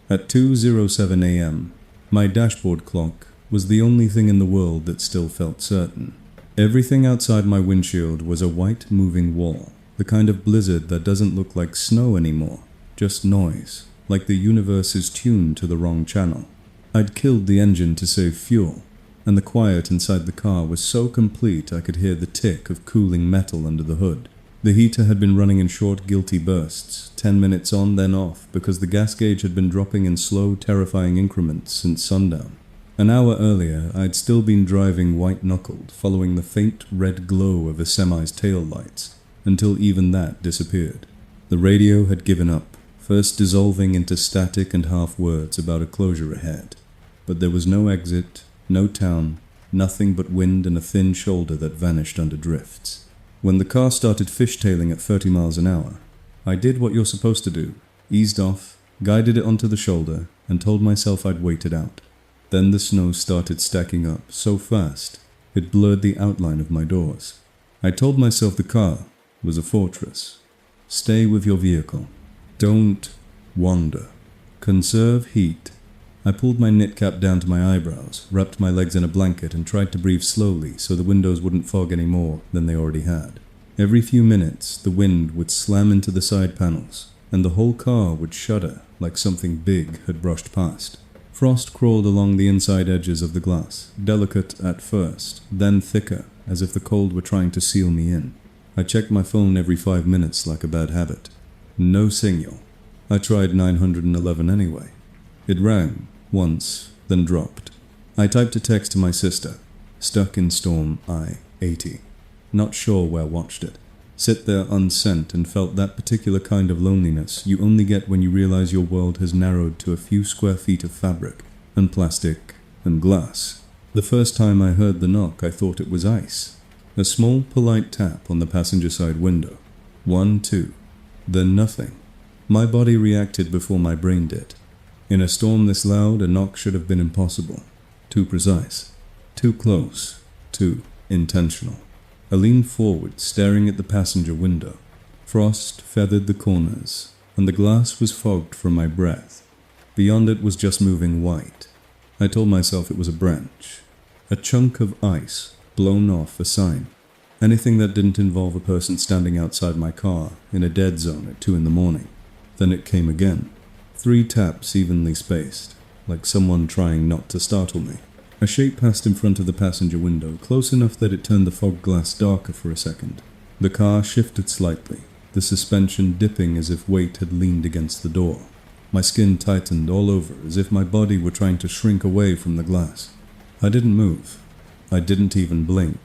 At 2:07 a.m., my dashboard clock was the only thing in the world that still felt certain. Everything outside my windshield was a white moving wall, the kind of blizzard that doesn't look like snow anymore, just noise, like the universe is tuned to the wrong channel. I'd killed the engine to save fuel, and the quiet inside the car was so complete I could hear the tick of cooling metal under the hood. The heater had been running in short, guilty bursts, 10 minutes on then off, because the gas gauge had been dropping in slow, terrifying increments since sundown. An hour earlier, I'd still been driving white-knuckled, following the faint red glow of a semi's tail lights, until even that disappeared. The radio had given up, first dissolving into static and half words about a closure ahead. But there was no exit, no town, nothing but wind and a thin shoulder that vanished under drifts. When the car started fishtailing at 30 miles an hour, I did what you're supposed to do, eased off, guided it onto the shoulder, and told myself I'd wait it out. Then the snow started stacking up so fast, it blurred the outline of my doors. I told myself the car was a fortress. Stay with your vehicle. Don't wander. Conserve heat. I pulled my knit cap down to my eyebrows, wrapped my legs in a blanket, and tried to breathe slowly so the windows wouldn't fog any more than they already had. Every few minutes, the wind would slam into the side panels, and the whole car would shudder like something big had brushed past. Frost crawled along the inside edges of the glass, delicate at first, then thicker, as if the cold were trying to seal me in. I checked my phone every 5 minutes like a bad habit. No signal. I tried 911 anyway. It rang, once, then dropped. I typed a text to my sister, stuck in storm I-80. Not sure where watched it. Sit there unsent and felt that particular kind of loneliness you only get when you realize your world has narrowed to a few square feet of fabric, and plastic, and glass. The first time I heard the knock, I thought it was ice. A small, polite tap on the passenger side window. 1, 2. Then nothing. My body reacted before my brain did. In a storm this loud, a knock should have been impossible. Too precise. Too close. Too intentional. I leaned forward, staring at the passenger window. Frost feathered the corners, and the glass was fogged from my breath. Beyond it was just moving white. I told myself it was a branch. A chunk of ice, blown off a sign. Anything that didn't involve a person standing outside my car, in a dead zone at 2 in the morning. Then it came again. 3 taps evenly spaced, like someone trying not to startle me. A shape passed in front of the passenger window, close enough that it turned the fog glass darker for a second. The car shifted slightly, the suspension dipping as if weight had leaned against the door. My skin tightened all over, as if my body were trying to shrink away from the glass. I didn't move. I didn't even blink.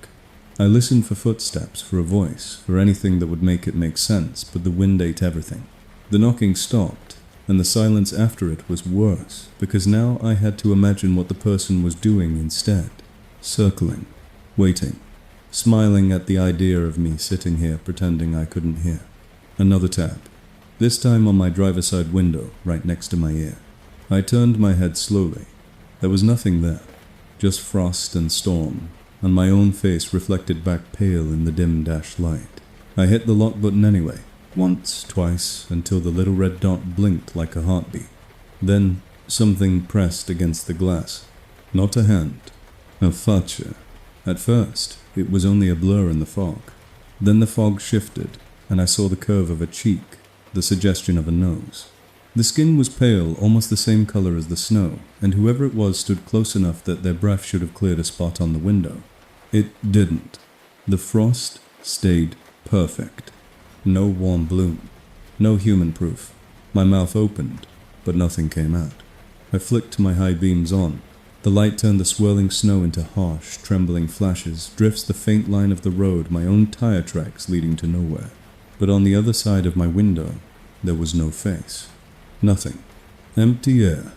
I listened for footsteps, for a voice, for anything that would make it make sense, but the wind ate everything. The knocking stopped, and the silence after it was worse, because now I had to imagine what the person was doing instead. Circling, waiting, smiling at the idea of me sitting here pretending I couldn't hear. Another tap, this time on my driver's side window, right next to my ear. I turned my head slowly. There was nothing there, just frost and storm, and my own face reflected back pale in the dim dash light. I hit the lock button anyway. Once, twice, until the little red dot blinked like a heartbeat. Then, something pressed against the glass. Not a hand. A faccia. At first, it was only a blur in the fog. Then the fog shifted, and I saw the curve of a cheek, the suggestion of a nose. The skin was pale, almost the same color as the snow, and whoever it was stood close enough that their breath should have cleared a spot on the window. It didn't. The frost stayed perfect. No warm bloom. No human proof. My mouth opened, but nothing came out. I flicked my high beams on. The light turned the swirling snow into harsh, trembling flashes, drifts the faint line of the road, my own tire tracks leading to nowhere. But on the other side of my window, there was no face. Nothing. Empty air.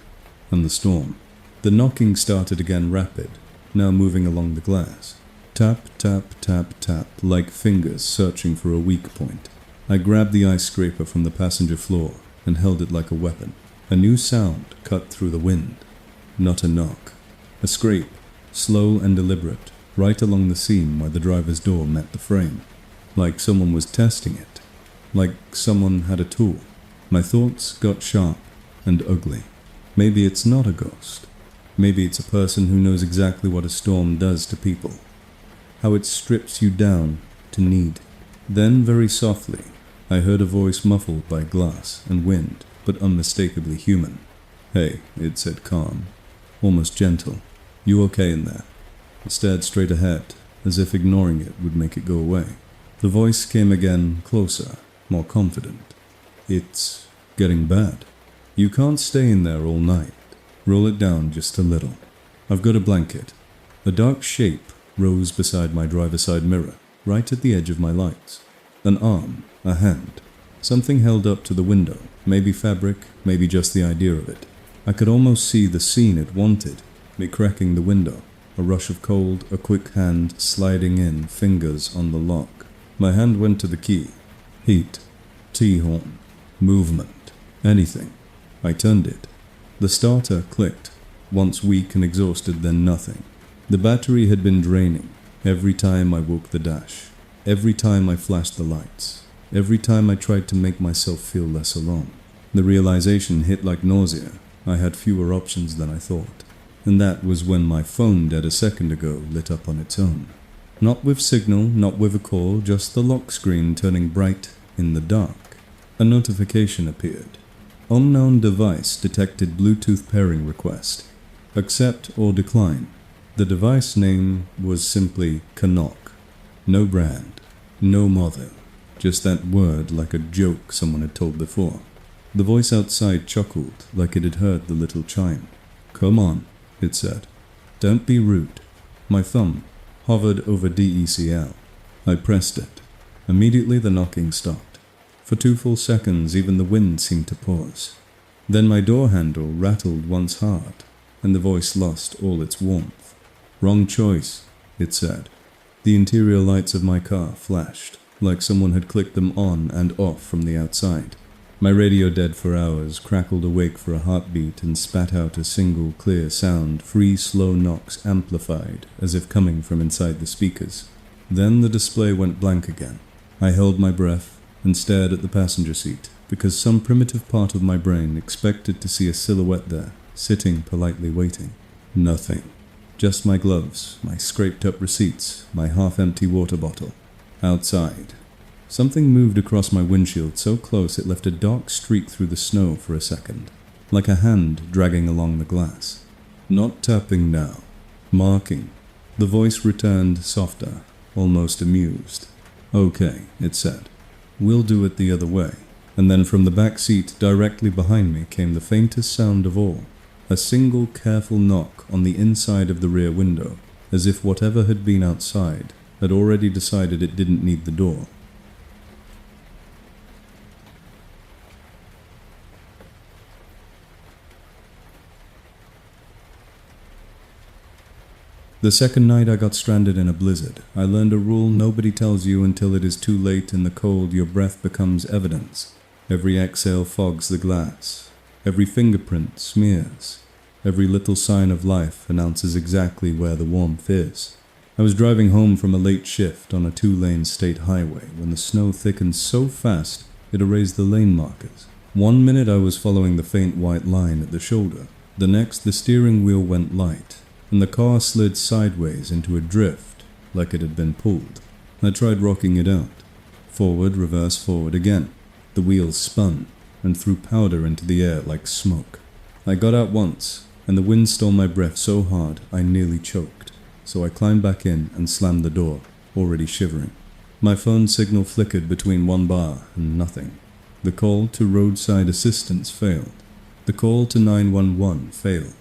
And the storm. The knocking started again rapid, now moving along the glass. Tap, tap, tap, tap, like fingers searching for a weak point. I grabbed the ice scraper from the passenger floor and held it like a weapon. A new sound cut through the wind. Not a knock. A scrape, slow and deliberate, right along the seam where the driver's door met the frame. Like someone was testing it. Like someone had a tool. My thoughts got sharp and ugly. Maybe it's not a ghost. Maybe it's a person who knows exactly what a storm does to people. How it strips you down to need. Then, very softly, I heard a voice muffled by glass and wind, but unmistakably human. "Hey," it said, calm, almost gentle. "You okay in there?" I stared straight ahead, as if ignoring it would make it go away. The voice came again, closer, more confident. "It's getting bad. You can't stay in there all night. Roll it down just a little. I've got a blanket." A dark shape rose beside my driver's side mirror, right at the edge of my lights. An arm, a hand. Something held up to the window, maybe fabric, maybe just the idea of it. I could almost see the scene it wanted, me cracking the window, a rush of cold, a quick hand sliding in, fingers on the lock. My hand went to the key. Heat, T-horn, movement, anything. I turned it. The starter clicked, once weak and exhausted, then nothing. The battery had been draining every time I woke the dash, every time I flashed the lights, every time I tried to make myself feel less alone. The realization hit like nausea. I had fewer options than I thought. And that was when my phone dead a second ago lit up on its own. Not with signal, not with a call, just the lock screen turning bright in the dark. A notification appeared. Unknown device detected Bluetooth pairing request. Accept or decline. The device name was simply Canuck. No brand, no mother, just that word like a joke someone had told before. The voice outside chuckled like it had heard the little chime. "Come on," it said. "Don't be rude." My thumb hovered over DECL. I pressed it. Immediately the knocking stopped. For 2 full seconds even the wind seemed to pause. Then my door handle rattled once hard, and the voice lost all its warmth. "Wrong choice," it said. The interior lights of my car flashed, like someone had clicked them on and off from the outside. My radio, dead for hours, crackled awake for a heartbeat and spat out a single clear sound, 3 slow knocks amplified as if coming from inside the speakers. Then the display went blank again. I held my breath and stared at the passenger seat, because some primitive part of my brain expected to see a silhouette there, sitting politely waiting. Nothing. Just my gloves, my scraped-up receipts, my half-empty water bottle. Outside. Something moved across my windshield so close it left a dark streak through the snow for a second, like a hand dragging along the glass. Not tapping now. Marking. The voice returned softer, almost amused. "Okay," it said. "We'll do it the other way." And then from the back seat directly behind me came the faintest sound of all. A single careful knock on the inside of the rear window, as if whatever had been outside had already decided it didn't need the door. The second night I got stranded in a blizzard, I learned a rule nobody tells you until it is too late. In the cold, your breath becomes evidence. Every exhale fogs the glass. Every fingerprint smears. Every little sign of life announces exactly where the warmth is. I was driving home from a late shift on a 2-lane state highway when the snow thickened so fast it erased the lane markers. 1 minute I was following the faint white line at the shoulder. The next, the steering wheel went light, and the car slid sideways into a drift like it had been pulled. I tried rocking it out. Forward, reverse, forward again. The wheels spun and threw powder into the air like smoke. I got out once, and the wind stole my breath so hard I nearly choked, so I climbed back in and slammed the door, already shivering. My phone signal flickered between 1 bar and nothing. The call to roadside assistance failed. The call to 911 failed.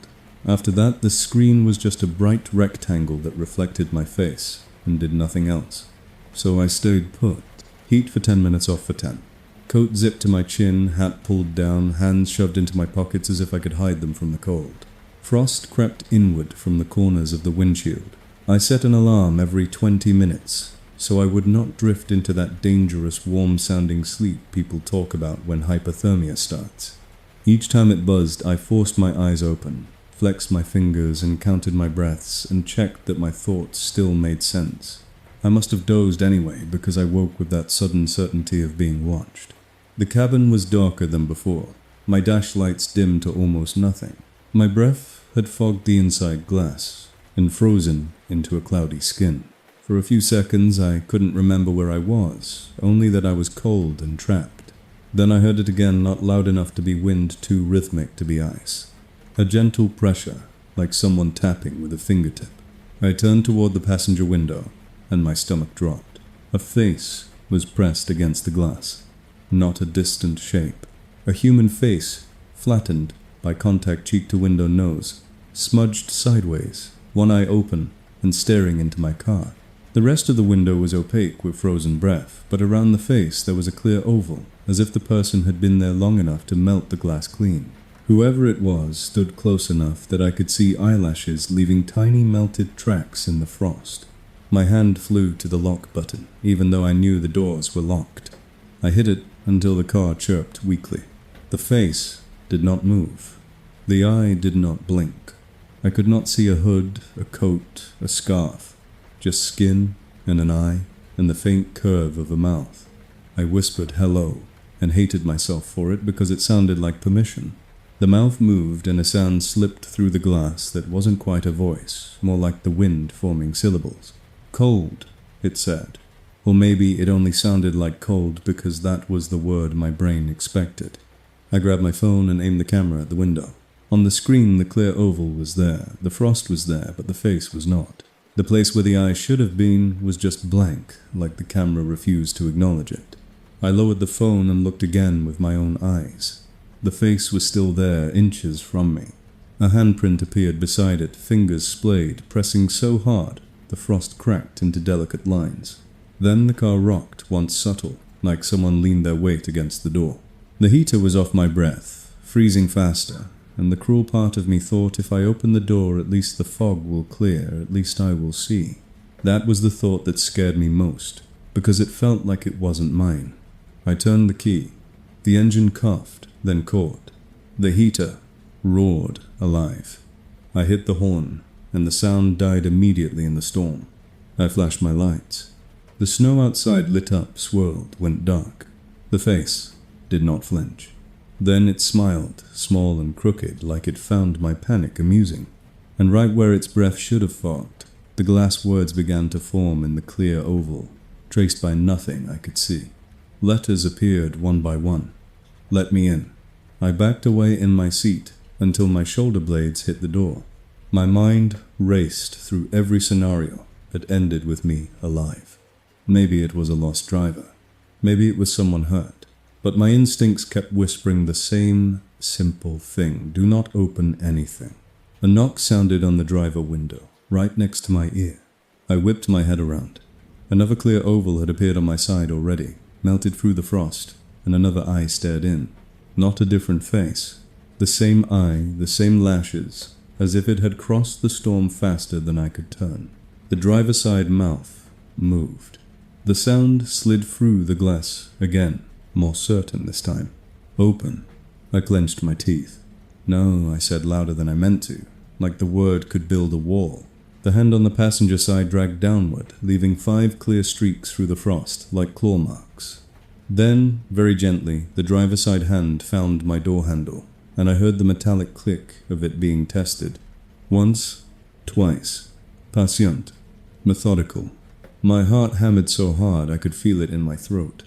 After that, the screen was just a bright rectangle that reflected my face and did nothing else. So I stayed put. Heat for 10 minutes, off for 10. Coat zipped to my chin, hat pulled down, hands shoved into my pockets as if I could hide them from the cold. Frost crept inward from the corners of the windshield. I set an alarm every 20 minutes, so I would not drift into that dangerous warm-sounding sleep people talk about when hypothermia starts. Each time it buzzed, I forced my eyes open, flexed my fingers and counted my breaths and checked that my thoughts still made sense. I must have dozed anyway because I woke with that sudden certainty of being watched. The cabin was darker than before. My dash lights dimmed to almost nothing. My breath had fogged the inside glass and frozen into a cloudy skin. For a few seconds I couldn't remember where I was, only that I was cold and trapped. Then I heard it again, not loud enough to be wind, too rhythmic to be ice. A gentle pressure, like someone tapping with a fingertip. I turned toward the passenger window, and my stomach dropped. A face was pressed against the glass. Not a distant shape. A human face, flattened by contact cheek to window nose, smudged sideways, one eye open and staring into my car. The rest of the window was opaque with frozen breath, but around the face there was a clear oval, as if the person had been there long enough to melt the glass clean. Whoever it was stood close enough that I could see eyelashes leaving tiny melted tracks in the frost. My hand flew to the lock button, even though I knew the doors were locked. I hit it until the car chirped weakly. The face did not move. The eye did not blink. I could not see a hood, a coat, a scarf, just skin and an eye and the faint curve of a mouth. I whispered hello and hated myself for it because it sounded like permission. The mouth moved and a sound slipped through the glass that wasn't quite a voice, more like the wind forming syllables. Cold, it said. Or maybe it only sounded like cold because that was the word my brain expected. I grabbed my phone and aimed the camera at the window. On the screen, the clear oval was there, the frost was there, but the face was not. The place where the eye should have been was just blank, like the camera refused to acknowledge it. I lowered the phone and looked again with my own eyes. The face was still there, inches from me. A handprint appeared beside it, fingers splayed, pressing so hard, the frost cracked into delicate lines. Then the car rocked, once subtle, like someone leaned their weight against the door. The heater was off my breath, freezing faster, and the cruel part of me thought if I open the door at least the fog will clear, at least I will see. That was the thought that scared me most, because it felt like it wasn't mine. I turned the key. The engine coughed, then caught. The heater roared alive. I hit the horn, and the sound died immediately in the storm. I flashed my lights. The snow outside lit up, swirled, went dark. The face did not flinch. Then it smiled, small and crooked, like it found my panic amusing. And right where its breath should have fogged, the glass words began to form in the clear oval, traced by nothing I could see. Letters appeared one by one. Let me in. I backed away in my seat until my shoulder blades hit the door. My mind raced through every scenario that ended with me alive. Maybe it was a lost driver. Maybe it was someone hurt. But my instincts kept whispering the same simple thing. Do not open anything. A knock sounded on the driver window, right next to my ear. I whipped my head around. Another clear oval had appeared on my side already, melted through the frost, and another eye stared in. Not a different face. The same eye, the same lashes, as if it had crossed the storm faster than I could turn. The driver's side mouth moved. The sound slid through the glass again, more certain this time. Open. I clenched my teeth. No, I said louder than I meant to, like the word could build a wall. The hand on the passenger side dragged downward, leaving 5 clear streaks through the frost, like claw marks. Then, very gently, the driver's side hand found my door handle, and I heard the metallic click of it being tested. Once, twice. Patient. Methodical. My heart hammered so hard I could feel it in my throat.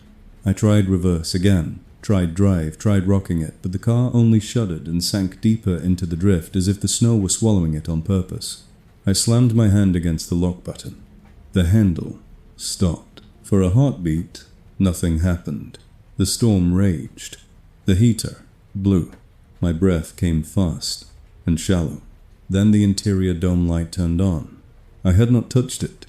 I tried reverse again, tried drive, tried rocking it, but the car only shuddered and sank deeper into the drift as if the snow were swallowing it on purpose. I slammed my hand against the lock button. The handle stopped. For a heartbeat, nothing happened. The storm raged. The heater blew. My breath came fast and shallow. Then the interior dome light turned on. I had not touched it.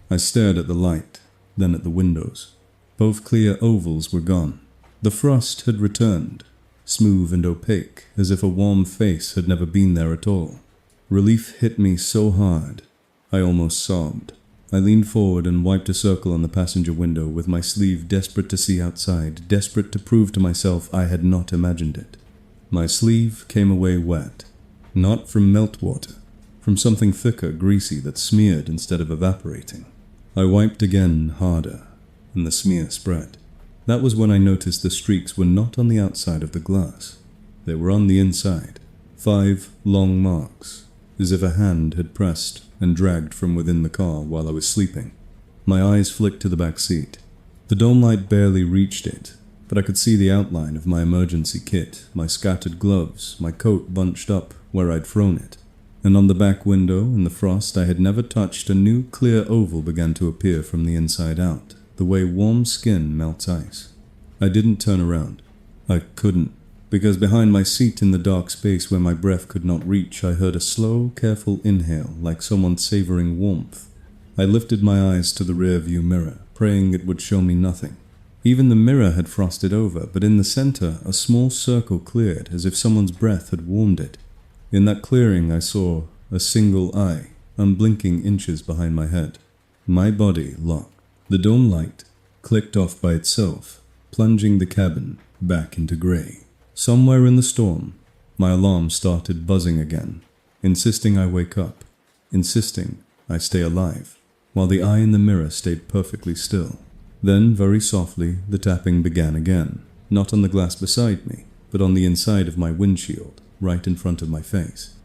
I stared at the light, then at the windows. Both clear ovals were gone. The frost had returned, smooth and opaque, as if a warm face had never been there at all. Relief hit me so hard, I almost sobbed. I leaned forward and wiped a circle on the passenger window with my sleeve, desperate to see outside, desperate to prove to myself I had not imagined it. My sleeve came away wet, not from meltwater, from something thicker, greasy that smeared instead of evaporating. I wiped again harder, and the smear spread. That was when I noticed the streaks were not on the outside of the glass. They were on the inside. 5 long marks, as if a hand had pressed and dragged from within the car while I was sleeping. My eyes flicked to the back seat. The dome light barely reached it, but I could see the outline of my emergency kit, my scattered gloves, my coat bunched up where I'd thrown it. And on the back window, in the frost I had never touched, a new clear oval began to appear from the inside out, the way warm skin melts ice. I didn't turn around. I couldn't, because behind my seat in the dark space where my breath could not reach, I heard a slow, careful inhale, like someone savoring warmth. I lifted my eyes to the rear-view mirror, praying it would show me nothing. Even the mirror had frosted over, but in the center, a small circle cleared, as if someone's breath had warmed it. In that clearing, I saw a single eye, unblinking inches behind my head. My body locked. The dome light clicked off by itself, plunging the cabin back into gray. Somewhere in the storm, my alarm started buzzing again, insisting I wake up, insisting I stay alive, while the eye in the mirror stayed perfectly still. Then, very softly, the tapping began again, not on the glass beside me, but on the inside of my windshield, right in front of my face.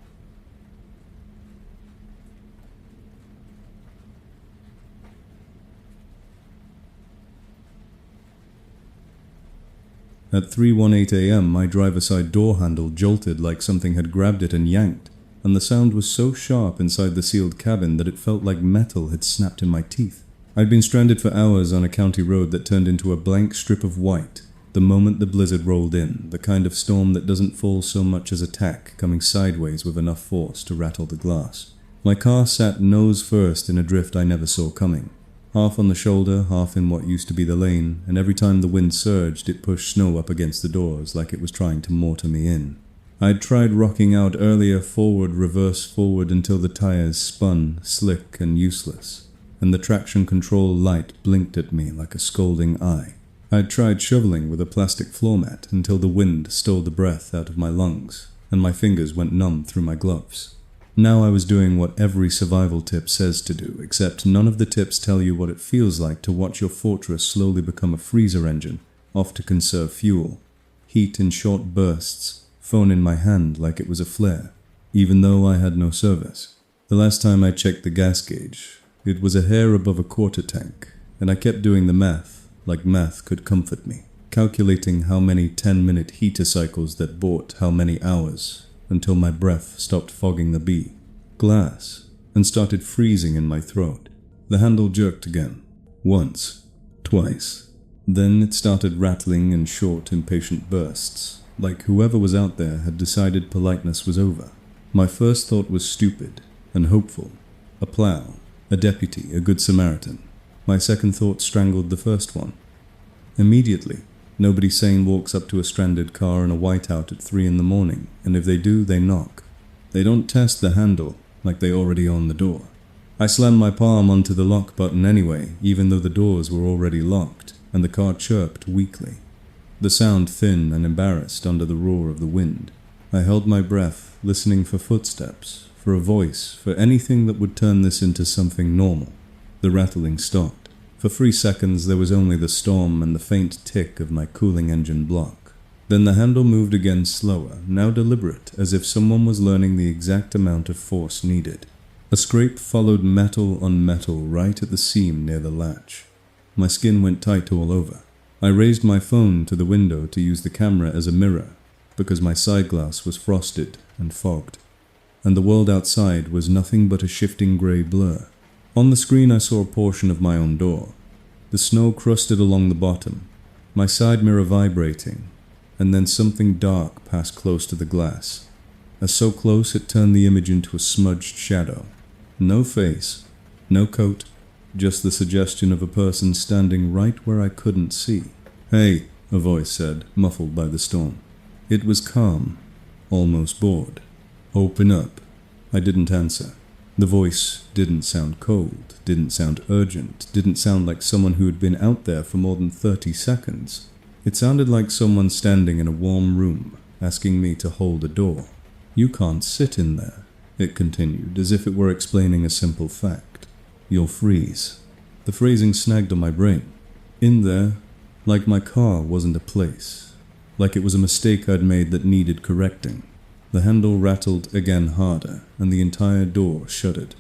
At 3:18 a.m., my driver's side door handle jolted like something had grabbed it and yanked, and the sound was so sharp inside the sealed cabin that it felt like metal had snapped in my teeth. I'd been stranded for hours on a county road that turned into a blank strip of white the moment the blizzard rolled in, the kind of storm that doesn't fall so much as a tack, coming sideways with enough force to rattle the glass. My car sat nose first in a drift I never saw coming. Half on the shoulder, half in what used to be the lane, and every time the wind surged, it pushed snow up against the doors like it was trying to mortar me in. I'd tried rocking out earlier, forward, reverse, forward, until the tires spun, slick and useless, and the traction control light blinked at me like a scolding eye. I'd tried shoveling with a plastic floor mat until the wind stole the breath out of my lungs, and my fingers went numb through my gloves. Now I was doing what every survival tip says to do, except none of the tips tell you what it feels like to watch your fortress slowly become a freezer engine, off to conserve fuel. Heat in short bursts, phone in my hand like it was a flare, even though I had no service. The last time I checked the gas gauge, it was a hair above a quarter tank, and I kept doing the math, like math could comfort me, calculating how many 10-minute heater cycles that bought how many hours, until my breath stopped fogging the bee, glass, and started freezing in my throat. The handle jerked again, once, twice. Then it started rattling in short, impatient bursts, like whoever was out there had decided politeness was over. My first thought was stupid and hopeful. A plow, a deputy, a good Samaritan. My second thought strangled the first one. Immediately, nobody sane walks up to a stranded car in a whiteout at 3 in the morning, and if they do, they knock. They don't test the handle like they already own the door. I slammed my palm onto the lock button anyway, even though the doors were already locked, and the car chirped weakly, the sound thin and embarrassed under the roar of the wind. I held my breath, listening for footsteps, for a voice, for anything that would turn this into something normal. The rattling stopped. For 3 seconds there was only the storm and the faint tick of my cooling engine block. Then the handle moved again, slower, now deliberate, as if someone was learning the exact amount of force needed. A scrape followed metal on metal right at the seam near the latch. My skin went tight all over. I raised my phone to the window to use the camera as a mirror, because my side glass was frosted and fogged, and the world outside was nothing but a shifting grey blur. On the screen I saw a portion of my own door, the snow crusted along the bottom, my side mirror vibrating, and then something dark passed close to the glass, so close it turned the image into a smudged shadow. No face, no coat, just the suggestion of a person standing right where I couldn't see. "Hey," a voice said, muffled by the storm. It was calm, almost bored. "Open up." I didn't answer. The voice didn't sound cold, didn't sound urgent, didn't sound like someone who had been out there for more than 30 seconds. It sounded like someone standing in a warm room, asking me to hold a door. "You can't sit in there," it continued, as if it were explaining a simple fact. "You'll freeze." The phrasing snagged on my brain. In there, like my car wasn't a place. like it was a mistake I'd made that needed correcting. The handle rattled again harder, and the entire door shuddered.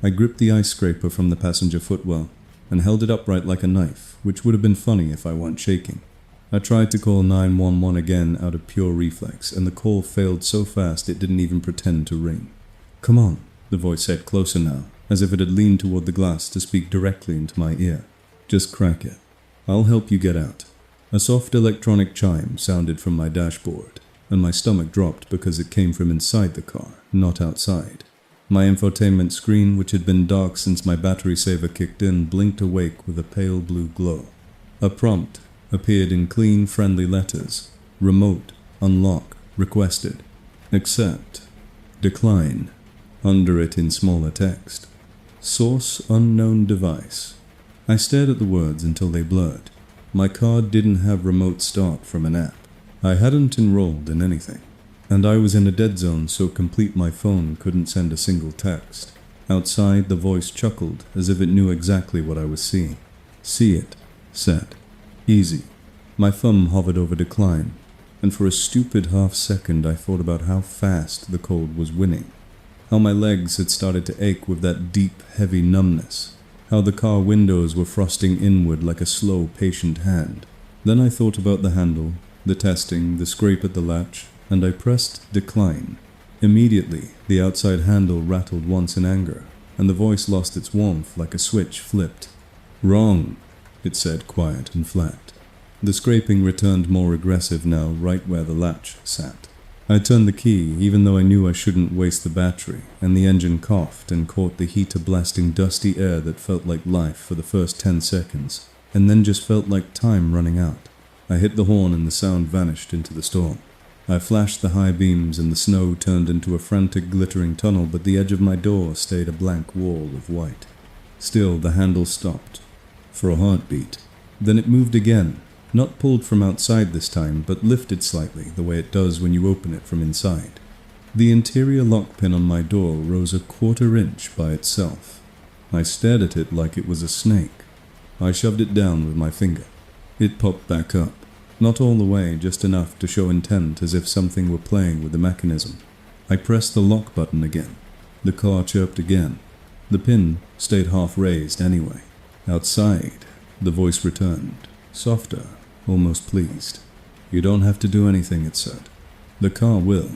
I gripped the ice scraper from the passenger footwell and held it upright like a knife, which would have been funny if I weren't shaking. I tried to call 911 again out of pure reflex, and the call failed so fast it didn't even pretend to ring. "Come on," the voice said, closer now, as if it had leaned toward the glass to speak directly into my ear. "Just crack it. I'll help you get out." A soft electronic chime sounded from my dashboard, and my stomach dropped because it came from inside the car, not outside. My infotainment screen, which had been dark since my battery saver kicked in, blinked awake with a pale blue glow. A prompt appeared in clean, friendly letters: remote, unlock, requested, accept, decline. Under it in smaller text: source unknown device. I stared at the words until they blurred. My car didn't have remote start from an app. I hadn't enrolled in anything, and I was in a dead zone so complete my phone couldn't send a single text. Outside, the voice chuckled as if it knew exactly what I was seeing. "See it," said. "Easy." My thumb hovered over decline, and for a stupid half-second I thought about how fast the cold was winning. How my legs had started to ache with that deep, heavy numbness. How the car windows were frosting inward like a slow, patient hand. Then I thought about the handle, the testing, the scrape at the latch, and I pressed decline. Immediately, the outside handle rattled once in anger, and the voice lost its warmth like a switch flipped. "Wrong," it said, quiet and flat. The scraping returned more aggressive now, right where the latch sat. I turned the key, even though I knew I shouldn't waste the battery, and the engine coughed and caught the heater-blasting dusty air that felt like life for the first 10 seconds, and then just felt like time running out. I hit the horn and the sound vanished into the storm. I flashed the high beams and the snow turned into a frantic glittering tunnel, but the edge of my door stayed a blank wall of white. Still, the handle stopped. For a heartbeat. Then it moved again. Not pulled from outside this time, but lifted slightly, the way it does when you open it from inside. The interior lock pin on my door rose a 1/4 inch by itself. I stared at it like it was a snake. I shoved it down with my finger. It popped back up. Not all the way, just enough to show intent, as if something were playing with the mechanism. I pressed the lock button again. The car chirped again. The pin stayed half raised anyway. Outside, the voice returned, softer, almost pleased. "You don't have to do anything," it said. "The car will."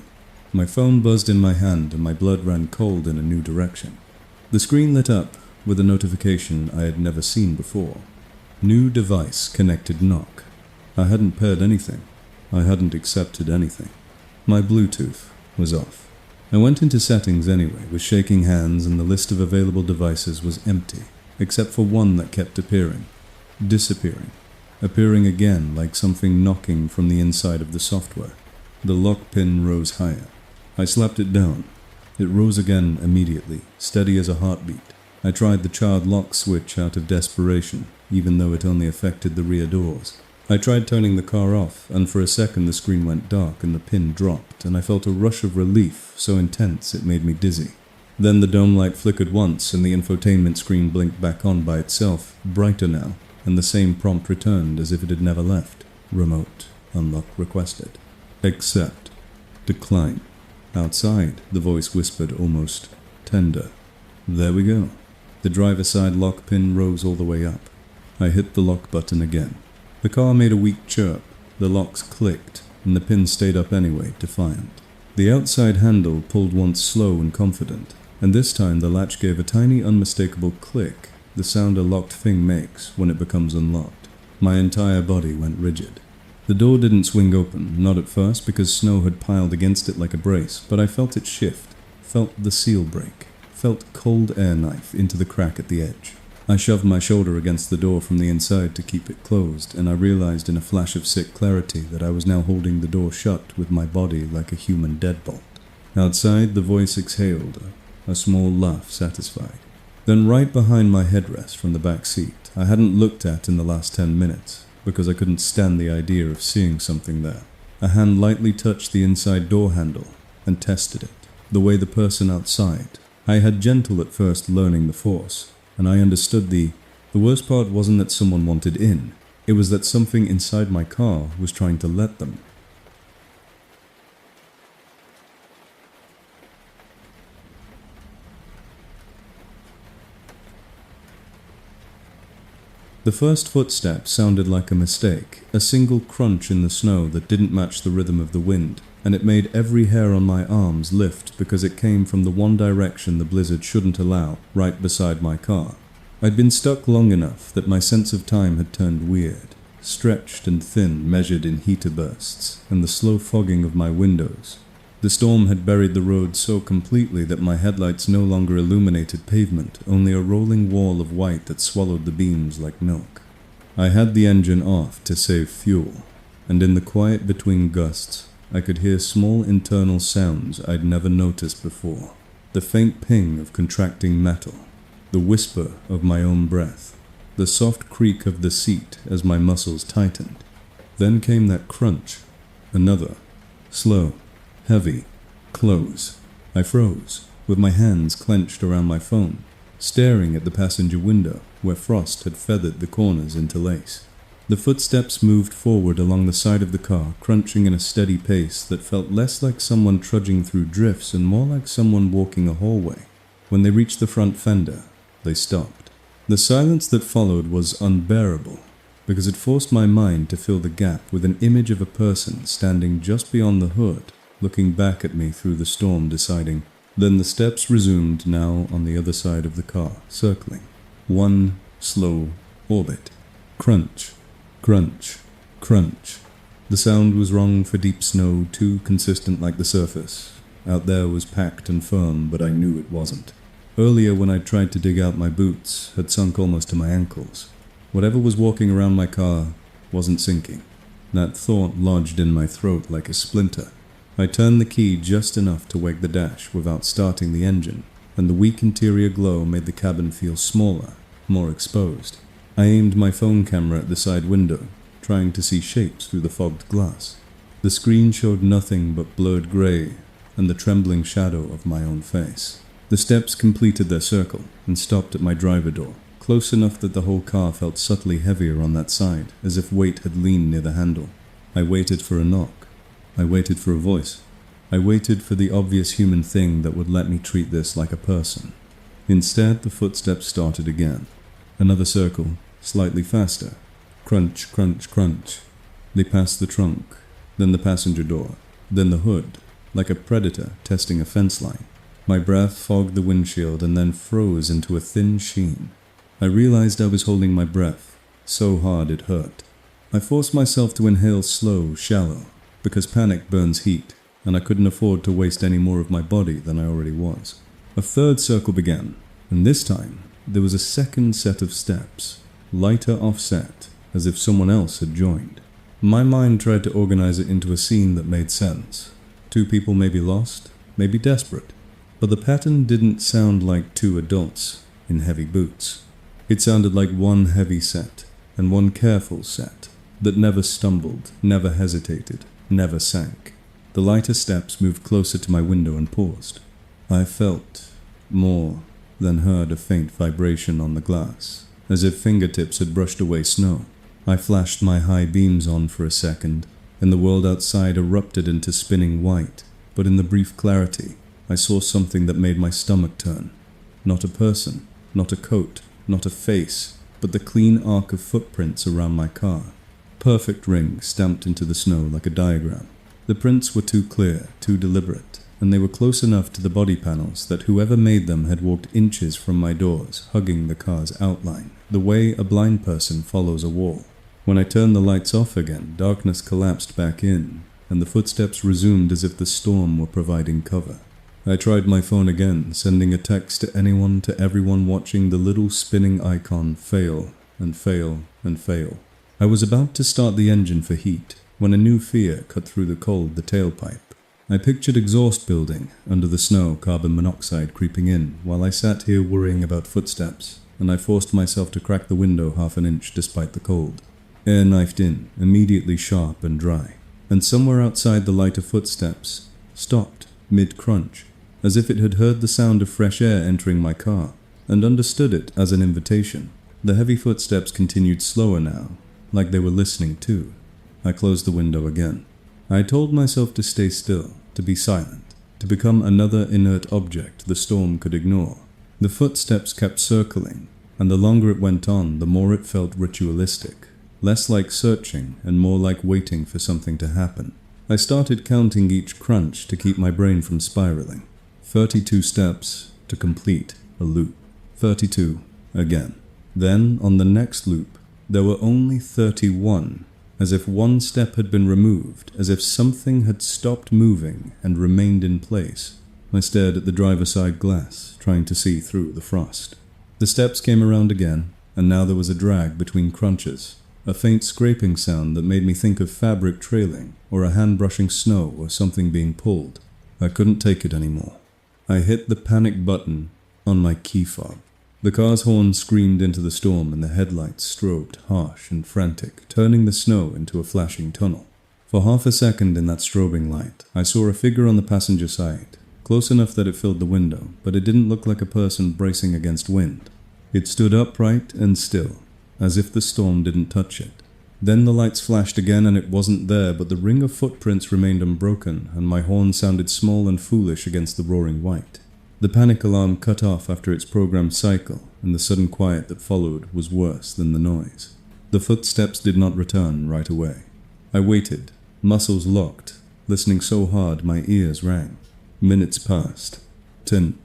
My phone buzzed in my hand and my blood ran cold in a new direction. The screen lit up with a notification I had never seen before. New device connected knock. I hadn't paired anything. I hadn't accepted anything. My Bluetooth was off. I went into settings anyway, with shaking hands, and the list of available devices was empty, except for one that kept appearing, disappearing, appearing again like something knocking from the inside of the software. The lock pin rose higher. I slapped it down. It rose again immediately, steady as a heartbeat. I tried the child lock switch out of desperation, even though it only affected the rear doors. I tried turning the car off, and for a second the screen went dark and the pin dropped, and I felt a rush of relief so intense it made me dizzy. Then the dome light flickered once, and the infotainment screen blinked back on by itself, brighter now, and the same prompt returned as if it had never left. Remote, unlock requested. Accept. Decline. Outside, the voice whispered, almost tender. There we go. The driver's side lock pin rose all the way up. I hit the lock button again. The car made a weak chirp, the locks clicked, and the pin stayed up anyway, defiant. The outside handle pulled once slow and confident, and this time the latch gave a tiny unmistakable click, the sound a locked thing makes when it becomes unlocked. My entire body went rigid. The door didn't swing open, not at first because snow had piled against it like a brace, but I felt it shift, felt the seal break, felt cold air knife into the crack at the edge. I shoved my shoulder against the door from the inside to keep it closed, and I realized in a flash of sick clarity that I was now holding the door shut with my body like a human deadbolt. Outside, the voice exhaled, a small laugh satisfied. Then right behind my headrest from the back seat, I hadn't looked at in the last 10 minutes, because I couldn't stand the idea of seeing something there. A hand lightly touched the inside door handle and tested it, the way the person outside. I had gentle at first learning the force, and I understood the worst part wasn't that someone wanted in, it was that something inside my car was trying to let them. The first footstep sounded like a mistake, a single crunch in the snow that didn't match the rhythm of the wind, and it made every hair on my arms lift because it came from the one direction the blizzard shouldn't allow, right beside my car. I'd been stuck long enough that my sense of time had turned weird, stretched and thin, measured in heater bursts, and the slow fogging of my windows. The storm had buried the road so completely that my headlights no longer illuminated pavement, only a rolling wall of white that swallowed the beams like milk. I had the engine off to save fuel, and in the quiet between gusts, I could hear small internal sounds I'd never noticed before. The faint ping of contracting metal, the whisper of my own breath, the soft creak of the seat as my muscles tightened. Then came that crunch. Another. Slow. Heavy. Close. I froze, with my hands clenched around my phone, staring at the passenger window where frost had feathered the corners into lace. The footsteps moved forward along the side of the car, crunching in a steady pace that felt less like someone trudging through drifts and more like someone walking a hallway. When they reached the front fender, they stopped. The silence that followed was unbearable, because it forced my mind to fill the gap with an image of a person standing just beyond the hood, looking back at me through the storm, deciding. Then the steps resumed, now on the other side of the car, circling. One slow orbit. Crunch. Crunch. Crunch. The sound was wrong for deep snow, too consistent like the surface. Out there was packed and firm, but I knew it wasn't. Earlier, when I tried to dig out my boots, had sunk almost to my ankles. Whatever was walking around my car wasn't sinking. That thought lodged in my throat like a splinter. I turned the key just enough to wake the dash without starting the engine, and the weak interior glow made the cabin feel smaller, more exposed. I aimed my phone camera at the side window, trying to see shapes through the fogged glass. The screen showed nothing but blurred gray and the trembling shadow of my own face. The steps completed their circle and stopped at my driver door, close enough that the whole car felt subtly heavier on that side, as if weight had leaned near the handle. I waited for a knock. I waited for a voice. I waited for the obvious human thing that would let me treat this like a person. Instead, the footsteps started again. Another circle, slightly faster. Crunch, crunch, crunch. They passed the trunk, then the passenger door, then the hood, like a predator testing a fence line. My breath fogged the windshield and then froze into a thin sheen. I realized I was holding my breath, so hard it hurt. I forced myself to inhale slow, shallow, because panic burns heat, and I couldn't afford to waste any more of my body than I already was. A third circle began, and this time, there was a second set of steps, lighter offset, as if someone else had joined. My mind tried to organize it into a scene that made sense. Two people maybe lost, maybe desperate, but the pattern didn't sound like two adults in heavy boots. It sounded like one heavy set and one careful set that never stumbled, never hesitated, never sank. The lighter steps moved closer to my window and paused. I felt more then heard a faint vibration on the glass, as if fingertips had brushed away snow. I flashed my high beams on for a second, and the world outside erupted into spinning white, but in the brief clarity, I saw something that made my stomach turn. Not a person, not a coat, not a face, but the clean arc of footprints around my car. Perfect rings stamped into the snow like a diagram. The prints were too clear, too deliberate, and they were close enough to the body panels that whoever made them had walked inches from my doors, hugging the car's outline, the way a blind person follows a wall. When I turned the lights off again, darkness collapsed back in, and the footsteps resumed as if the storm were providing cover. I tried my phone again, sending a text to anyone, to everyone, watching the little spinning icon fail and fail and fail. I was about to start the engine for heat, when a new fear cut through the cold, the tailpipe. I pictured exhaust building under the snow, carbon monoxide creeping in, while I sat here worrying about footsteps, and I forced myself to crack the window half an inch despite the cold. Air knifed in, immediately sharp and dry, and somewhere outside the lighter footsteps stopped, mid-crunch, as if it had heard the sound of fresh air entering my car, and understood it as an invitation. The heavy footsteps continued slower now, like they were listening too. I closed the window again. I told myself to stay still, to be silent, to become another inert object the storm could ignore. The footsteps kept circling, and the longer it went on, the more it felt ritualistic, less like searching and more like waiting for something to happen. I started counting each crunch to keep my brain from spiraling. 32 steps to complete a loop. 32 again. Then, on the next loop, there were only 31, as if one step had been removed, as if something had stopped moving and remained in place. I stared at the driver's side glass, trying to see through the frost. The steps came around again, and now there was a drag between crunches, a faint scraping sound that made me think of fabric trailing, or a hand brushing snow, or something being pulled. I couldn't take it anymore. I hit the panic button on my key fob. The car's horn screamed into the storm and the headlights strobed harsh and frantic, turning the snow into a flashing tunnel. For half a second in that strobing light, I saw a figure on the passenger side, close enough that it filled the window, but it didn't look like a person bracing against wind. It stood upright and still, as if the storm didn't touch it. Then the lights flashed again and it wasn't there, but the ring of footprints remained unbroken, and my horn sounded small and foolish against the roaring white. The panic alarm cut off after its programmed cycle, and the sudden quiet that followed was worse than the noise. The footsteps did not return right away. I waited, muscles locked, listening so hard my ears rang. Minutes passed. 10,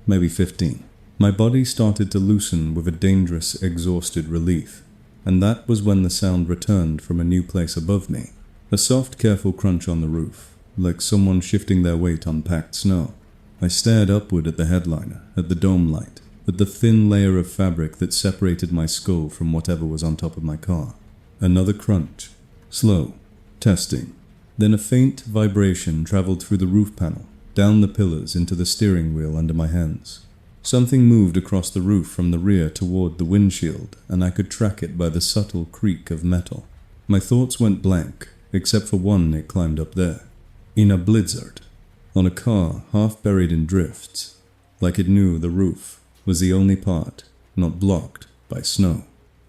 maybe 15. My body started to loosen with a dangerous, exhausted relief, and that was when the sound returned from a new place above me. A soft, careful crunch on the roof, like someone shifting their weight on packed snow. I stared upward at the headliner, at the dome light, at the thin layer of fabric that separated my skull from whatever was on top of my car. Another crunch. Slow. Testing. Then a faint vibration traveled through the roof panel, down the pillars into the steering wheel under my hands. Something moved across the roof from the rear toward the windshield, and I could track it by the subtle creak of metal. My thoughts went blank, except for one it climbed up there. In a blizzard. On a car half buried in drifts, like it knew the roof was the only part not blocked by snow.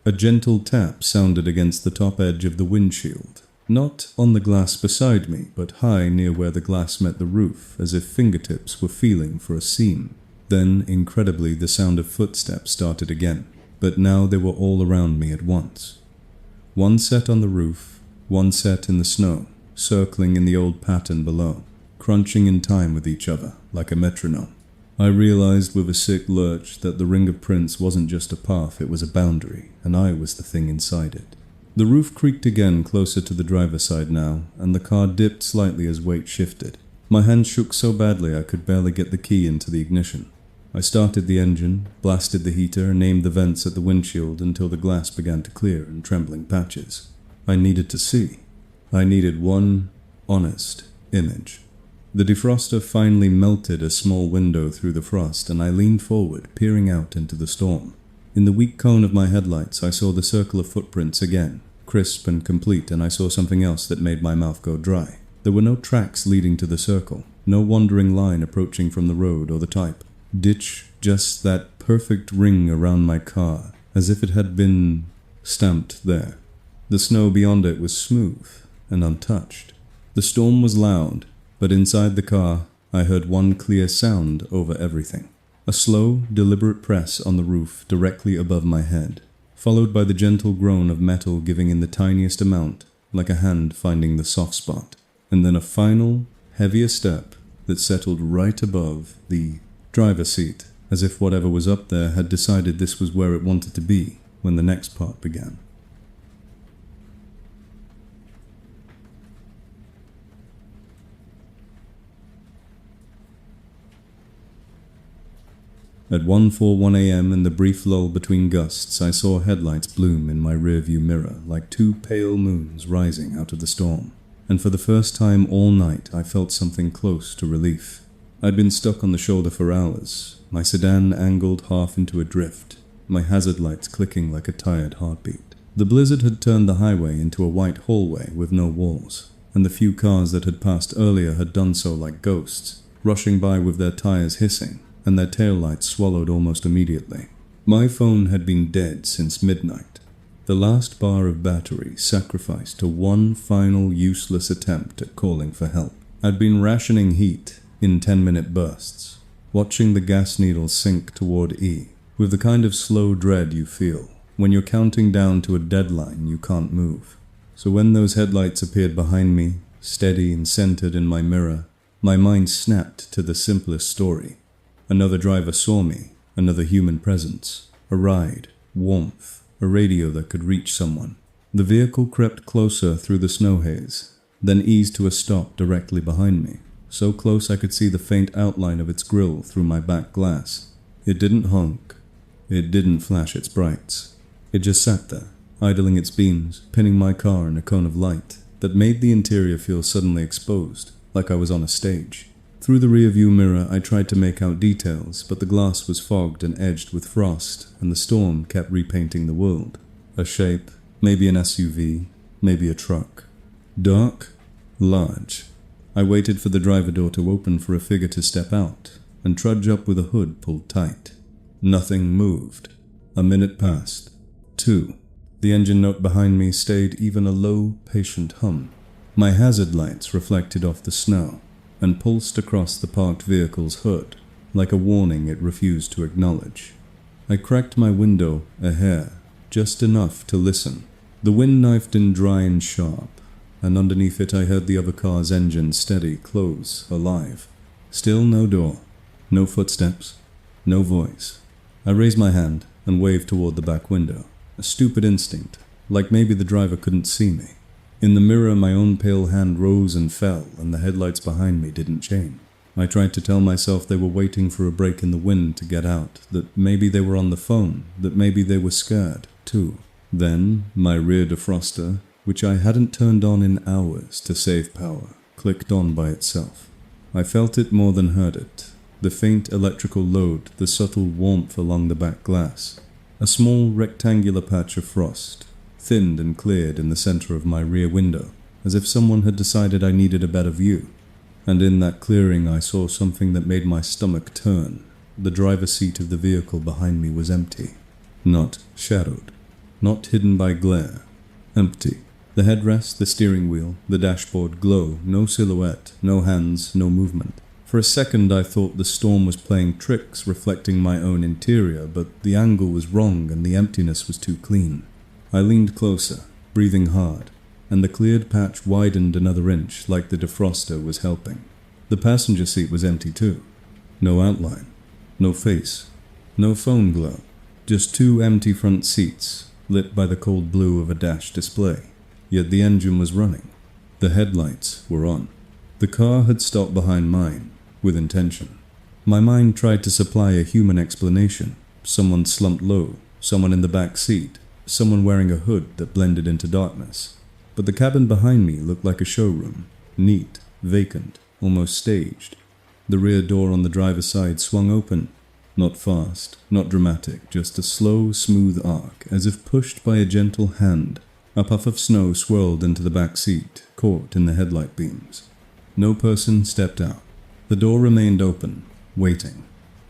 A gentle tap sounded against the top edge of the windshield, not on the glass beside me, but high near where the glass met the roof, as if fingertips were feeling for a seam. Then, incredibly, the sound of footsteps started again, but now they were all around me at once. One set on the roof, one set in the snow, circling in the old pattern below, crunching in time with each other, like a metronome. I realized with a sick lurch that the ring of prints wasn't just a path, it was a boundary, and I was the thing inside it. The roof creaked again closer to the driver's side now, and the car dipped slightly as weight shifted. My hand shook so badly I could barely get the key into the ignition. I started the engine, blasted the heater, and aimed the vents at the windshield until the glass began to clear in trembling patches. I needed to see. I needed one honest image. The defroster finally melted a small window through the frost, and I leaned forward, peering out into the storm. In the weak cone of my headlights, I saw the circle of footprints again, crisp and complete, and I saw something else that made my mouth go dry. There were no tracks leading to the circle, no wandering line approaching from the road or the type. Ditch, just that perfect ring around my car, as if it had been stamped there. The snow beyond it was smooth and untouched. The storm was loud, but inside the car, I heard one clear sound over everything. A slow, deliberate press on the roof directly above my head, followed by the gentle groan of metal giving in the tiniest amount, like a hand finding the soft spot. And then a final, heavier step that settled right above the driver's seat, as if whatever was up there had decided this was where it wanted to be when the next part began. At 1:41 a.m. in the brief lull between gusts, I saw headlights bloom in my rearview mirror like two pale moons rising out of the storm. And for the first time all night, I felt something close to relief. I'd been stuck on the shoulder for hours, my sedan angled half into a drift, my hazard lights clicking like a tired heartbeat. The blizzard had turned the highway into a white hallway with no walls, and the few cars that had passed earlier had done so like ghosts, rushing by with their tires hissing, and their taillights swallowed almost immediately. My phone had been dead since midnight, the last bar of battery sacrificed to one final useless attempt at calling for help. I'd been rationing heat in 10-minute bursts, watching the gas needle sink toward E, with the kind of slow dread you feel when you're counting down to a deadline you can't move. So when those headlights appeared behind me, steady and centered in my mirror, my mind snapped to the simplest story. Another driver saw me, another human presence, a ride, warmth, a radio that could reach someone. The vehicle crept closer through the snow haze, then eased to a stop directly behind me, so close I could see the faint outline of its grille through my back glass. It didn't honk. It didn't flash its brights. It just sat there, idling its beams, pinning my car in a cone of light that made the interior feel suddenly exposed, like I was on a stage. Through the rearview mirror I tried to make out details, but the glass was fogged and edged with frost, and the storm kept repainting the world. A shape, maybe an SUV, maybe a truck. Dark, large. I waited for the driver door to open for a figure to step out and trudge up with a hood pulled tight. Nothing moved. A minute passed. 2. The engine note behind me stayed even a low, patient hum. My hazard lights reflected off the snow and pulsed across the parked vehicle's hood, like a warning it refused to acknowledge. I cracked my window a hair, just enough to listen. The wind knifed in dry and sharp, and underneath it I heard the other car's engine steady, close, alive. Still no door, no footsteps, no voice. I raised my hand and waved toward the back window, a stupid instinct, like maybe the driver couldn't see me. In the mirror, my own pale hand rose and fell, and the headlights behind me didn't change. I tried to tell myself they were waiting for a break in the wind to get out, that maybe they were on the phone, that maybe they were scared, too. Then, my rear defroster, which I hadn't turned on in hours to save power, clicked on by itself. I felt it more than heard it. The faint electrical load, the subtle warmth along the back glass. A small rectangular patch of frost, thinned and cleared in the center of my rear window, as if someone had decided I needed a better view. And in that clearing I saw something that made my stomach turn. The driver's seat of the vehicle behind me was empty. Not shadowed. Not hidden by glare. Empty. The headrest, the steering wheel, the dashboard glow, no silhouette, no hands, no movement. For a second I thought the storm was playing tricks, reflecting my own interior, but the angle was wrong and the emptiness was too clean. I leaned closer, breathing hard, and the cleared patch widened another inch, like the defroster was helping. The passenger seat was empty too. No outline, no face, no phone glow, just 2 empty front seats, lit by the cold blue of a dash display. Yet the engine was running. The headlights were on. The car had stopped behind mine, with intention. My mind tried to supply a human explanation. Someone slumped low, someone in the back seat, someone wearing a hood that blended into darkness. But the cabin behind me looked like a showroom, neat, vacant, almost staged. The rear door on the driver's side swung open, not fast, not dramatic, just a slow, smooth arc, as if pushed by a gentle hand. A puff of snow swirled into the back seat, caught in the headlight beams. No person stepped out. The door remained open, waiting.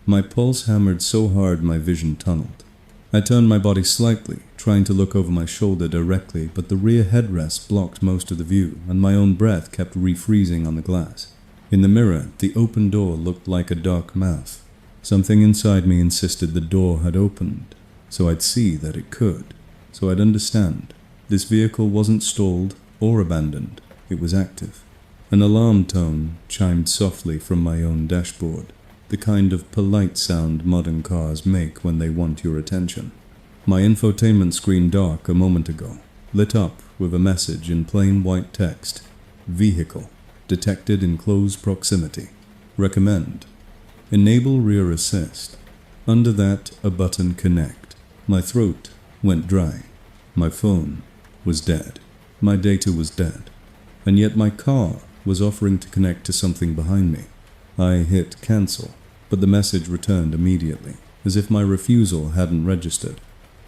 My pulse hammered so hard my vision tunneled. I turned my body slightly, trying to look over my shoulder directly, but the rear headrest blocked most of the view, and my own breath kept refreezing on the glass. In the mirror, the open door looked like a dark mouth. Something inside me insisted the door had opened, so I'd see that it could, so I'd understand. This vehicle wasn't stalled or abandoned, it was active. An alarm tone chimed softly from my own dashboard, the kind of polite sound modern cars make when they want your attention. My infotainment screen dark a moment ago, lit up with a message in plain white text. Vehicle. Detected in close proximity. Recommend. Enable rear assist. Under that, a button connect. My throat went dry. My phone was dead. My data was dead. And yet my car was offering to connect to something behind me. I hit cancel, but the message returned immediately, as if my refusal hadn't registered.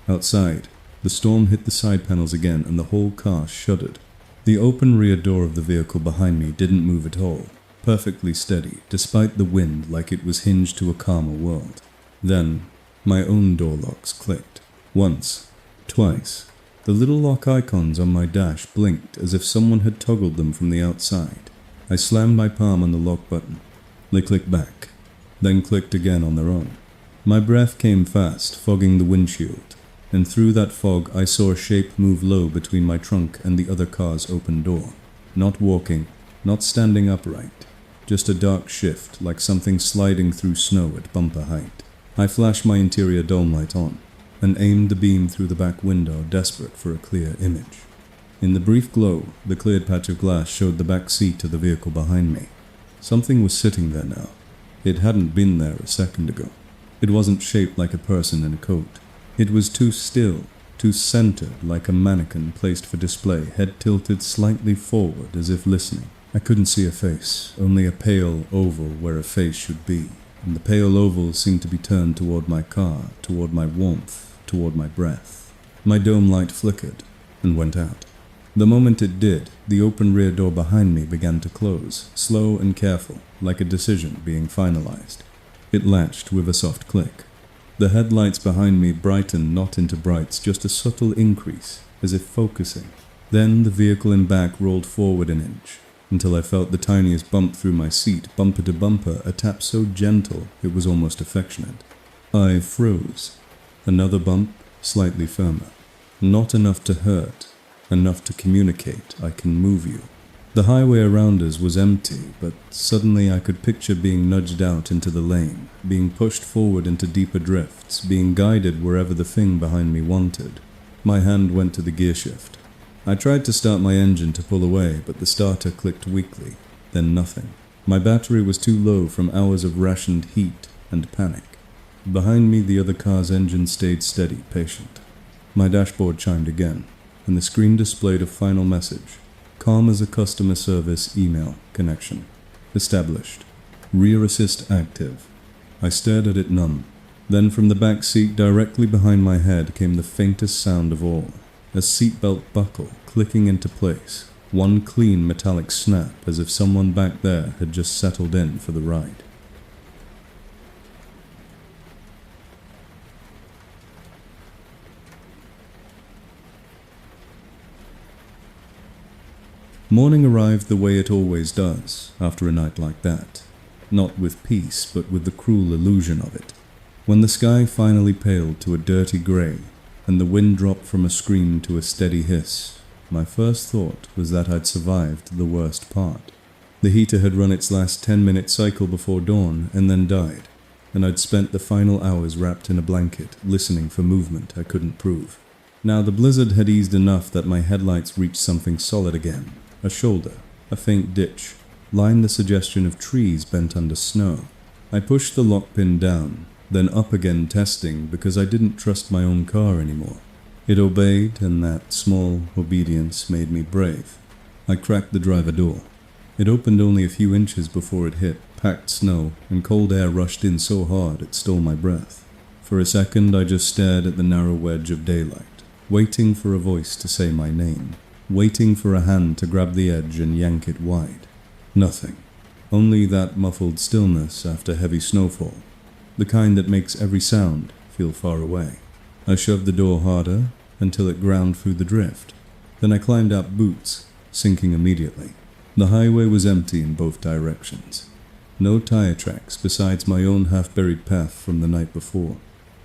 Outside, the storm hit the side panels again and the whole car shuddered. The open rear door of the vehicle behind me didn't move at all, perfectly steady, despite the wind like it was hinged to a calmer world. Then, my own door locks clicked. Once, twice. The little lock icons on my dash blinked as if someone had toggled them from the outside. I slammed my palm on the lock button. They clicked back, then clicked again on their own. My breath came fast, fogging the windshield, and through that fog I saw a shape move low between my trunk and the other car's open door. Not walking, not standing upright, just a dark shift like something sliding through snow at bumper height. I flashed my interior dome light on and aimed the beam through the back window, desperate for a clear image. In the brief glow, the cleared patch of glass showed the back seat of the vehicle behind me. Something was sitting there now. It hadn't been there a second ago. It wasn't shaped like a person in a coat. It was too still, too centered, like a mannequin placed for display, head tilted slightly forward as if listening. I couldn't see a face, only a pale oval where a face should be, and the pale oval seemed to be turned toward my car, toward my warmth, toward my breath. My dome light flickered and went out. The moment it did, the open rear door behind me began to close, slow and careful, like a decision being finalized. It latched with a soft click. The headlights behind me brightened not into brights, just a subtle increase, as if focusing. Then the vehicle in back rolled forward an inch, until I felt the tiniest bump through my seat, bumper to bumper, a tap so gentle it was almost affectionate. I froze. Another bump, slightly firmer. Not enough to hurt, enough to communicate, I can move you. The highway around us was empty, but suddenly I could picture being nudged out into the lane, being pushed forward into deeper drifts, being guided wherever the thing behind me wanted. My hand went to the gear shift. I tried to start my engine to pull away, but the starter clicked weakly, then nothing. My battery was too low from hours of rationed heat and panic. Behind me, the other car's engine stayed steady, patient. My dashboard chimed again, and the screen displayed a final message. Calm as a customer service email connection. Established. Rear assist active. I stared at it numb. Then from the back seat directly behind my head came the faintest sound of all. A seatbelt buckle clicking into place. One clean metallic snap as if someone back there had just settled in for the ride. Morning arrived the way it always does after a night like that. Not with peace, but with the cruel illusion of it. When the sky finally paled to a dirty grey, and the wind dropped from a scream to a steady hiss, my first thought was that I'd survived the worst part. The heater had run its last 10-minute cycle before dawn and then died, and I'd spent the final hours wrapped in a blanket, listening for movement I couldn't prove. Now the blizzard had eased enough that my headlights reached something solid again. A shoulder, a faint ditch, lined the suggestion of trees bent under snow. I pushed the lock pin down, then up again testing because I didn't trust my own car anymore. It obeyed, and that small obedience made me brave. I cracked the driver door. It opened only a few inches before it hit packed snow, and cold air rushed in so hard it stole my breath. For a second I just stared at the narrow wedge of daylight, waiting for a voice to say my name. Waiting for a hand to grab the edge and yank it wide. Nothing. Only that muffled stillness after heavy snowfall, the kind that makes every sound feel far away. I shoved the door harder until it ground through the drift. Then I climbed out boots, sinking immediately. The highway was empty in both directions. No tire tracks besides my own half-buried path from the night before.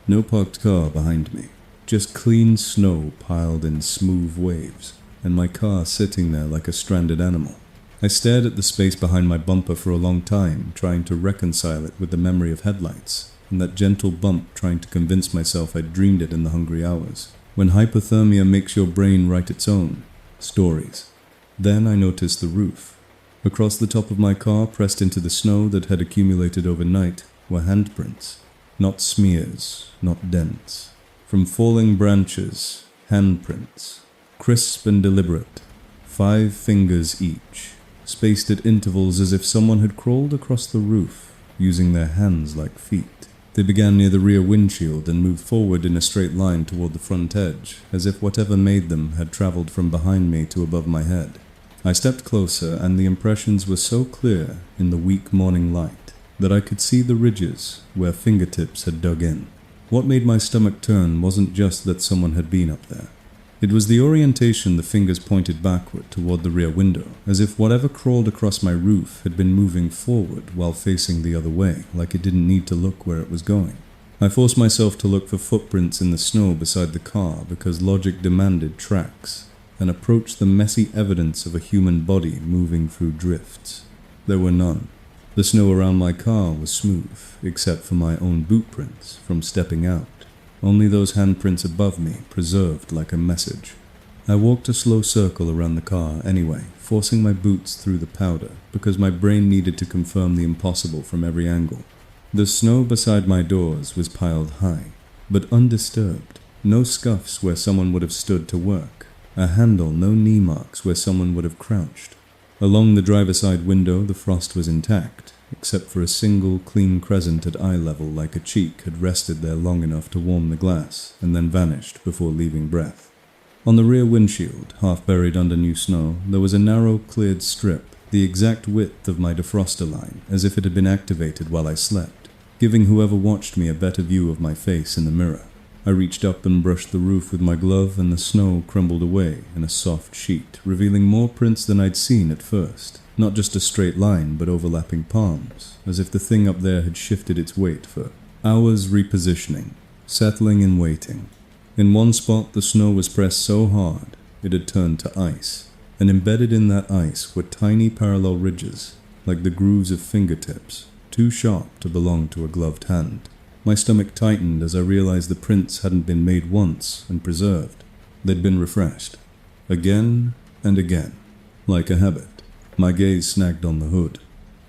No parked car behind me. Just clean snow piled in smooth waves, and my car sitting there like a stranded animal. I stared at the space behind my bumper for a long time, trying to reconcile it with the memory of headlights, and that gentle bump trying to convince myself I'd dreamed it in the hungry hours. When hypothermia makes your brain write its own stories. Then I noticed the roof. Across the top of my car, pressed into the snow that had accumulated overnight, were handprints. Not smears, not dents. From falling branches, handprints. Crisp and deliberate, 5 fingers each, spaced at intervals as if someone had crawled across the roof, using their hands like feet. They began near the rear windshield and moved forward in a straight line toward the front edge, as if whatever made them had traveled from behind me to above my head. I stepped closer, and the impressions were so clear in the weak morning light that I could see the ridges where fingertips had dug in. What made my stomach turn wasn't just that someone had been up there. It was the orientation the fingers pointed backward toward the rear window, as if whatever crawled across my roof had been moving forward while facing the other way, like it didn't need to look where it was going. I forced myself to look for footprints in the snow beside the car because logic demanded tracks, and approached the messy evidence of a human body moving through drifts. There were none. The snow around my car was smooth, except for my own boot prints from stepping out. Only those handprints above me preserved like a message. I walked a slow circle around the car anyway, forcing my boots through the powder because my brain needed to confirm the impossible from every angle. The snow beside my doors was piled high, but undisturbed. No scuffs where someone would have stood to work. A handle, no knee marks where someone would have crouched. Along the driver's side window, the frost was intact, except for a single clean crescent at eye level like a cheek had rested there long enough to warm the glass and then vanished before leaving breath. On the rear windshield, half buried under new snow, there was a narrow cleared strip, the exact width of my defroster line, as if it had been activated while I slept, giving whoever watched me a better view of my face in the mirror. I reached up and brushed the roof with my glove, and the snow crumbled away in a soft sheet, revealing more prints than I'd seen at first. Not just a straight line, but overlapping palms, as if the thing up there had shifted its weight for hours, repositioning, settling and waiting. In one spot, the snow was pressed so hard it had turned to ice, and embedded in that ice were tiny parallel ridges, like the grooves of fingertips, too sharp to belong to a gloved hand. My stomach tightened as I realized the prints hadn't been made once and preserved. They'd been refreshed, again and again, like a habit. My gaze snagged on the hood.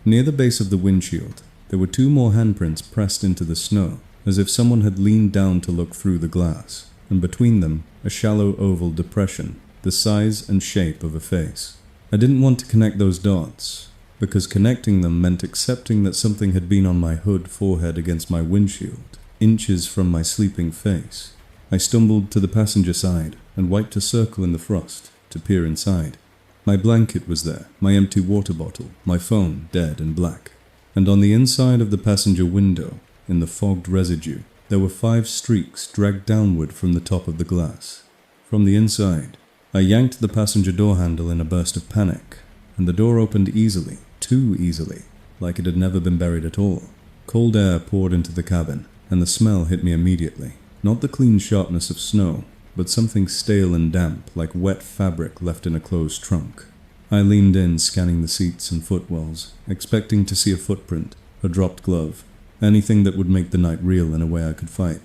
Near the base of the windshield, there were 2 more handprints pressed into the snow, as if someone had leaned down to look through the glass, and between them, a shallow oval depression, the size and shape of a face. I didn't want to connect those dots, because connecting them meant accepting that something had been on my hood forehead against my windshield, inches from my sleeping face. I stumbled to the passenger side and wiped a circle in the frost to peer inside. My blanket was there, my empty water bottle, my phone dead and black. And on the inside of the passenger window, in the fogged residue, there were 5 streaks dragged downward from the top of the glass. From the inside, I yanked the passenger door handle in a burst of panic, and the door opened easily, too easily, like it had never been buried at all. Cold air poured into the cabin, and the smell hit me immediately. Not the clean sharpness of snow, but something stale and damp, like wet fabric left in a closed trunk. I leaned in, scanning the seats and footwells, expecting to see a footprint, a dropped glove, anything that would make the night real in a way I could fight.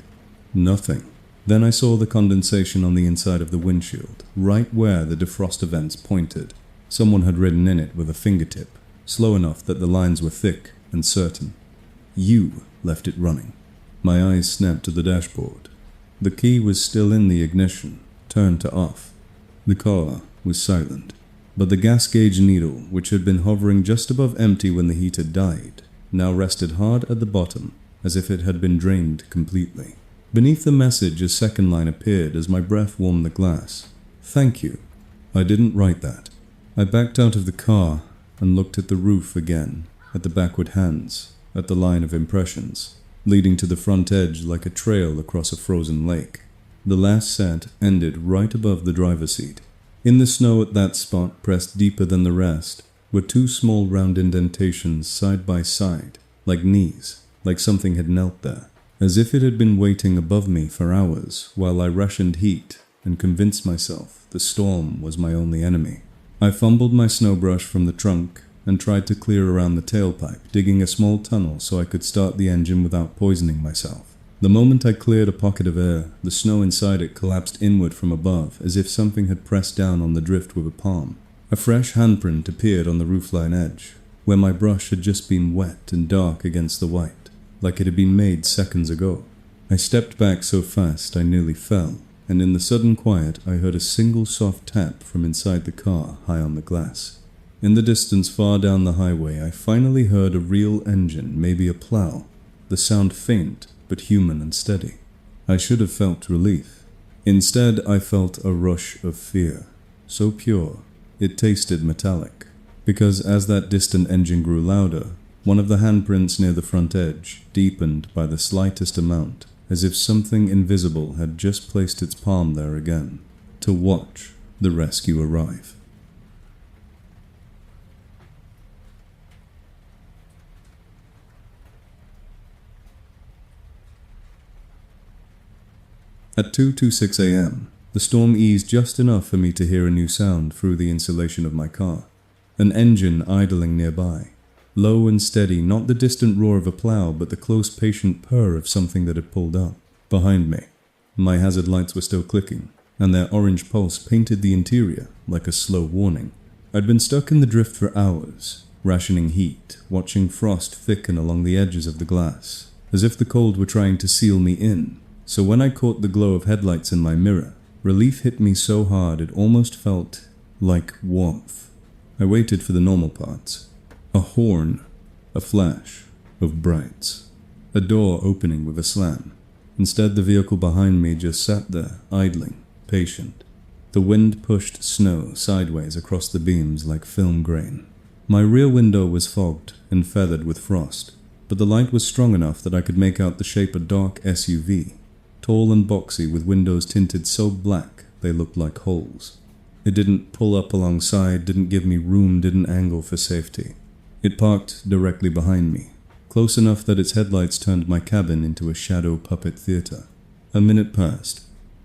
Nothing. Then I saw the condensation on the inside of the windshield, right where the defroster vents pointed. Someone had ridden in it with a fingertip, slow enough that the lines were thick and certain. You left it running. My eyes snapped to the dashboard. The key was still in the ignition, turned to off. The car was silent, but the gas gauge needle, which had been hovering just above empty when the heater died, now rested hard at the bottom, as if it had been drained completely. Beneath the message, a second line appeared as my breath warmed the glass. Thank you. I didn't write that. I backed out of the car and looked at the roof again, at the backward hands, at the line of impressions, leading to the front edge like a trail across a frozen lake. The last set ended right above the driver's seat. In the snow at that spot, pressed deeper than the rest, were 2 small round indentations side by side, like knees, like something had knelt there, as if it had been waiting above me for hours while I rationed heat and convinced myself the storm was my only enemy. I fumbled my snow brush from the trunk and tried to clear around the tailpipe, digging a small tunnel so I could start the engine without poisoning myself. The moment I cleared a pocket of air, the snow inside it collapsed inward from above, as if something had pressed down on the drift with a palm. A fresh handprint appeared on the roofline edge, where my brush had just been wet and dark against the white, like it had been made seconds ago. I stepped back so fast I nearly fell, and in the sudden quiet I heard a single soft tap from inside the car high on the glass. In the distance far down the highway, I finally heard a real engine, maybe a plow, the sound faint but human and steady. I should have felt relief. Instead, I felt a rush of fear, so pure, it tasted metallic, because as that distant engine grew louder, one of the handprints near the front edge deepened by the slightest amount, as if something invisible had just placed its palm there again, to watch the rescue arrive. At 2:26 a.m., the storm eased just enough for me to hear a new sound through the insulation of my car. An engine idling nearby. Low and steady, not the distant roar of a plow, but the close, patient purr of something that had pulled up. Behind me, my hazard lights were still clicking, and their orange pulse painted the interior like a slow warning. I'd been stuck in the drift for hours, rationing heat, watching frost thicken along the edges of the glass, as if the cold were trying to seal me in. So when I caught the glow of headlights in my mirror, relief hit me so hard it almost felt like warmth. I waited for the normal parts. A horn, a flash of brights, a door opening with a slam. Instead, the vehicle behind me just sat there, idling, patient. The wind pushed snow sideways across the beams like film grain. My rear window was fogged and feathered with frost, but the light was strong enough that I could make out the shape of a dark SUV, tall and boxy with windows tinted so black they looked like holes. It didn't pull up alongside, didn't give me room, didn't angle for safety. It parked directly behind me, close enough that its headlights turned my cabin into a shadow puppet theater. A minute passed.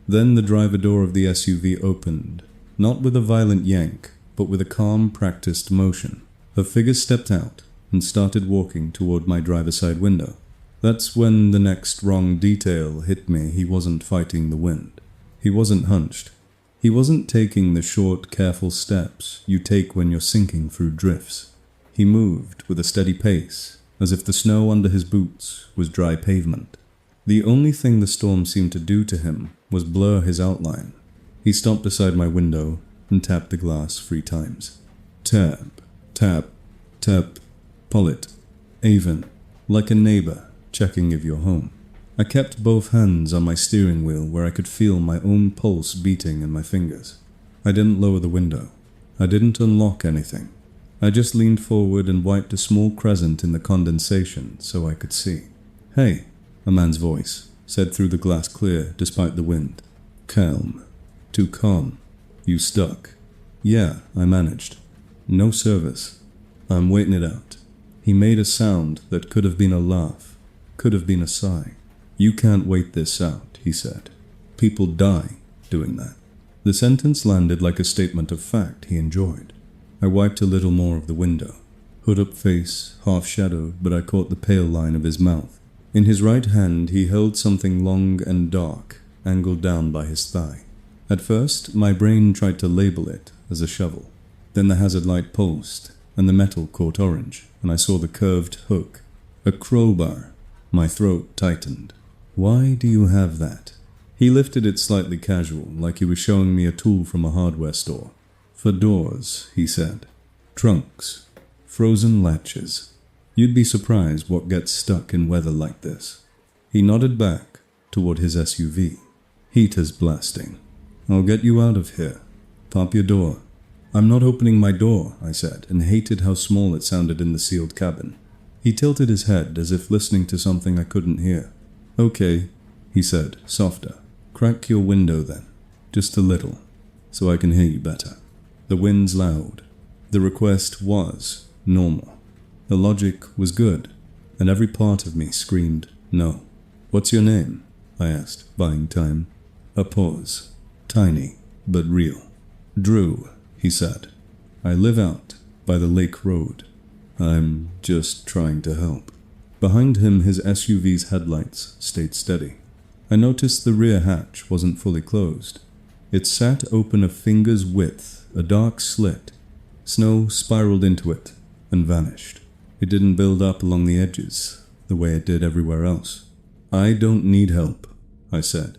Then the driver door of the SUV opened, not with a violent yank, but with a calm, practiced motion. A figure stepped out and started walking toward my driver's side window. That's when the next wrong detail hit me. He wasn't fighting the wind. He wasn't hunched. He wasn't taking the short, careful steps you take when you're sinking through drifts. He moved with a steady pace, as if the snow under his boots was dry pavement. The only thing the storm seemed to do to him was blur his outline. He stopped beside my window and tapped the glass 3 times. Tap, tap, tap, pull it. Even, like a neighbor checking if you're home. I kept both hands on my steering wheel where I could feel my own pulse beating in my fingers. I didn't lower the window. I didn't unlock anything. I just leaned forward and wiped a small crescent in the condensation so I could see. "Hey," a man's voice said through the glass clear despite the wind. "Calm. Too calm. You stuck?" "Yeah, I managed. No service. I'm waiting it out." He made a sound that could have been a laugh, could have been a sigh. "You can't wait this out," he said. "People die doing that." The sentence landed like a statement of fact he enjoyed. I wiped a little more of the window. Hood-up face, half-shadowed, but I caught the pale line of his mouth. In his right hand he held something long and dark, angled down by his thigh. At first, my brain tried to label it as a shovel. Then the hazard light pulsed, and the metal caught orange, and I saw the curved hook. A crowbar. My throat tightened. "Why do you have that?" He lifted it slightly casual, like he was showing me a tool from a hardware store. "For doors," he said. "Trunks. Frozen latches. You'd be surprised what gets stuck in weather like this." He nodded back toward his SUV. "Heaters blasting. I'll get you out of here. Pop your door." "I'm not opening my door," I said, and hated how small it sounded in the sealed cabin. He tilted his head as if listening to something I couldn't hear. "Okay," he said, softer. "Crack your window then. Just a little, so I can hear you better." The wind's loud. The request was normal. The logic was good, and every part of me screamed no. "What's your name?" I asked, buying time. A pause. Tiny, but real. "Drew," he said. "I live out by the lake road. I'm just trying to help." Behind him, his SUV's headlights stayed steady. I noticed the rear hatch wasn't fully closed. It sat open a finger's width, a dark slit. Snow spiraled into it and vanished. It didn't build up along the edges the way it did everywhere else. "I don't need help," I said.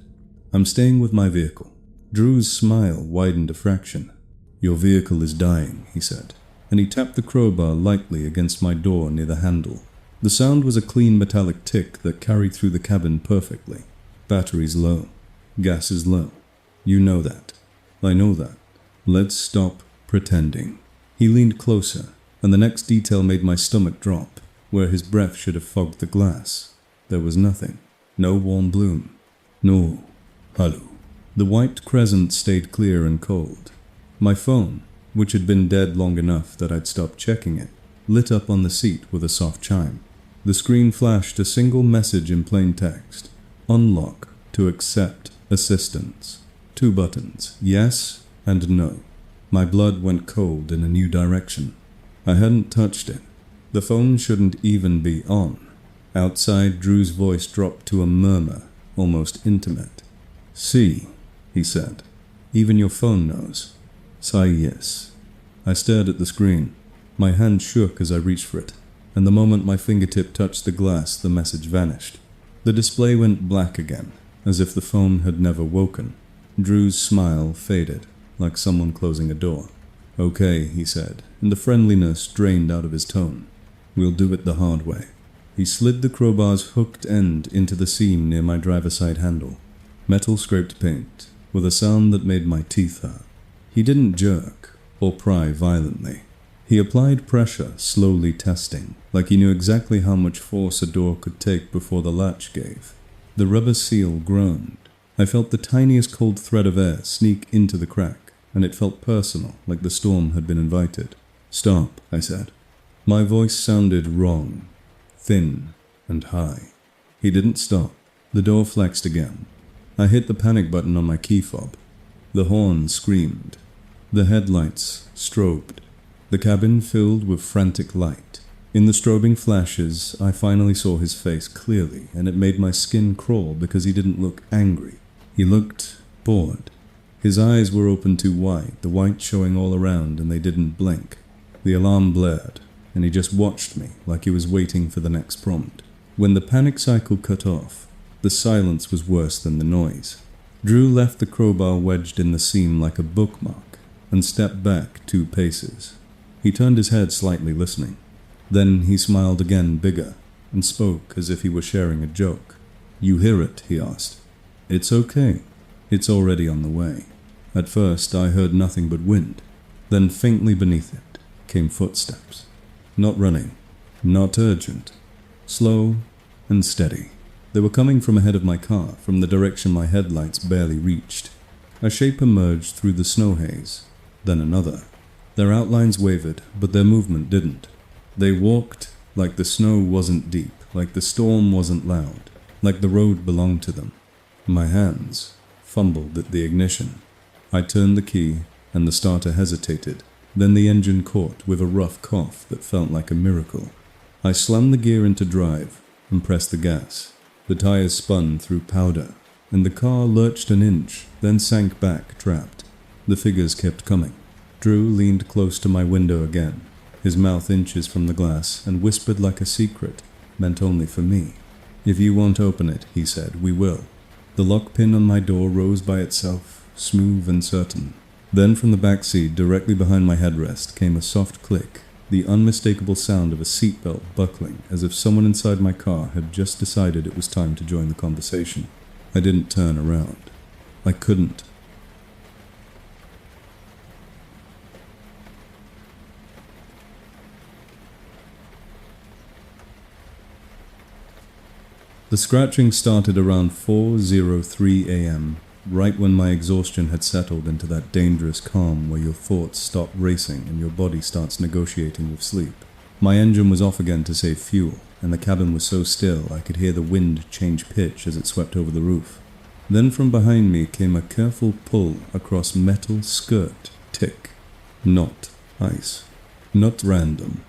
"I'm staying with my vehicle." Drew's smile widened a fraction. "Your vehicle is dying," he said, and he tapped the crowbar lightly against my door near the handle. The sound was a clean metallic tick that carried through the cabin perfectly. "Battery's low. Gas is low. You know that. I know that. Let's stop pretending." He leaned closer, and the next detail made my stomach drop. Where his breath should have fogged the glass, there was nothing. No warm bloom. No. Hello. The white crescent stayed clear and cold. My phone, which had been dead long enough that I'd stopped checking it, lit up on the seat with a soft chime. The screen flashed a single message in plain text. "Unlock to accept Assistance. 2 buttons, yes and no. My blood went cold in a new direction. I hadn't touched it. The phone shouldn't even be on. Outside, Drew's voice dropped to a murmur, almost intimate. "See," he said. "Even your phone knows." Sigh yes. I stared at the screen. My hand shook as I reached for it, and the moment my fingertip touched the glass, the message vanished. The display went black again, as if the phone had never woken. Drew's smile faded, like someone closing a door. "Okay," he said, and the friendliness drained out of his tone. "We'll do it the hard way." He slid the crowbar's hooked end into the seam near my driver's side handle. Metal scraped paint, with a sound that made my teeth hurt. He didn't jerk or pry violently. He applied pressure, slowly testing, like he knew exactly how much force a door could take before the latch gave. The rubber seal groaned. I felt the tiniest cold thread of air sneak into the crack, and it felt personal, like the storm had been invited. "Stop," I said. My voice sounded wrong, thin and high. He didn't stop. The door flexed again. I hit the panic button on my key fob. The horn screamed. The headlights strobed. The cabin filled with frantic light. In the strobing flashes, I finally saw his face clearly, and it made my skin crawl because he didn't look angry. He looked bored. His eyes were open too wide, the white showing all around, and they didn't blink. The alarm blared, and he just watched me like he was waiting for the next prompt. When the panic cycle cut off, the silence was worse than the noise. Drew left the crowbar wedged in the seam like a bookmark and stepped back 2 paces. He turned his head slightly, listening. Then he smiled again, bigger, and spoke as if he were sharing a joke. "You hear it?" he asked. "It's okay. It's already on the way." At first I heard nothing but wind. Then faintly beneath it came footsteps. Not running, not urgent. Slow and steady. They were coming from ahead of my car, from the direction my headlights barely reached. A shape emerged through the snow haze, then another. Their outlines wavered, but their movement didn't. They walked like the snow wasn't deep, like the storm wasn't loud, like the road belonged to them. My hands fumbled at the ignition. I turned the key, and the starter hesitated. Then the engine caught with a rough cough that felt like a miracle. I slammed the gear into drive and pressed the gas. The tires spun through powder, and the car lurched an inch, then sank back, trapped. The figures kept coming. Drew leaned close to my window again, his mouth inches from the glass, and whispered like a secret, meant only for me. "If you won't open it," he said, "we will." The lock pin on my door rose by itself, smooth and certain. Then from the back seat, directly behind my headrest, came a soft click, the unmistakable sound of a seatbelt buckling, as if someone inside my car had just decided it was time to join the conversation. I didn't turn around. I couldn't. The scratching started around 4:03 a.m., right when my exhaustion had settled into that dangerous calm where your thoughts stop racing and your body starts negotiating with sleep. My engine was off again to save fuel, and the cabin was so still I could hear the wind change pitch as it swept over the roof. Then from behind me came a careful pull across metal skirt, tick. Not ice. Not random.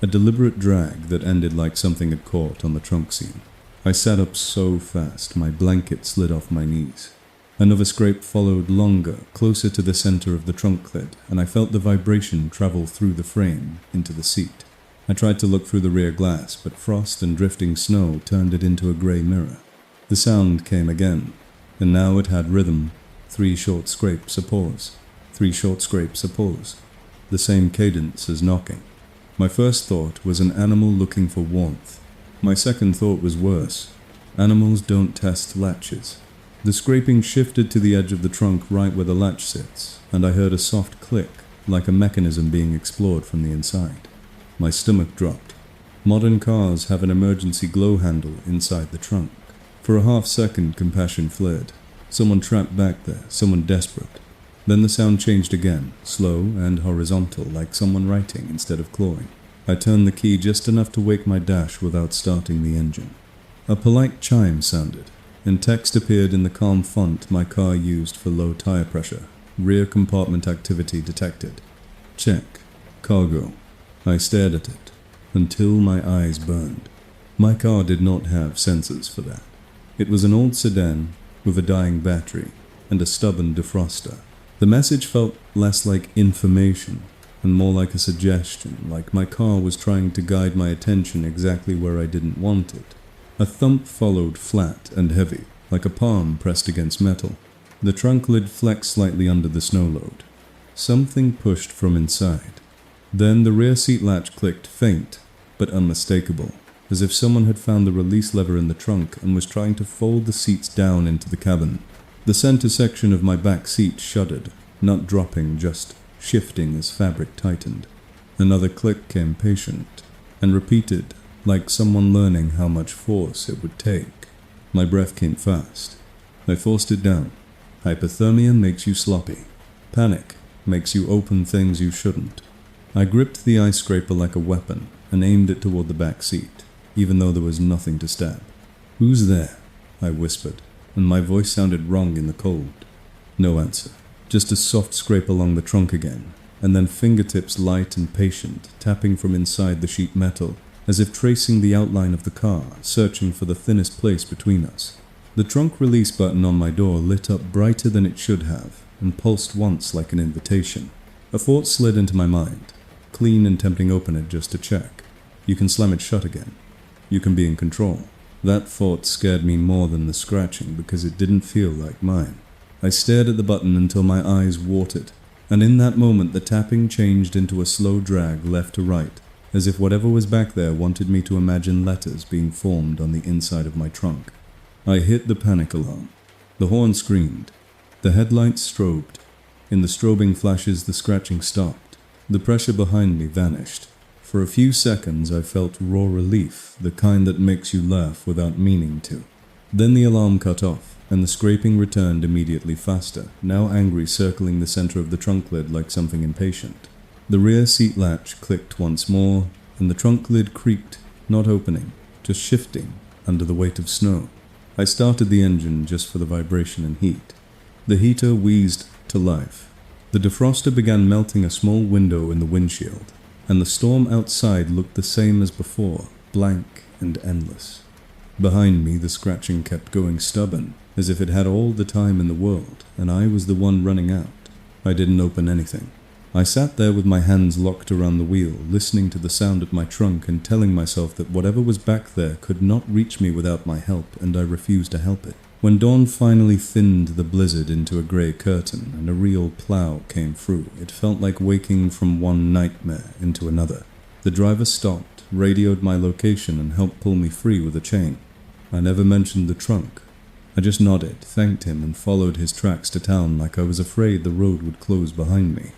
A deliberate drag that ended like something had caught on the trunk seam. I sat up so fast, my blanket slid off my knees. Another scrape followed, longer, closer to the center of the trunk lid, and I felt the vibration travel through the frame, into the seat. I tried to look through the rear glass, but frost and drifting snow turned it into a gray mirror. The sound came again, and now it had rhythm. 3 short scrapes, a pause. 3 short scrapes, a pause. The same cadence as knocking. My first thought was an animal looking for warmth. My second thought was worse. Animals don't test latches. The scraping shifted to the edge of the trunk right where the latch sits, and I heard a soft click, like a mechanism being explored from the inside. My stomach dropped. Modern cars have an emergency glow handle inside the trunk. For a half-second, compassion flared. Someone trapped back there, someone desperate. Then the sound changed again, slow and horizontal, like someone writing instead of clawing. I turned the key just enough to wake my dash without starting the engine. A polite chime sounded, and text appeared in the calm font my car used for low tire pressure. Rear compartment activity detected. Check. Cargo. I stared at it until my eyes burned. My car did not have sensors for that. It was an old sedan with a dying battery and a stubborn defroster. The message felt less like information and more like a suggestion, like my car was trying to guide my attention exactly where I didn't want it. A thump followed, flat and heavy, like a palm pressed against metal. The trunk lid flexed slightly under the snow load. Something pushed from inside. Then the rear seat latch clicked, faint but unmistakable, as if someone had found the release lever in the trunk and was trying to fold the seats down into the cabin. The center section of my back seat shuddered, not dropping, just shifting as fabric tightened. Another click came, patient and repeated, like someone learning how much force it would take. My breath came fast. I forced it down. Hypothermia makes you sloppy. Panic makes you open things you shouldn't. I gripped the ice scraper like a weapon and aimed it toward the back seat, even though there was nothing to stab. "Who's there?" I whispered, and my voice sounded wrong in the cold. No answer. Just a soft scrape along the trunk again, and then fingertips light and patient, tapping from inside the sheet metal, as if tracing the outline of the car, searching for the thinnest place between us. The trunk release button on my door lit up brighter than it should have, and pulsed once like an invitation. A thought slid into my mind. Clean and tempting open it just to check. You can slam it shut again. You can be in control. That thought scared me more than the scratching because it didn't feel like mine. I stared at the button until my eyes watered, and in that moment the tapping changed into a slow drag left to right, as if whatever was back there wanted me to imagine letters being formed on the inside of my trunk. I hit the panic alarm. The horn screamed. The headlights strobed. In the strobing flashes, the scratching stopped. The pressure behind me vanished. For a few seconds I felt raw relief, the kind that makes you laugh without meaning to. Then the alarm cut off, and the scraping returned immediately faster, now angry, circling the center of the trunk lid like something impatient. The rear seat latch clicked once more, and the trunk lid creaked, not opening, just shifting under the weight of snow. I started the engine just for the vibration and heat. The heater wheezed to life. The defroster began melting a small window in the windshield, and the storm outside looked the same as before, blank and endless. Behind me, the scratching kept going, stubborn, as if it had all the time in the world, and I was the one running out. I didn't open anything. I sat there with my hands locked around the wheel, listening to the sound of my trunk and telling myself that whatever was back there could not reach me without my help, and I refused to help it. When dawn finally thinned the blizzard into a grey curtain and a real plow came through, it felt like waking from one nightmare into another. The driver stopped, radioed my location, and helped pull me free with a chain. I never mentioned the trunk. I just nodded, thanked him, and followed his tracks to town like I was afraid the road would close behind me.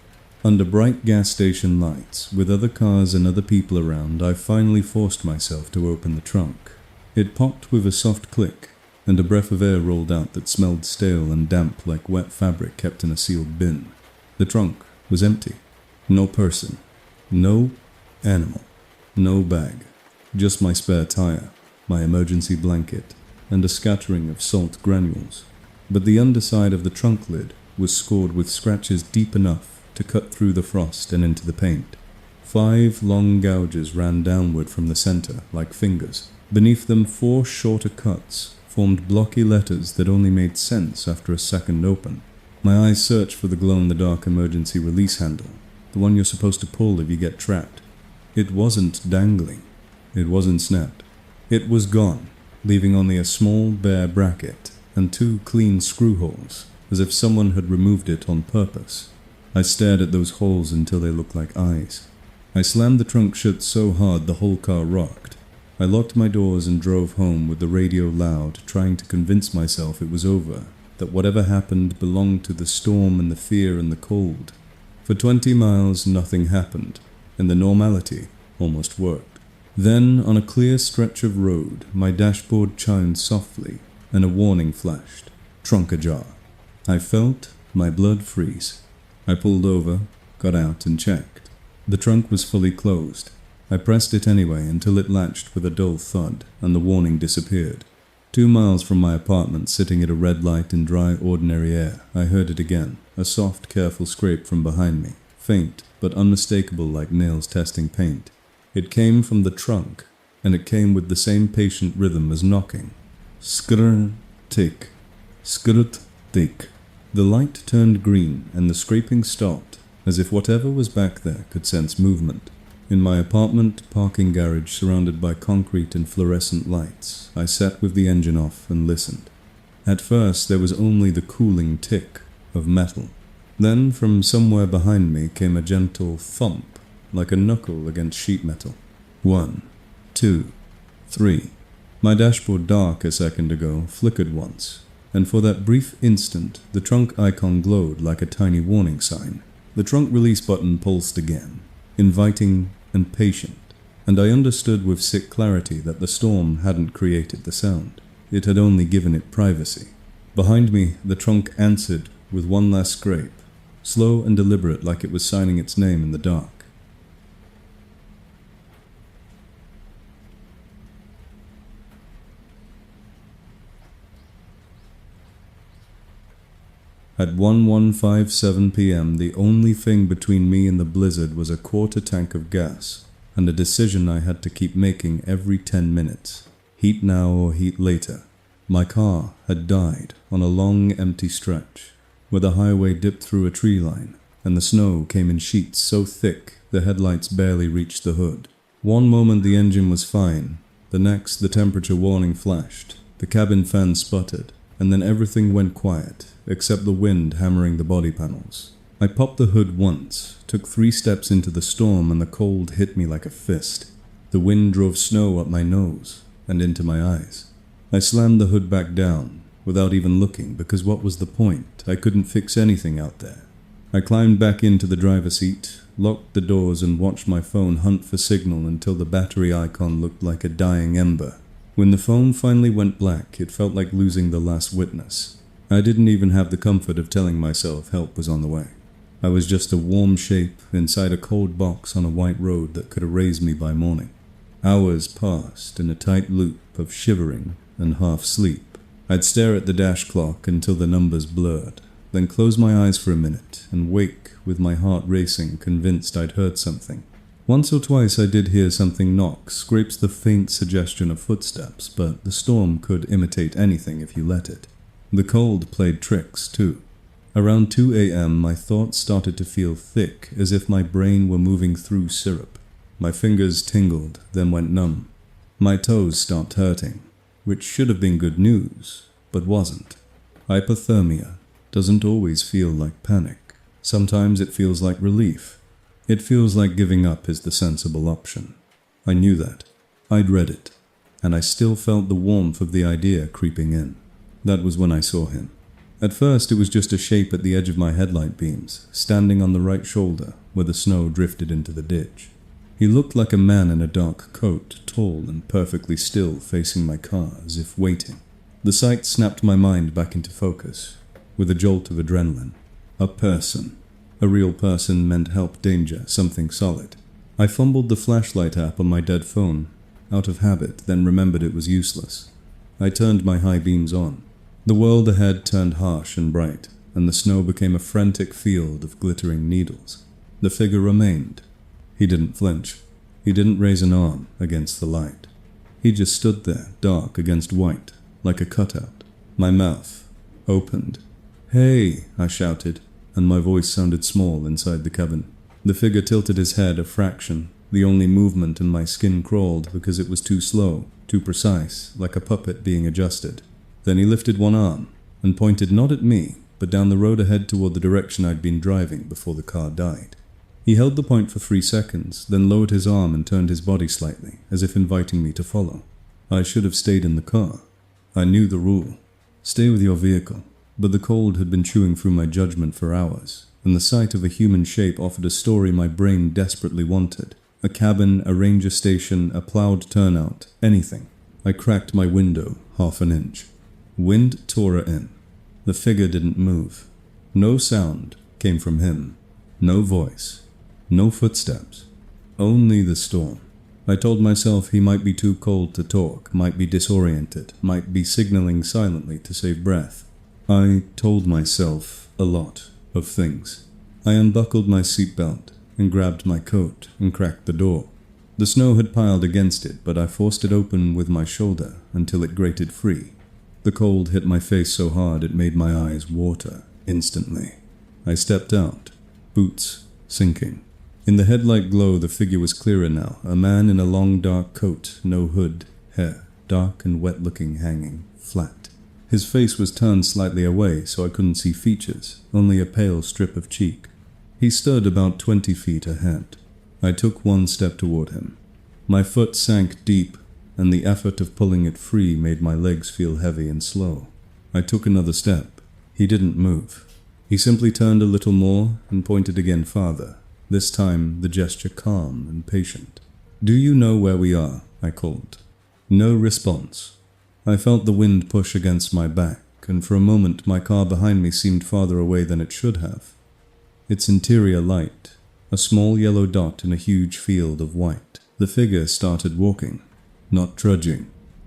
Under bright gas station lights, with other cars and other people around, I finally forced myself to open the trunk. It popped with a soft click, and a breath of air rolled out that smelled stale and damp like wet fabric kept in a sealed bin. The trunk was empty. No person. No animal. No bag. Just my spare tire, my emergency blanket, and a scattering of salt granules. But the underside of the trunk lid was scored with scratches deep enough to cut through the frost and into the paint. 5 long gouges ran downward from the center, like fingers. Beneath them, 4 shorter cuts formed blocky letters that only made sense after a second open. My eyes searched for the glow-in-the-dark emergency release handle, the one you're supposed to pull if you get trapped. It wasn't dangling. It wasn't snapped. It was gone, leaving only a small, bare bracket and 2 clean screw holes, as if someone had removed it on purpose. I stared at those holes until they looked like eyes. I slammed the trunk shut so hard the whole car rocked. I locked my doors and drove home with the radio loud, trying to convince myself it was over, that whatever happened belonged to the storm and the fear and the cold. For 20 miles nothing happened, and the normality almost worked. Then, on a clear stretch of road, my dashboard chimed softly, and a warning flashed. Trunk ajar. I felt my blood freeze. I pulled over, got out, and checked. The trunk was fully closed. I pressed it anyway until it latched with a dull thud, and the warning disappeared. 2 miles from my apartment, sitting at a red light in dry, ordinary air, I heard it again, a soft, careful scrape from behind me, faint but unmistakable like nails testing paint. It came from the trunk, and it came with the same patient rhythm as knocking. Skrrt, tick, skrrt, tick. The light turned green, and the scraping stopped, as if whatever was back there could sense movement. In my apartment parking garage surrounded by concrete and fluorescent lights, I sat with the engine off and listened. At first there was only the cooling tick of metal. Then from somewhere behind me came a gentle thump, like a knuckle against sheet metal. 1, 2, 3. My dashboard, dark a second ago, flickered once, and for that brief instant the trunk icon glowed like a tiny warning sign. The trunk release button pulsed again, inviting and patient, and I understood with sick clarity that the storm hadn't created the sound. It had only given it privacy. Behind me, the trunk answered with one last scrape, slow and deliberate like it was signing its name in the dark. At 1:57 p.m., the only thing between me and the blizzard was a quarter tank of gas, and a decision I had to keep making every 10 minutes. Heat now or heat later. My car had died on a long, empty stretch, where the highway dipped through a tree line, and the snow came in sheets so thick the headlights barely reached the hood. One moment the engine was fine, the next the temperature warning flashed, the cabin fan sputtered, and then everything went quiet, except the wind hammering the body panels. I popped the hood once, took 3 steps into the storm, and the cold hit me like a fist. The wind drove snow up my nose and into my eyes. I slammed the hood back down, without even looking, because what was the point? I couldn't fix anything out there. I climbed back into the driver's seat, locked the doors, and watched my phone hunt for signal until the battery icon looked like a dying ember. When the phone finally went black, it felt like losing the last witness. I didn't even have the comfort of telling myself help was on the way. I was just a warm shape inside a cold box on a white road that could erase me by morning. Hours passed in a tight loop of shivering and half sleep. I'd stare at the dash clock until the numbers blurred, then close my eyes for a minute and wake with my heart racing, convinced I'd heard something. Once or twice I did hear something knock, scrapes the faint suggestion of footsteps, but the storm could imitate anything if you let it. The cold played tricks, too. Around 2 a.m. my thoughts started to feel thick, as if my brain were moving through syrup. My fingers tingled, then went numb. My toes stopped hurting, which should have been good news, but wasn't. Hypothermia doesn't always feel like panic. Sometimes it feels like relief. It feels like giving up is the sensible option. I knew that. I'd read it, and I still felt the warmth of the idea creeping in. That was when I saw him. At first it was just a shape at the edge of my headlight beams, standing on the right shoulder where the snow drifted into the ditch. He looked like a man in a dark coat, tall and perfectly still, facing my car as if waiting. The sight snapped my mind back into focus, with a jolt of adrenaline. A person. A real person meant help, danger, something solid. I fumbled the flashlight app on my dead phone, out of habit, then remembered it was useless. I turned my high beams on. The world ahead turned harsh and bright, and the snow became a frantic field of glittering needles. The figure remained. He didn't flinch. He didn't raise an arm against the light. He just stood there, dark against white, like a cutout. My mouth opened. "Hey!" I shouted, and my voice sounded small inside the cabin. The figure tilted his head a fraction, the only movement, and my skin crawled because it was too slow, too precise, like a puppet being adjusted. Then he lifted one arm and pointed not at me, but down the road ahead toward the direction I'd been driving before the car died. He held the point for 3 seconds, then lowered his arm and turned his body slightly, as if inviting me to follow. I should have stayed in the car. I knew the rule. Stay with your vehicle. But the cold had been chewing through my judgment for hours, and the sight of a human shape offered a story my brain desperately wanted. A cabin, a ranger station, a plowed turnout, anything. I cracked my window half an inch. Wind tore her in. The figure didn't move. No sound came from him. No voice. No footsteps. Only the storm. I told myself he might be too cold to talk, might be disoriented, might be signaling silently to save breath. I told myself a lot of things. I unbuckled my seatbelt and grabbed my coat and cracked the door. The snow had piled against it, but I forced it open with my shoulder until it grated free. The cold hit my face so hard it made my eyes water instantly. I stepped out, boots sinking. In the headlight glow, the figure was clearer now, a man in a long dark coat, no hood, hair, dark and wet-looking, hanging flat. His face was turned slightly away, so I couldn't see features, only a pale strip of cheek. He stood about 20 feet ahead. I took one step toward him. My foot sank deep, and the effort of pulling it free made my legs feel heavy and slow. I took another step. He didn't move. He simply turned a little more and pointed again farther, this time the gesture calm and patient. "Do you know where we are?" I called. No response. I felt the wind push against my back, and for a moment my car behind me seemed farther away than it should have. Its interior light, a small yellow dot in a huge field of white. The figure started walking, not trudging,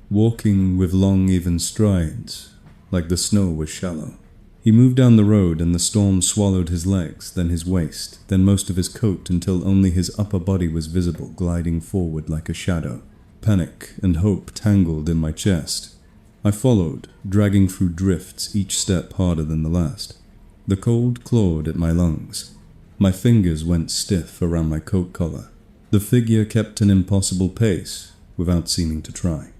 walking with long even strides, like the snow was shallow. He moved down the road and the storm swallowed his legs, then his waist, then most of his coat until only his upper body was visible, gliding forward like a shadow. Panic and hope tangled in my chest. I followed, dragging through drifts, each step harder than the last. The cold clawed at my lungs. My fingers went stiff around my coat collar. The figure kept an impossible pace, without seeming to try.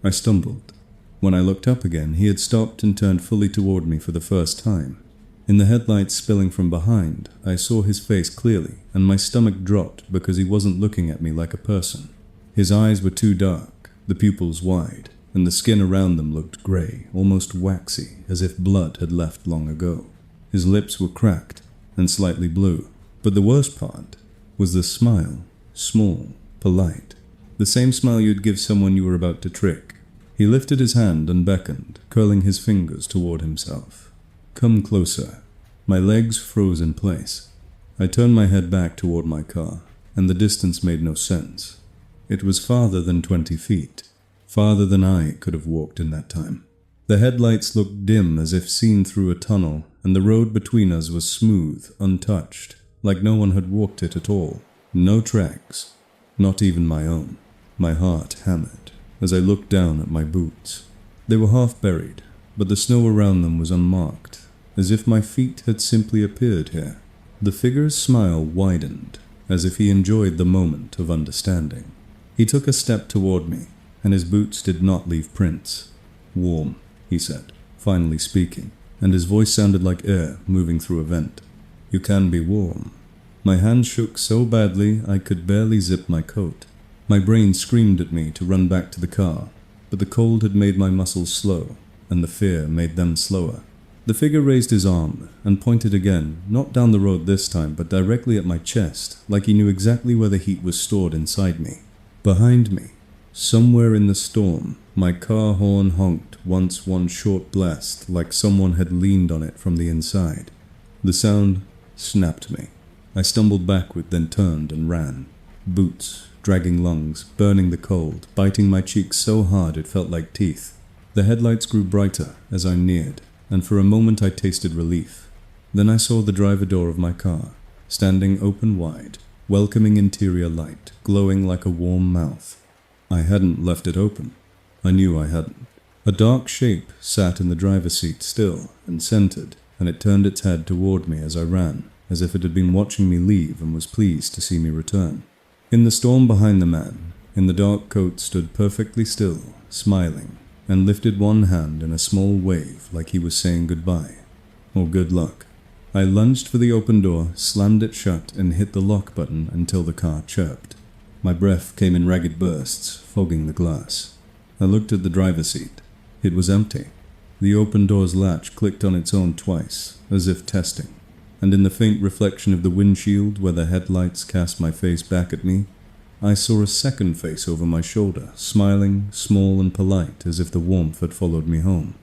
I stumbled. When I looked up again, he had stopped and turned fully toward me for the first time. In the headlights spilling from behind, I saw his face clearly, and my stomach dropped because he wasn't looking at me like a person. His eyes were too dark, the pupils wide, and the skin around them looked gray, almost waxy, as if blood had left long ago. His lips were cracked and slightly blue, but the worst part was the smile, small, polite, the same smile you'd give someone you were about to trick. He lifted his hand and beckoned, curling his fingers toward himself. "Come closer." My legs froze in place. I turned my head back toward my car, and the distance made no sense. It was farther than 20 feet, farther than I could have walked in that time. The headlights looked dim as if seen through a tunnel, and the road between us was smooth, untouched, like no one had walked it at all. No tracks, not even my own. My heart hammered as I looked down at my boots. They were half buried, but the snow around them was unmarked, as if my feet had simply appeared here. The figure's smile widened, as if he enjoyed the moment of understanding. He took a step toward me, and his boots did not leave prints. "Warm," he said, finally speaking, and his voice sounded like air moving through a vent. "You can be warm." My hand shook so badly I could barely zip my coat. My brain screamed at me to run back to the car, but the cold had made my muscles slow, and the fear made them slower. The figure raised his arm and pointed again, not down the road this time, but directly at my chest, like he knew exactly where the heat was stored inside me. Behind me, somewhere in the storm, my car horn honked once one short blast, like someone had leaned on it from the inside. The sound snapped me. I stumbled backward, then turned and ran. Boots, dragging lungs, burning the cold, biting my cheeks so hard it felt like teeth. The headlights grew brighter as I neared, and for a moment I tasted relief. Then I saw the driver door of my car, standing open wide, welcoming interior light, glowing like a warm mouth. I hadn't left it open. I knew I hadn't. A dark shape sat in the driver's seat still and centered, and it turned its head toward me as I ran, as if it had been watching me leave and was pleased to see me return. In the storm behind the man, in the dark coat, stood perfectly still, smiling, and lifted one hand in a small wave like he was saying goodbye, or good luck. I lunged for the open door, slammed it shut, and hit the lock button until the car chirped. My breath came in ragged bursts, fogging the glass. I looked at the driver's seat. It was empty. The open door's latch clicked on its own twice, as if testing. And in the faint reflection of the windshield where the headlights cast my face back at me, I saw a second face over my shoulder, smiling, small and polite, as if the warmth had followed me home.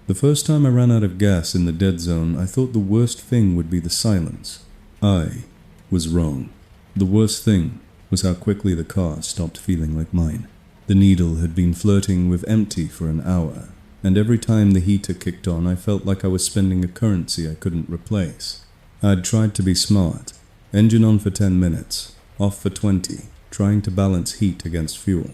The first time I ran out of gas in the dead zone, I thought the worst thing would be the silence. I was wrong. The worst thing was how quickly the car stopped feeling like mine. The needle had been flirting with empty for an hour, and every time the heater kicked on, I felt like I was spending a currency I couldn't replace. I'd tried to be smart. Engine on for 10 minutes, off for 20, trying to balance heat against fuel.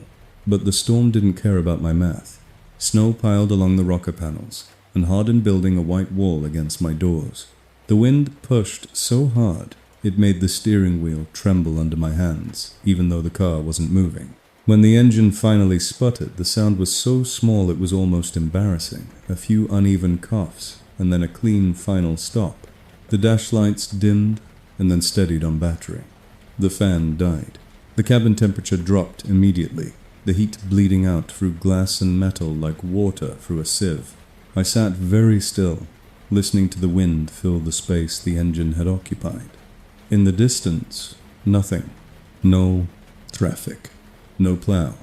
But the storm didn't care about my math. Snow piled along the rocker panels, and hardened building a white wall against my doors. The wind pushed so hard, it made the steering wheel tremble under my hands, even though the car wasn't moving. When the engine finally sputtered, the sound was so small it was almost embarrassing. A few uneven coughs, and then a clean final stop. The dash lights dimmed, and then steadied on battery. The fan died. The cabin temperature dropped immediately, the heat bleeding out through glass and metal like water through a sieve. I sat very still, listening to the wind fill the space the engine had occupied. In the distance, nothing. No traffic. No plow.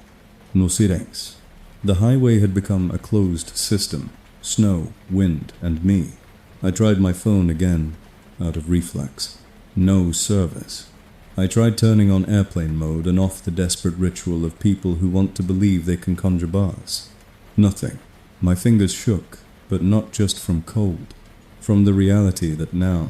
No sirens. The highway had become a closed system. Snow, wind, and me. I tried my phone again, out of reflex. No service. I tried turning on airplane mode and off the desperate ritual of people who want to believe they can conjure bars. Nothing. My fingers shook, but not just from cold. From the reality that now,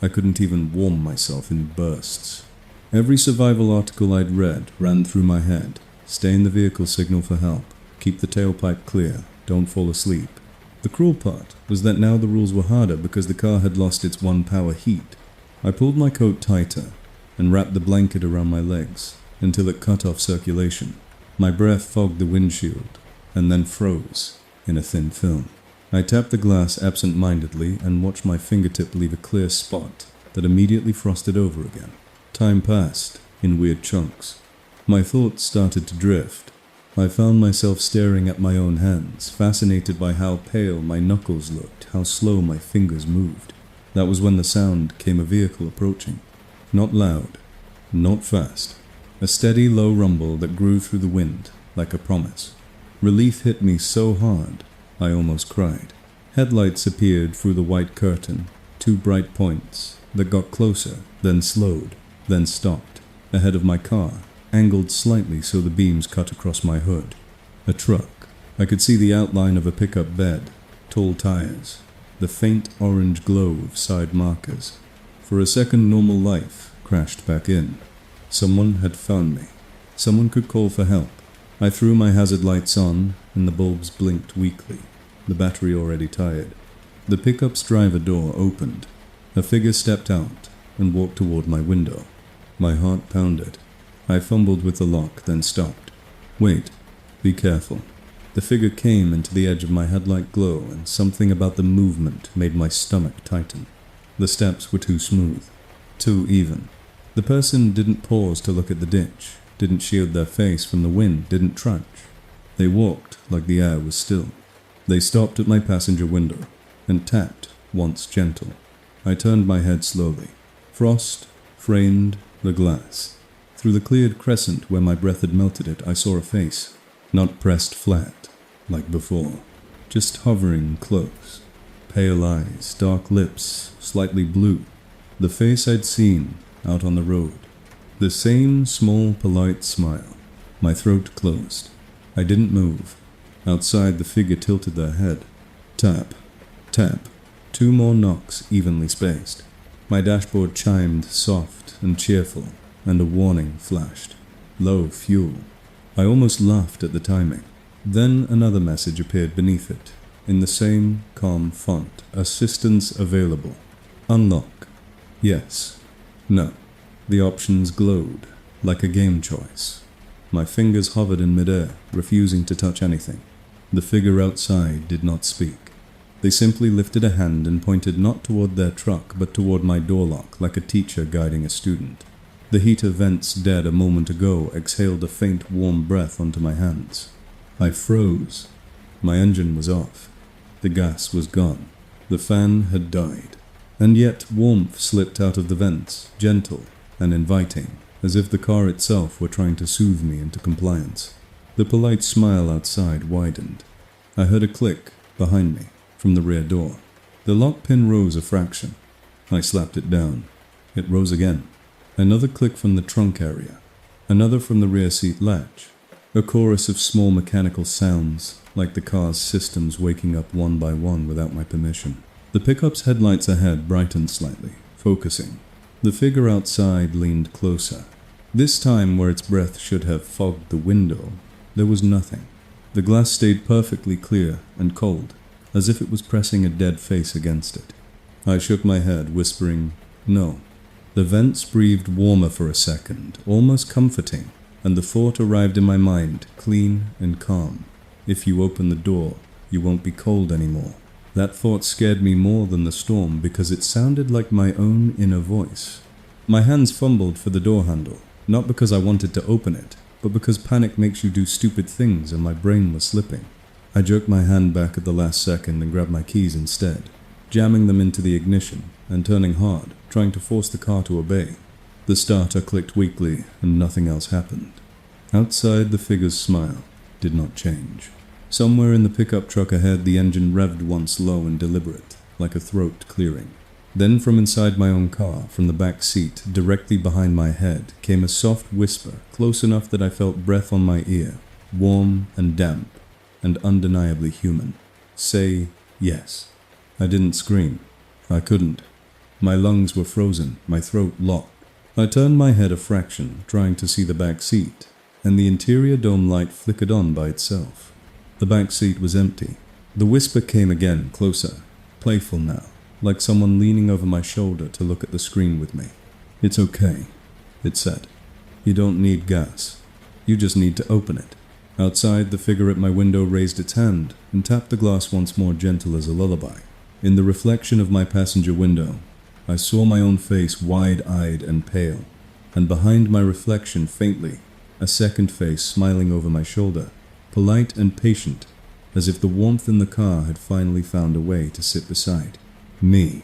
I couldn't even warm myself in bursts. Every survival article I'd read ran through my head. Stay in the vehicle, signal for help. Keep the tailpipe clear. Don't fall asleep. The cruel part was that now the rules were harder because the car had lost its one-power heat. I pulled my coat tighter and wrapped the blanket around my legs until it cut off circulation. My breath fogged the windshield and then froze in a thin film. I tapped the glass absent-mindedly and watched my fingertip leave a clear spot that immediately frosted over again. Time passed in weird chunks. My thoughts started to drift. I found myself staring at my own hands, fascinated by how pale my knuckles looked, how slow my fingers moved. That was when the sound came, a vehicle approaching. Not loud, not fast. A steady, low rumble that grew through the wind, like a promise. Relief hit me so hard, I almost cried. Headlights appeared through the white curtain, 2 bright points that got closer, then slowed, then stopped, ahead of my car, angled slightly so the beams cut across my hood. A truck. I could see the outline of a pickup bed, tall tires, the faint orange glow of side markers. For a second, normal life crashed back in. Someone had found me. Someone could call for help. I threw my hazard lights on, and the bulbs blinked weakly, the battery already tired. The pickup's driver door opened. A figure stepped out and walked toward my window. My heart pounded. I fumbled with the lock, then stopped. Wait. Be careful. The figure came into the edge of my headlight glow, and something about the movement made my stomach tighten. The steps were too smooth, too even. The person didn't pause to look at the ditch, didn't shield their face from the wind, didn't trudge. They walked like the air was still. They stopped at my passenger window and tapped, once gentle. I turned my head slowly. Frost framed the glass. Through the cleared crescent where my breath had melted it, I saw a face, not pressed flat, like before, just hovering close. Pale eyes, dark lips, slightly blue. The face I'd seen out on the road. The same small, polite smile. My throat closed. I didn't move. Outside, the figure tilted their head. Tap, tap. 2 more knocks, evenly spaced. My dashboard chimed, soft and cheerful, and a warning flashed. Low fuel. I almost laughed at the timing. Then another message appeared beneath it, in the same calm font. Assistance available. Unlock. Yes. No. The options glowed, like a game choice. My fingers hovered in midair, refusing to touch anything. The figure outside did not speak. They simply lifted a hand and pointed not toward their truck, but toward my door lock, like a teacher guiding a student. The heater vents dead a moment ago exhaled a faint warm breath onto my hands. I froze. My engine was off. The gas was gone. The fan had died. And yet warmth slipped out of the vents, gentle and inviting, as if the car itself were trying to soothe me into compliance. The polite smile outside widened. I heard a click behind me. from the rear door. The lock pin rose a fraction. I slapped it down. It rose again. Another click from the trunk area. Another from the rear seat latch. A chorus of small mechanical sounds, like the car's systems waking up one by one without my permission. The pickup's headlights ahead brightened slightly, focusing. The figure outside leaned closer. This time, where its breath should have fogged the window, there was nothing. The glass stayed perfectly clear and cold, as if it was pressing a dead face against it. I shook my head, whispering, "No." The vents breathed warmer for a second, almost comforting, and the thought arrived in my mind, clean and calm. If you open the door, you won't be cold anymore. That thought scared me more than the storm because it sounded like my own inner voice. My hands fumbled for the door handle, not because I wanted to open it, but because panic makes you do stupid things and my brain was slipping. I jerked my hand back at the last second and grabbed my keys instead, jamming them into the ignition and turning hard, trying to force the car to obey. The starter clicked weakly and nothing else happened. Outside, the figure's smile did not change. Somewhere in the pickup truck ahead, the engine revved once low and deliberate, like a throat clearing. Then from inside my own car, from the back seat, directly behind my head, came a soft whisper, close enough that I felt breath on my ear, warm and damp, and undeniably human. Say yes. I didn't scream. I couldn't. My lungs were frozen, my throat locked. I turned my head a fraction, trying to see the back seat, and the interior dome light flickered on by itself. The back seat was empty. The whisper came again, closer, playful now, like someone leaning over my shoulder to look at the screen with me. "It's okay," it said. "You don't need gas. You just need to open it." Outside, the figure at my window raised its hand and tapped the glass once more, gentle as a lullaby. In the reflection of my passenger window, I saw my own face wide-eyed and pale, and behind my reflection, faintly, a second face smiling over my shoulder, polite and patient, as if the warmth in the car had finally found a way to sit beside me.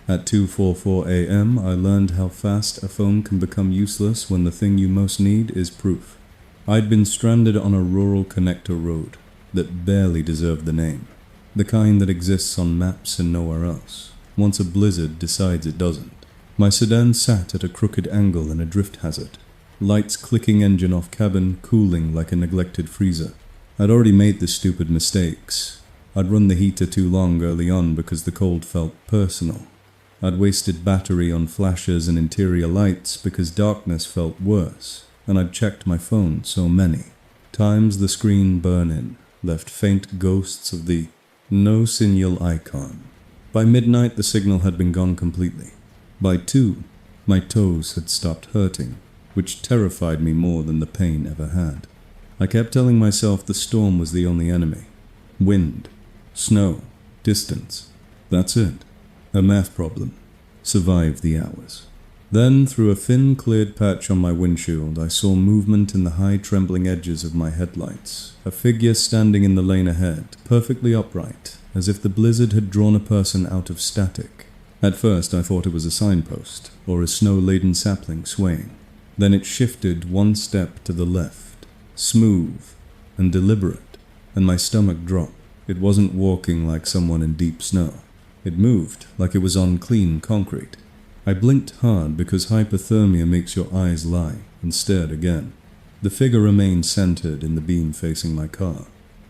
At 2:44 a.m., I learned how fast a phone can become useless when the thing you most need is proof. I'd been stranded on a rural connector road that barely deserved the name. The kind that exists on maps and nowhere else, once a blizzard decides it doesn't. My sedan sat at a crooked angle in a drift hazard, lights clicking engine off cabin, cooling like a neglected freezer. I'd already made the stupid mistakes. I'd run the heater too long early on because the cold felt personal. I'd wasted battery on flashes and interior lights because darkness felt worse, and I'd checked my phone so many times the screen burn in, left faint ghosts of the no signal icon. By midnight, the signal had been gone completely. By 2, my toes had stopped hurting, which terrified me more than the pain ever had. I kept telling myself the storm was the only enemy. Wind, snow, distance. That's it. A math problem. Survive the hours. Then, through a thin, cleared patch on my windshield, I saw movement in the high, trembling edges of my headlights. A figure standing in the lane ahead, perfectly upright, as if the blizzard had drawn a person out of static. At first, I thought it was a signpost, or a snow-laden sapling swaying. Then it shifted one step to the left, smooth and deliberate, and my stomach dropped. It wasn't walking like someone in deep snow. It moved like it was on clean concrete. I blinked hard because hypothermia makes your eyes lie, and stared again. The figure remained centered in the beam facing my car.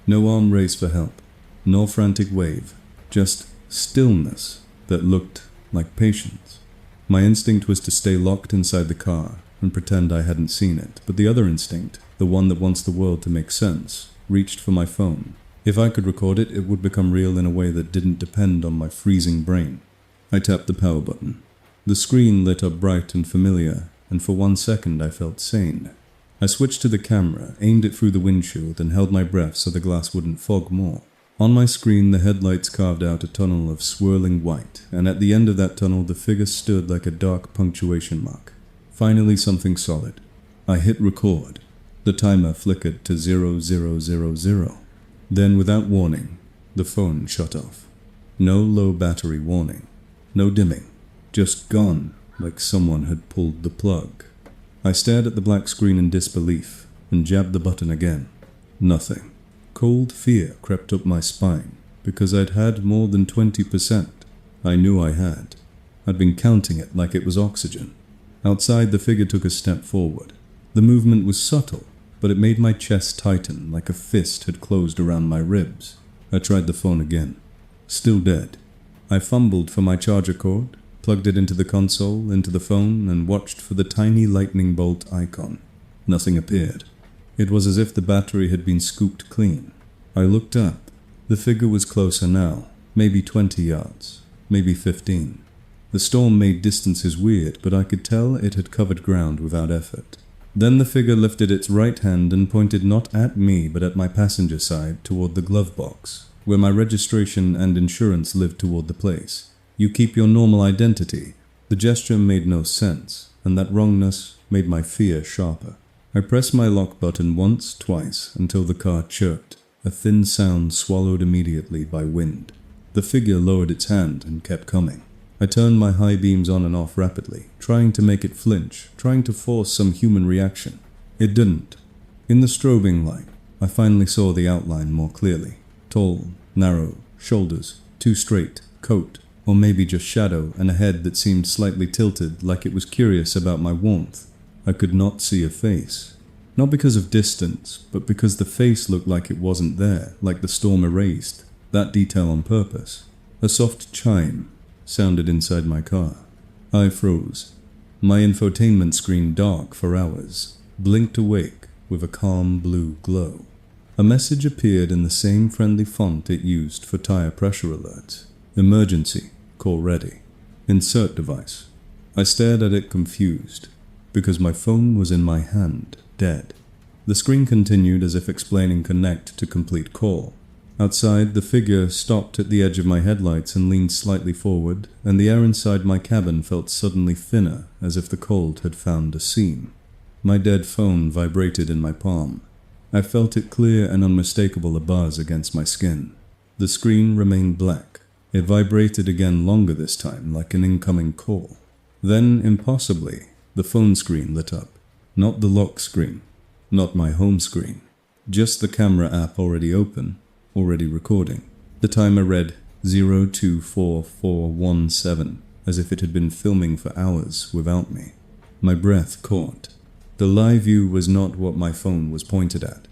No arm raised for help, nor frantic wave, just stillness that looked like patience. My instinct was to stay locked inside the car and pretend I hadn't seen it, but the other instinct, the one that wants the world to make sense, reached for my phone. If I could record it, it would become real in a way that didn't depend on my freezing brain. I tapped the power button. The screen lit up bright and familiar, and for 1 second I felt sane. I switched to the camera, aimed it through the windshield, and held my breath so the glass wouldn't fog more. On my screen, the headlights carved out a tunnel of swirling white, and at the end of that tunnel the figure stood like a dark punctuation mark. Finally something solid. I hit record. The timer flickered to 0000. Then, without warning, the phone shut off. No low battery warning. No dimming. Just gone. like someone had pulled the plug. I stared at the black screen in disbelief and jabbed the button again. Nothing. Cold fear crept up my spine because I'd had more than 20%. I knew I had. I'd been counting it like it was oxygen. Outside, the figure took a step forward. The movement was subtle, but it made my chest tighten like a fist had closed around my ribs. I tried the phone again. Still dead. I fumbled for my charger cord, plugged it into the console, into the phone, and watched for the tiny lightning bolt icon. Nothing appeared. It was as if the battery had been scooped clean. I looked up. The figure was closer now, maybe 20 yards, maybe 15. The storm made distances weird, but I could tell it had covered ground without effort. Then the figure lifted its right hand and pointed not at me but at my passenger side toward the glove box, where my registration and insurance lived toward the place. You keep your normal identity. The gesture made no sense, and that wrongness made my fear sharper. I pressed my lock button once, twice, until the car chirped, a thin sound swallowed immediately by wind. The figure lowered its hand and kept coming. I turned my high beams on and off rapidly, trying to make it flinch, trying to force some human reaction. It didn't. In the strobing light, I finally saw the outline more clearly. Tall, narrow, shoulders, too straight, coat, or maybe just shadow, and a head that seemed slightly tilted like it was curious about my warmth. I could not see a face. Not because of distance, but because the face looked like it wasn't there, like the storm erased that detail on purpose. A soft chime sounded inside my car. I froze. My infotainment screen, dark for hours, blinked awake with a calm blue glow. A message appeared in the same friendly font it used for tire pressure alerts. Emergency, call ready. Insert device. I stared at it confused, because my phone was in my hand, dead. The screen continued as if explaining connect to complete call. Outside, the figure stopped at the edge of my headlights and leaned slightly forward, and the air inside my cabin felt suddenly thinner, as if the cold had found a seam. My dead phone vibrated in my palm. I felt it clear and unmistakable a buzz against my skin. The screen remained black. It vibrated again, longer this time, like an incoming call. Then, impossibly, the phone screen lit up. Not the lock screen. Not my home screen. Just the camera app already open. Already recording. The timer read 024417, as if it had been filming for hours without me. My breath caught. The live view was not what my phone was pointed at.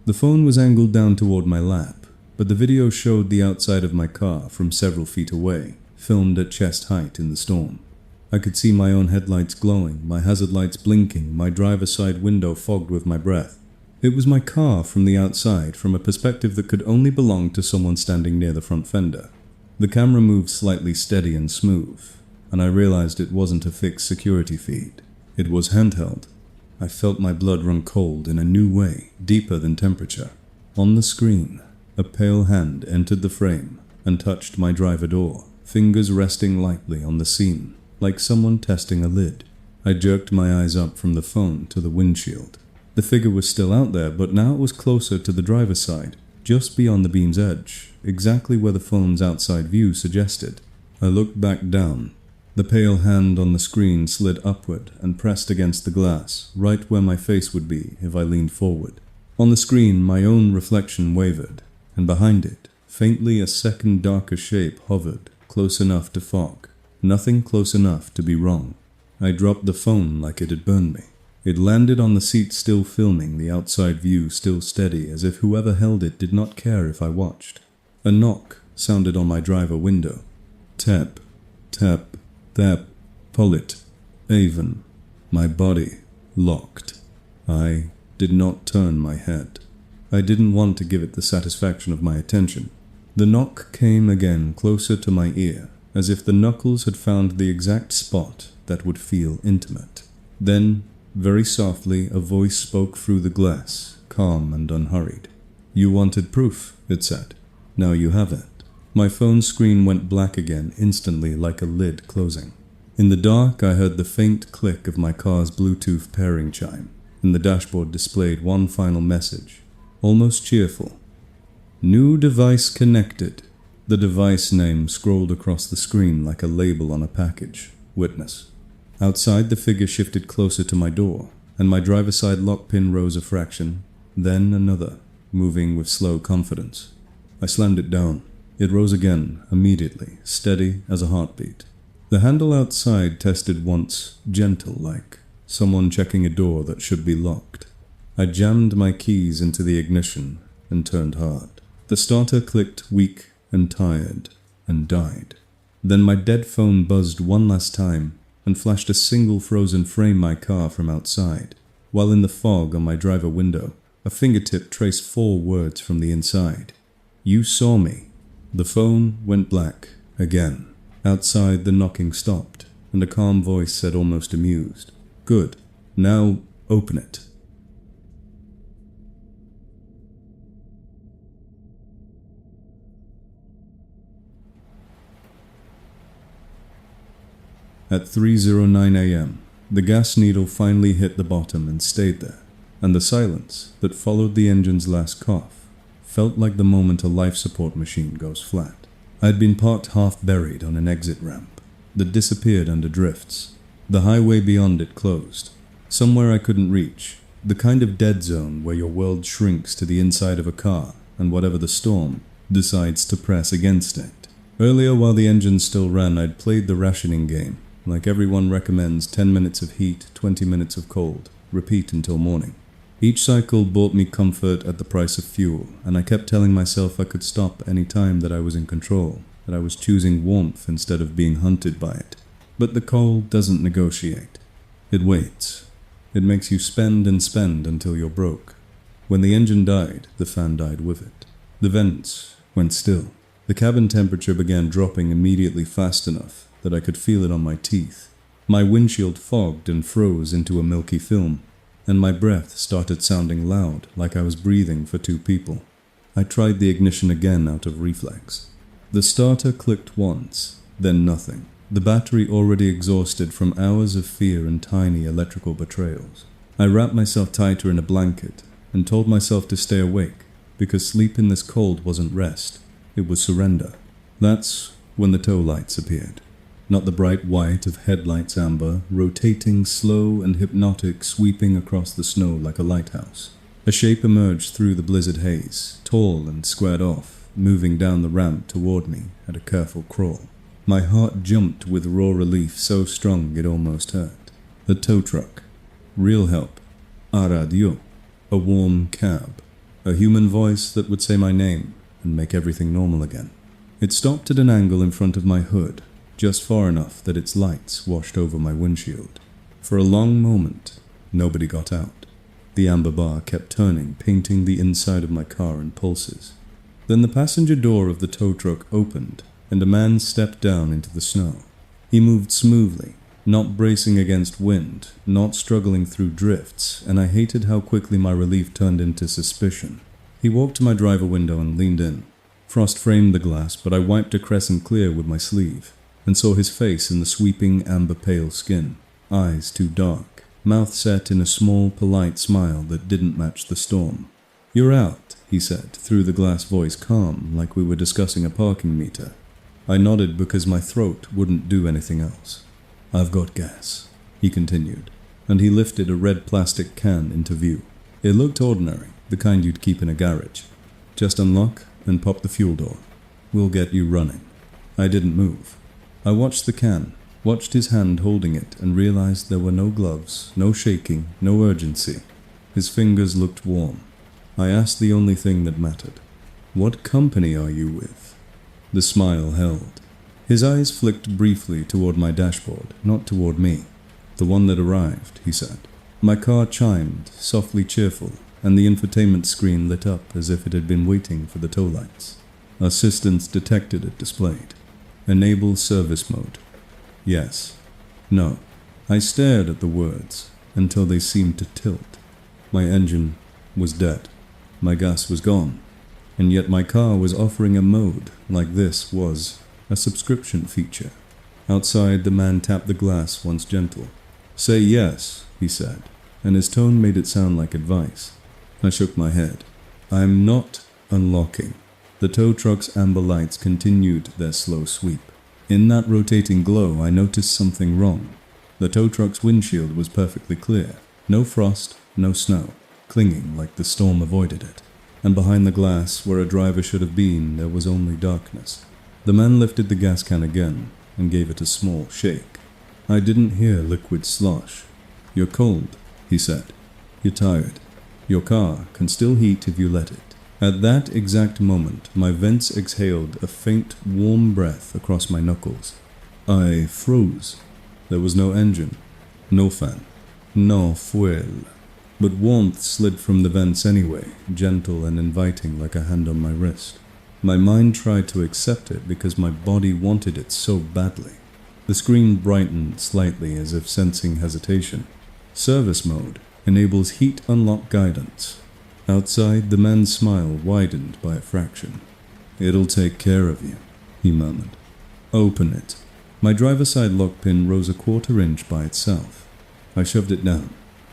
The phone was angled down toward my lap, but the video showed the outside of my car from several feet away, filmed at chest height in the storm. I could see my own headlights glowing, my hazard lights blinking, my driver's side window fogged with my breath. It was my car from the outside, from a perspective that could only belong to someone standing near the front fender. The camera moved slightly steady and smooth, and I realized it wasn't a fixed security feed. It was handheld. I felt my blood run cold in a new way, deeper than temperature. On the screen, a pale hand entered the frame and touched my driver door, fingers resting lightly on the seam, like someone testing a lid. I jerked my eyes up from the phone to the windshield. The figure was still out there, but now it was closer to the driver's side, just beyond the beam's edge, exactly where the phone's outside view suggested. I looked back down. The pale hand on the screen slid upward and pressed against the glass, right where my face would be if I leaned forward. On the screen, my own reflection wavered, and behind it, faintly a second darker shape hovered, close enough to fog, nothing close enough to be wrong. I dropped the phone like it had burned me. It landed on the seat, still filming, the outside view still steady, as if whoever held it did not care if I watched. A knock sounded on my driver window. Tap, tap, tap, pull it. Avon. My body locked. I did not turn my head. I didn't want to give it the satisfaction of my attention. The knock came again, closer to my ear, as if the knuckles had found the exact spot that would feel intimate. Then, very softly, a voice spoke through the glass, calm and unhurried. "You wanted proof," it said. "Now you have it." My phone screen went black again, instantly, like a lid closing. In the dark, I heard the faint click of my car's Bluetooth pairing chime, and the dashboard displayed one final message, almost cheerful. "New device connected." The device name scrolled across the screen like a label on a package. Witness. Outside, the figure shifted closer to my door, and my driver's side lock pin rose a fraction, then another, moving with slow confidence. I slammed it down. It rose again, immediately, steady as a heartbeat. The handle outside tested once, gentle-like, someone checking a door that should be locked. I jammed my keys into the ignition and turned hard. The starter clicked weak and tired and died. Then my dead phone buzzed one last time and flashed a single frozen frame my car from outside, while in the fog on my driver window, a fingertip traced 4 words from the inside. "You saw me." The phone went black again. Outside, the knocking stopped, and a calm voice said, almost amused, "Good. Now open it." At 3:09 a.m., the gas needle finally hit the bottom and stayed there, and the silence that followed the engine's last cough felt like the moment a life support machine goes flat. I had been parked half-buried on an exit ramp that disappeared under drifts. The highway beyond it closed. Somewhere I couldn't reach, the kind of dead zone where your world shrinks to the inside of a car and whatever the storm decides to press against it. Earlier, while the engine still ran, I'd played the rationing game. Like everyone recommends, 10 minutes of heat, 20 minutes of cold. Repeat until morning. Each cycle bought me comfort at the price of fuel, and I kept telling myself I could stop any time that I was in control, that I was choosing warmth instead of being hunted by it. But the cold doesn't negotiate. It waits. It makes you spend and spend until you're broke. When the engine died, the fan died with it. The vents went still. The cabin temperature began dropping immediately fast enough that I could feel it on my teeth. My windshield fogged and froze into a milky film, and my breath started sounding loud, like I was breathing for 2 people. I tried the ignition again out of reflex. The starter clicked once, then nothing. The battery already exhausted from hours of fear and tiny electrical betrayals. I wrapped myself tighter in a blanket and told myself to stay awake, because sleep in this cold wasn't rest, it was surrender. That's when the tow lights appeared. Not the bright white of headlights amber, rotating, slow and hypnotic, sweeping across the snow like a lighthouse. A shape emerged through the blizzard haze, tall and squared off, moving down the ramp toward me at a careful crawl. My heart jumped with raw relief so strong it almost hurt. The tow truck. Real help. A radio. A warm cab. A human voice that would say my name and make everything normal again. It stopped at an angle in front of my hood, just far enough that its lights washed over my windshield. For a long moment, nobody got out. The amber bar kept turning, painting the inside of my car in pulses. Then the passenger door of the tow truck opened, and a man stepped down into the snow. He moved smoothly, not bracing against wind, not struggling through drifts, and I hated how quickly my relief turned into suspicion. He walked to my driver window and leaned in. Frost framed the glass, but I wiped a crescent clear with my sleeve, and saw his face in the sweeping amber-pale skin, eyes too dark, mouth set in a small, polite smile that didn't match the storm. "You're out," he said, through the glass voice, calm, like we were discussing a parking meter. I nodded because my throat wouldn't do anything else. "I've got gas," he continued, and he lifted a red plastic can into view. It looked ordinary, the kind you'd keep in a garage. "Just unlock and pop the fuel door. We'll get you running." I didn't move. I watched the can, watched his hand holding it, and realized there were no gloves, no shaking, no urgency. His fingers looked warm. I asked the only thing that mattered. "What company are you with?" The smile held. His eyes flicked briefly toward my dashboard, not toward me. "The one that arrived," he said. My car chimed, softly cheerful, and the infotainment screen lit up as if it had been waiting for the tow lights. Assistance detected it displayed. Enable service mode. Yes. No. I stared at the words until they seemed to tilt. My engine was dead. My gas was gone. And yet my car was offering a mode like this was a subscription feature. Outside, the man tapped the glass once gentle. "Say yes," he said, and his tone made it sound like advice. I shook my head. "I'm not unlocking." The tow truck's amber lights continued their slow sweep. In that rotating glow, I noticed something wrong. The tow truck's windshield was perfectly clear. No frost, no snow, clinging like the storm avoided it. And behind the glass, where a driver should have been, there was only darkness. The man lifted the gas can again and gave it a small shake. I didn't hear liquid slosh. "You're cold," he said. "You're tired. Your car can still heat if you let it." At that exact moment, my vents exhaled a faint, warm breath across my knuckles. I froze. There was no engine, no fan, no fuel. But warmth slid from the vents anyway, gentle and inviting like a hand on my wrist. My mind tried to accept it because my body wanted it so badly. The screen brightened slightly as if sensing hesitation. Service mode enables heat unlock guidance. Outside, the man's smile widened by a fraction. "It'll take care of you," he murmured. "Open it." My driver's side lock pin rose a quarter-inch by itself. I shoved it down.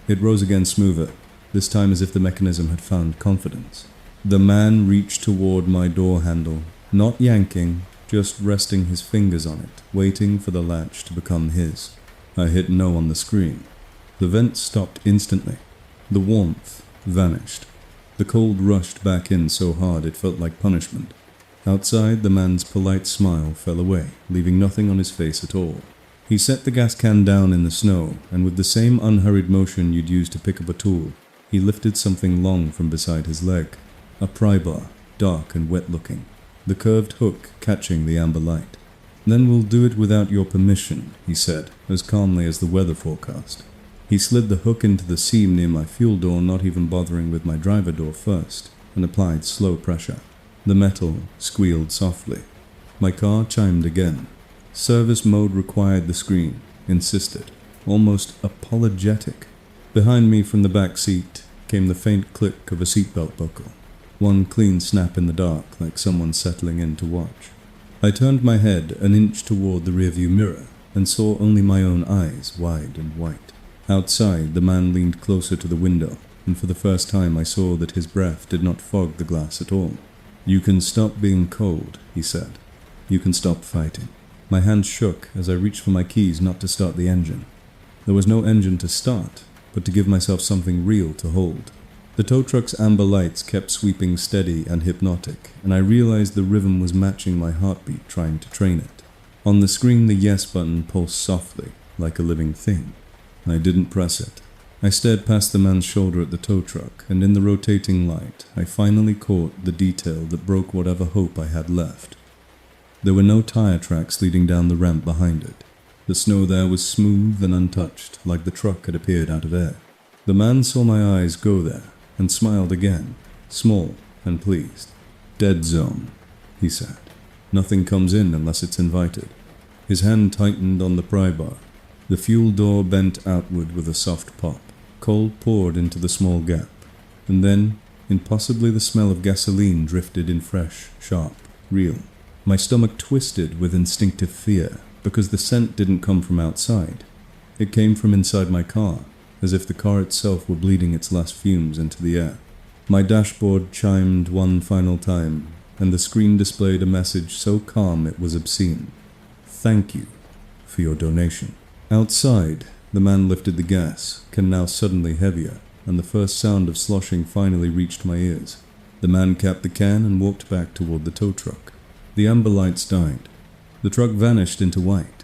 It rose again smoother, this time as if the mechanism had found confidence. The man reached toward my door handle, not yanking, just resting his fingers on it, waiting for the latch to become his. I hit no on the screen. The vent stopped instantly. The warmth vanished. The cold rushed back in so hard it felt like punishment. Outside, the man's polite smile fell away, leaving nothing on his face at all. He set the gas can down in the snow, and with the same unhurried motion you'd use to pick up a tool, he lifted something long from beside his leg. A pry bar, dark and wet-looking, the curved hook catching the amber light. "Then we'll do it without your permission," he said, as calmly as the weather forecast. He slid the hook into the seam near my fuel door, not even bothering with my driver door first, and applied slow pressure. The metal squealed softly. My car chimed again. Service mode required the screen, insisted, almost apologetic. Behind me from the back seat came the faint click of a seatbelt buckle. One clean snap in the dark, like someone settling in to watch. I turned my head an inch toward the rearview mirror and saw only my own eyes, wide and white. Outside, the man leaned closer to the window, and for the first time I saw that his breath did not fog the glass at all. "You can stop being cold," he said. "You can stop fighting." My hand shook as I reached for my keys not to start the engine. There was no engine to start, but to give myself something real to hold. The tow truck's amber lights kept sweeping steady and hypnotic, and I realized the rhythm was matching my heartbeat, trying to train it. On the screen, the yes button pulsed softly, like a living thing. I didn't press it. I stared past the man's shoulder at the tow truck, and in the rotating light, I finally caught the detail that broke whatever hope I had left. There were no tire tracks leading down the ramp behind it. The snow there was smooth and untouched, like the truck had appeared out of air. The man saw my eyes go there, and smiled again, small and pleased. "Dead zone," he said. "Nothing comes in unless it's invited." His hand tightened on the pry bar. The fuel door bent outward with a soft pop. Cold poured into the small gap, and then, impossibly, the smell of gasoline drifted in fresh, sharp, real. My stomach twisted with instinctive fear, because the scent didn't come from outside. It came from inside my car, as if the car itself were bleeding its last fumes into the air. My dashboard chimed one final time, and the screen displayed a message so calm it was obscene. "Thank you for your donation." Outside, the man lifted the gas, can now suddenly heavier, and the first sound of sloshing finally reached my ears. The man capped the can and walked back toward the tow truck. The amber lights died. The truck vanished into white.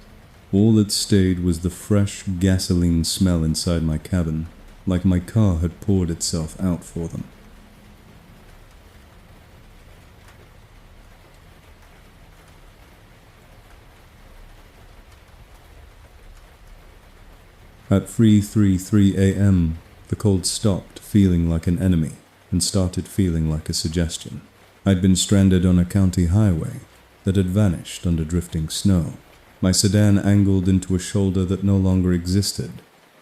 All that stayed was the fresh gasoline smell inside my cabin, like my car had poured itself out for them. At 3:33 a.m., the cold stopped feeling like an enemy and started feeling like a suggestion. I'd been stranded on a county highway that had vanished under drifting snow. My sedan angled into a shoulder that no longer existed,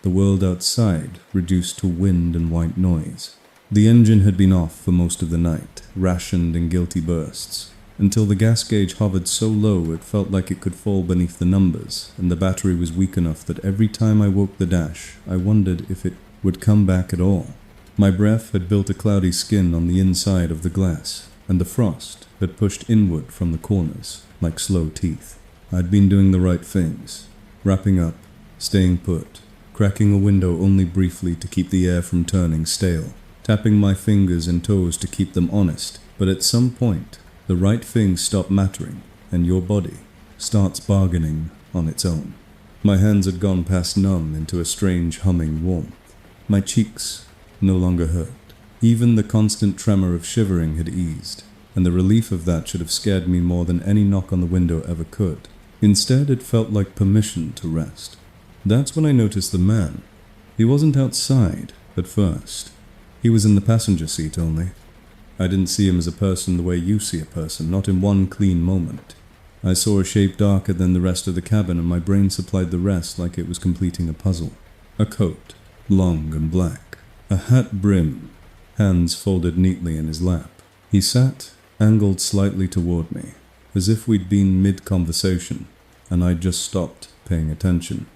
the world outside reduced to wind and white noise. The engine had been off for most of the night, rationed in guilty bursts, until the gas gauge hovered so low it felt like it could fall beneath the numbers, and the battery was weak enough that every time I woke the dash, I wondered if it would come back at all. My breath had built a cloudy skin on the inside of the glass, and the frost had pushed inward from the corners, like slow teeth. I'd been doing the right things, wrapping up, staying put, cracking a window only briefly to keep the air from turning stale, tapping my fingers and toes to keep them honest, but at some point, the right things stop mattering, and your body starts bargaining on its own. My hands had gone past numb into a strange humming warmth. My cheeks no longer hurt. Even the constant tremor of shivering had eased, and the relief of that should have scared me more than any knock on the window ever could. Instead, it felt like permission to rest. That's when I noticed the man. He wasn't outside at first. He was in the passenger seat only. I didn't see him as a person the way you see a person, not in one clean moment. I saw a shape darker than the rest of the cabin, and my brain supplied the rest like it was completing a puzzle. A coat, long and black. A hat brim, hands folded neatly in his lap. He sat, angled slightly toward me, as if we'd been mid-conversation, and I'd just stopped paying attention.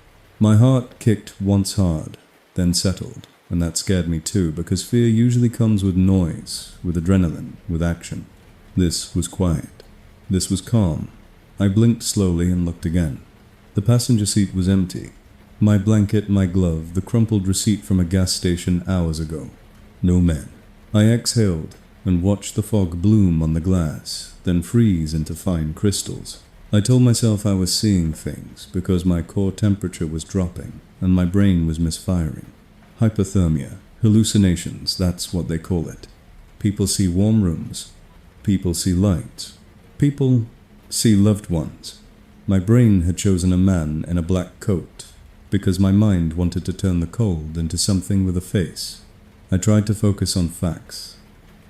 My heart kicked once hard, then settled, and that scared me too, because fear usually comes with noise, with adrenaline, with action. This was quiet. This was calm. I blinked slowly and looked again. The passenger seat was empty. My blanket, my glove, the crumpled receipt from a gas station hours ago. No men. I exhaled and watched the fog bloom on the glass, then freeze into fine crystals. I told myself I was seeing things because my core temperature was dropping and my brain was misfiring. Hypothermia, hallucinations, that's what they call it. People see warm rooms. People see lights. People see loved ones. My brain had chosen a man in a black coat because my mind wanted to turn the cold into something with a face. I tried to focus on facts.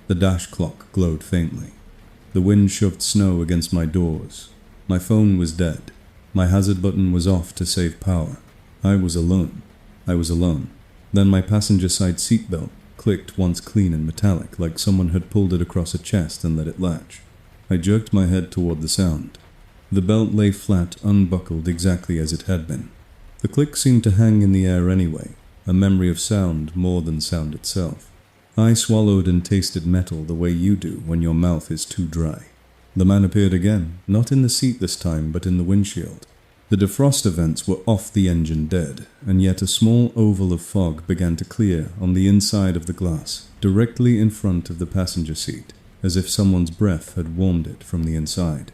The dash clock glowed faintly. The wind shoved snow against my doors. My phone was dead. My hazard button was off to save power. I was alone. I was alone. Then my passenger side seatbelt clicked once clean and metallic, like someone had pulled it across a chest and let it latch. I jerked my head toward the sound. The belt lay flat, unbuckled exactly as it had been. The click seemed to hang in the air anyway, a memory of sound more than sound itself. I swallowed and tasted metal the way you do when your mouth is too dry. The man appeared again, not in the seat this time, but in the windshield. The defrost vents were off the engine dead, and yet a small oval of fog began to clear on the inside of the glass, directly in front of the passenger seat, as if someone's breath had warmed it from the inside.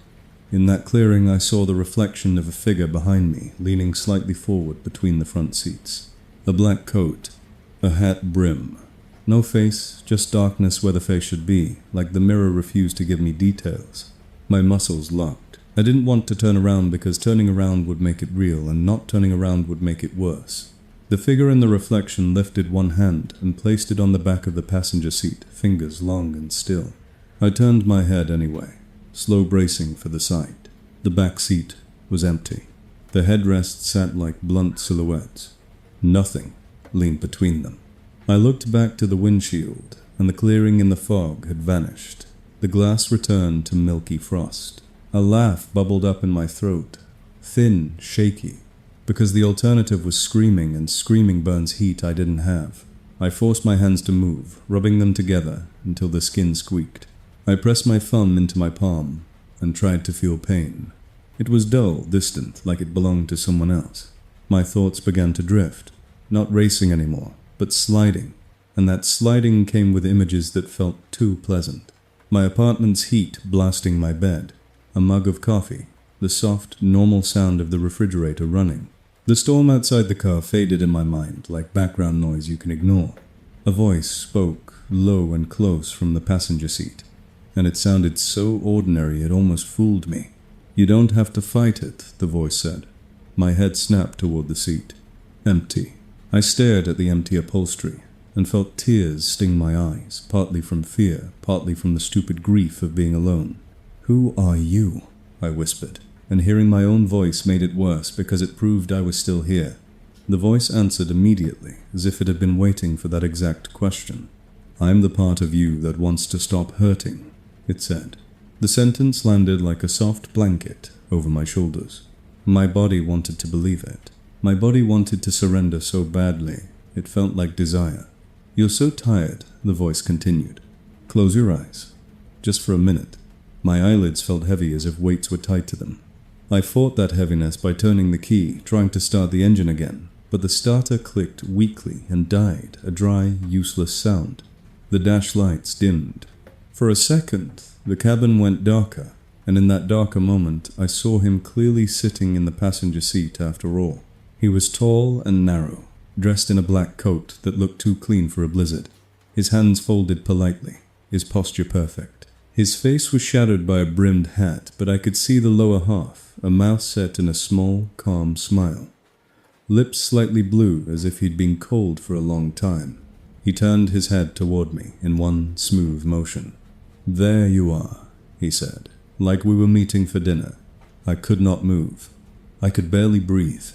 In that clearing I saw the reflection of a figure behind me, leaning slightly forward between the front seats. A black coat, a hat brim. No face, just darkness where the face should be, like the mirror refused to give me details. My muscles locked. I didn't want to turn around because turning around would make it real, and not turning around would make it worse. The figure in the reflection lifted one hand and placed it on the back of the passenger seat, fingers long and still. I turned my head anyway, slow bracing for the sight. The back seat was empty. The headrests sat like blunt silhouettes. Nothing leaned between them. I looked back to the windshield, and the clearing in the fog had vanished. The glass returned to milky frost. A laugh bubbled up in my throat, thin, shaky, because the alternative was screaming, and screaming burns heat I didn't have. I forced my hands to move, rubbing them together until the skin squeaked. I pressed my thumb into my palm and tried to feel pain. It was dull, distant, like it belonged to someone else. My thoughts began to drift, not racing anymore, but sliding, and that sliding came with images that felt too pleasant. My apartment's heat blasting my bed, a mug of coffee, the soft, normal sound of the refrigerator running. The storm outside the car faded in my mind like background noise you can ignore. A voice spoke, low and close, from the passenger seat, and it sounded so ordinary it almost fooled me. "You don't have to fight it," the voice said. My head snapped toward the seat. Empty. I stared at the empty upholstery and felt tears sting my eyes, partly from fear, partly from the stupid grief of being alone. "Who are you?" I whispered, and hearing my own voice made it worse because it proved I was still here. The voice answered immediately, as if it had been waiting for that exact question. "I'm the part of you that wants to stop hurting," it said. The sentence landed like a soft blanket over my shoulders. My body wanted to believe it. My body wanted to surrender so badly, it felt like desire. "You're so tired," the voice continued. "Close your eyes. Just for a minute." My eyelids felt heavy as if weights were tied to them. I fought that heaviness by turning the key, trying to start the engine again, but the starter clicked weakly and died, a dry, useless sound. The dash lights dimmed. For a second, the cabin went darker, and in that darker moment, I saw him clearly sitting in the passenger seat after all. He was tall and narrow, dressed in a black coat that looked too clean for a blizzard. His hands folded politely, his posture perfect. His face was shadowed by a brimmed hat, but I could see the lower half, a mouth set in a small, calm smile. Lips slightly blue, as if he'd been cold for a long time. He turned his head toward me in one smooth motion. "There you are," he said, like we were meeting for dinner. I could not move. I could barely breathe.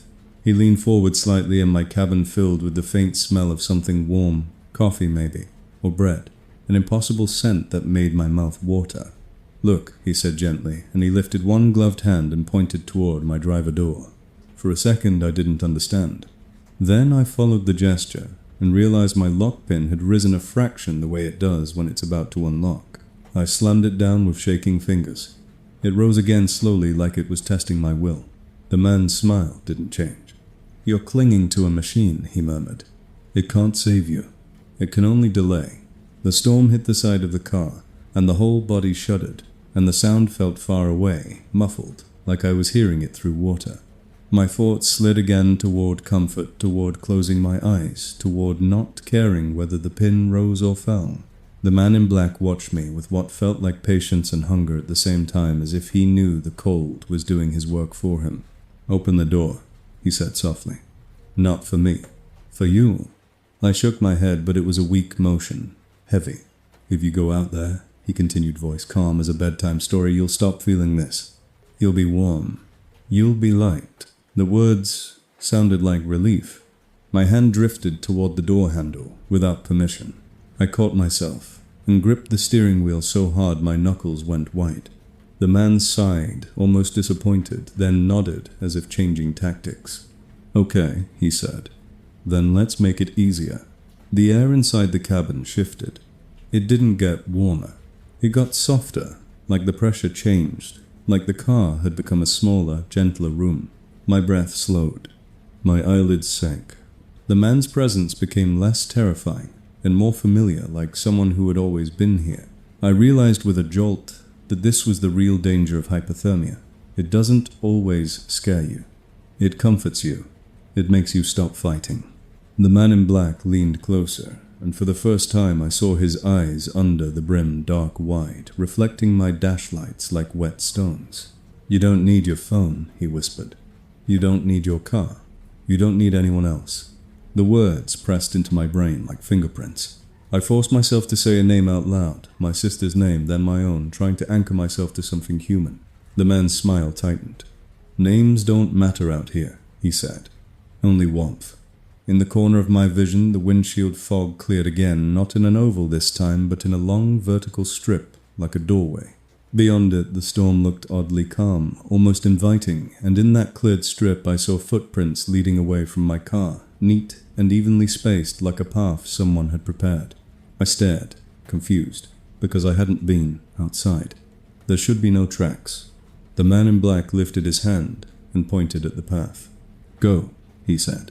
He leaned forward slightly, and my cabin filled with the faint smell of something warm, coffee maybe, or bread, an impossible scent that made my mouth water. "Look," he said gently, and he lifted one gloved hand and pointed toward my driver door. For a second I didn't understand. Then I followed the gesture and realized my lock pin had risen a fraction the way it does when it's about to unlock. I slammed it down with shaking fingers. It rose again slowly, like it was testing my will. The man's smile didn't change. "You're clinging to a machine," he murmured. "It can't save you. It can only delay." The storm hit the side of the car, and the whole body shuddered, and the sound felt far away, muffled, like I was hearing it through water. My thoughts slid again toward comfort, toward closing my eyes, toward not caring whether the pin rose or fell. The man in black watched me with what felt like patience and hunger at the same time, as if he knew the cold was doing his work for him. "Open the door," he said softly. "Not for me. For you." I shook my head, but it was a weak motion, heavy. "If you go out there," he continued, voice calm as a bedtime story, "you'll stop feeling this. You'll be warm. You'll be light." The words sounded like relief. My hand drifted toward the door handle without permission. I caught myself and gripped the steering wheel so hard my knuckles went white. The man sighed, almost disappointed, then nodded as if changing tactics. "Okay," he said. "Then let's make it easier." The air inside the cabin shifted. It didn't get warmer. It got softer, like the pressure changed, like the car had become a smaller, gentler room. My breath slowed. My eyelids sank. The man's presence became less terrifying and more familiar, like someone who had always been here. I realized with a jolt that this was the real danger of hypothermia. It doesn't always scare you. It comforts you. It makes you stop fighting. The man in black leaned closer, and for the first time I saw his eyes under the brim dark wide, reflecting my dashlights like wet stones. "You don't need your phone," he whispered. "You don't need your car. You don't need anyone else." The words pressed into my brain like fingerprints. I forced myself to say a name out loud, my sister's name, then my own, trying to anchor myself to something human. The man's smile tightened. "Names don't matter out here," he said. "Only warmth." In the corner of my vision, the windshield fog cleared again, not in an oval this time, but in a long vertical strip, like a doorway. Beyond it, the storm looked oddly calm, almost inviting, and in that cleared strip I saw footprints leading away from my car, neat and evenly spaced like a path someone had prepared. I stared, confused, because I hadn't been outside. There should be no tracks. The man in black lifted his hand and pointed at the path. "Go," he said.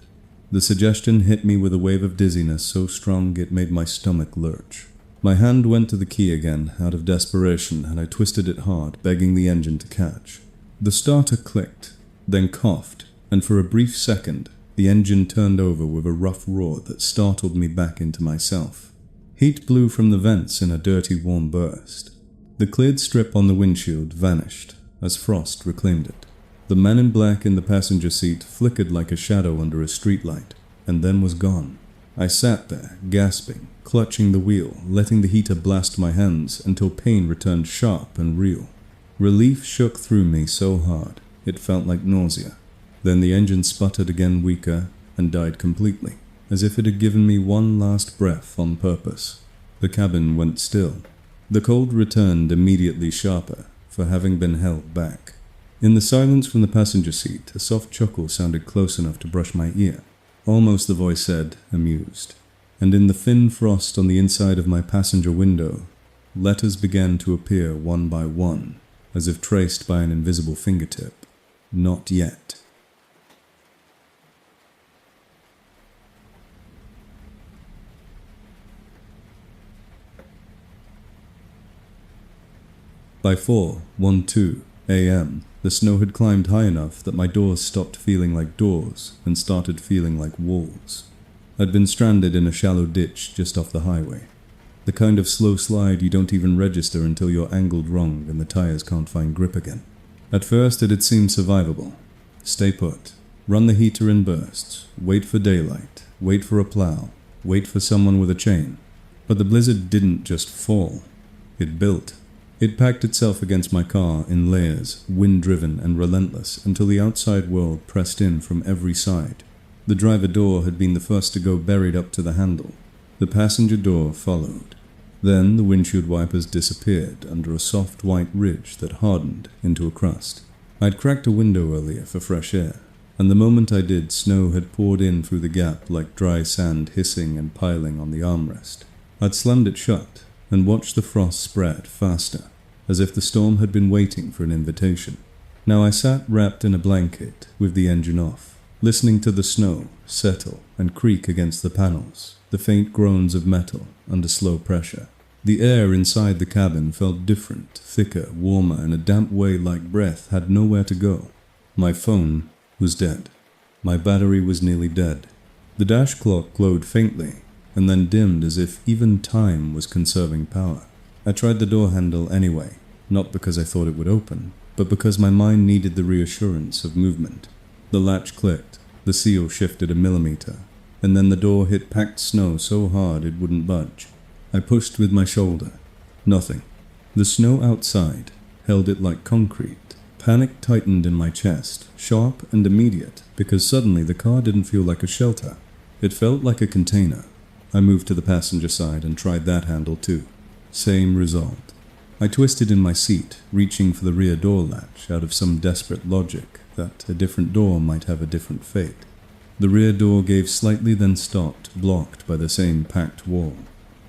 The suggestion hit me with a wave of dizziness so strong it made my stomach lurch. My hand went to the key again, out of desperation, and I twisted it hard, begging the engine to catch. The starter clicked, then coughed, and for a brief second, the engine turned over with a rough roar that startled me back into myself. Heat blew from the vents in a dirty, warm burst. The cleared strip on the windshield vanished, as frost reclaimed it. The man in black in the passenger seat flickered like a shadow under a streetlight, and then was gone. I sat there, gasping, clutching the wheel, letting the heater blast my hands until pain returned sharp and real. Relief shook through me so hard, it felt like nausea. Then the engine sputtered again, weaker, and died completely, as if it had given me one last breath on purpose. The cabin went still. The cold returned immediately sharper, for having been held back. In the silence from the passenger seat, a soft chuckle sounded close enough to brush my ear. Almost the voice said, amused. And in the thin frost on the inside of my passenger window, letters began to appear one by one, as if traced by an invisible fingertip. Not yet. By 4:12 a.m., the snow had climbed high enough that my doors stopped feeling like doors and started feeling like walls. I'd been stranded in a shallow ditch just off the highway. The kind of slow slide you don't even register until you're angled wrong and the tires can't find grip again. At first it had seemed survivable. Stay put, run the heater in bursts, wait for daylight, wait for a plow, wait for someone with a chain. But the blizzard didn't just fall, it built. It packed itself against my car in layers, wind-driven and relentless, until the outside world pressed in from every side. The driver door had been the first to go, buried up to the handle. The passenger door followed. Then the windshield wipers disappeared under a soft white ridge that hardened into a crust. I'd cracked a window earlier for fresh air, and the moment I did, snow had poured in through the gap like dry sand hissing and piling on the armrest. I'd slammed it shut and watched the frost spread faster, as if the storm had been waiting for an invitation. Now I sat wrapped in a blanket with the engine off, listening to the snow settle and creak against the panels, the faint groans of metal under slow pressure. The air inside the cabin felt different, thicker, warmer, and a damp way like breath had nowhere to go. My phone was dead. My battery was nearly dead. The dash clock glowed faintly, and then dimmed as if even time was conserving power. I tried the door handle anyway, not because I thought it would open, but because my mind needed the reassurance of movement. The latch clicked, the seal shifted a millimeter, and then the door hit packed snow so hard it wouldn't budge. I pushed with my shoulder. Nothing. The snow outside held it like concrete. Panic tightened in my chest, sharp and immediate, because suddenly the car didn't feel like a shelter. It felt like a container. I moved to the passenger side and tried that handle too. Same result. I twisted in my seat, reaching for the rear door latch out of some desperate logic that a different door might have a different fate. The rear door gave slightly, then stopped, blocked by the same packed wall.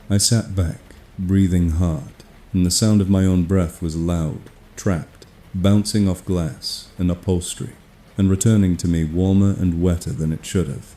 I sat back, breathing hard, and the sound of my own breath was loud, trapped, bouncing off glass and upholstery, and returning to me warmer and wetter than it should have.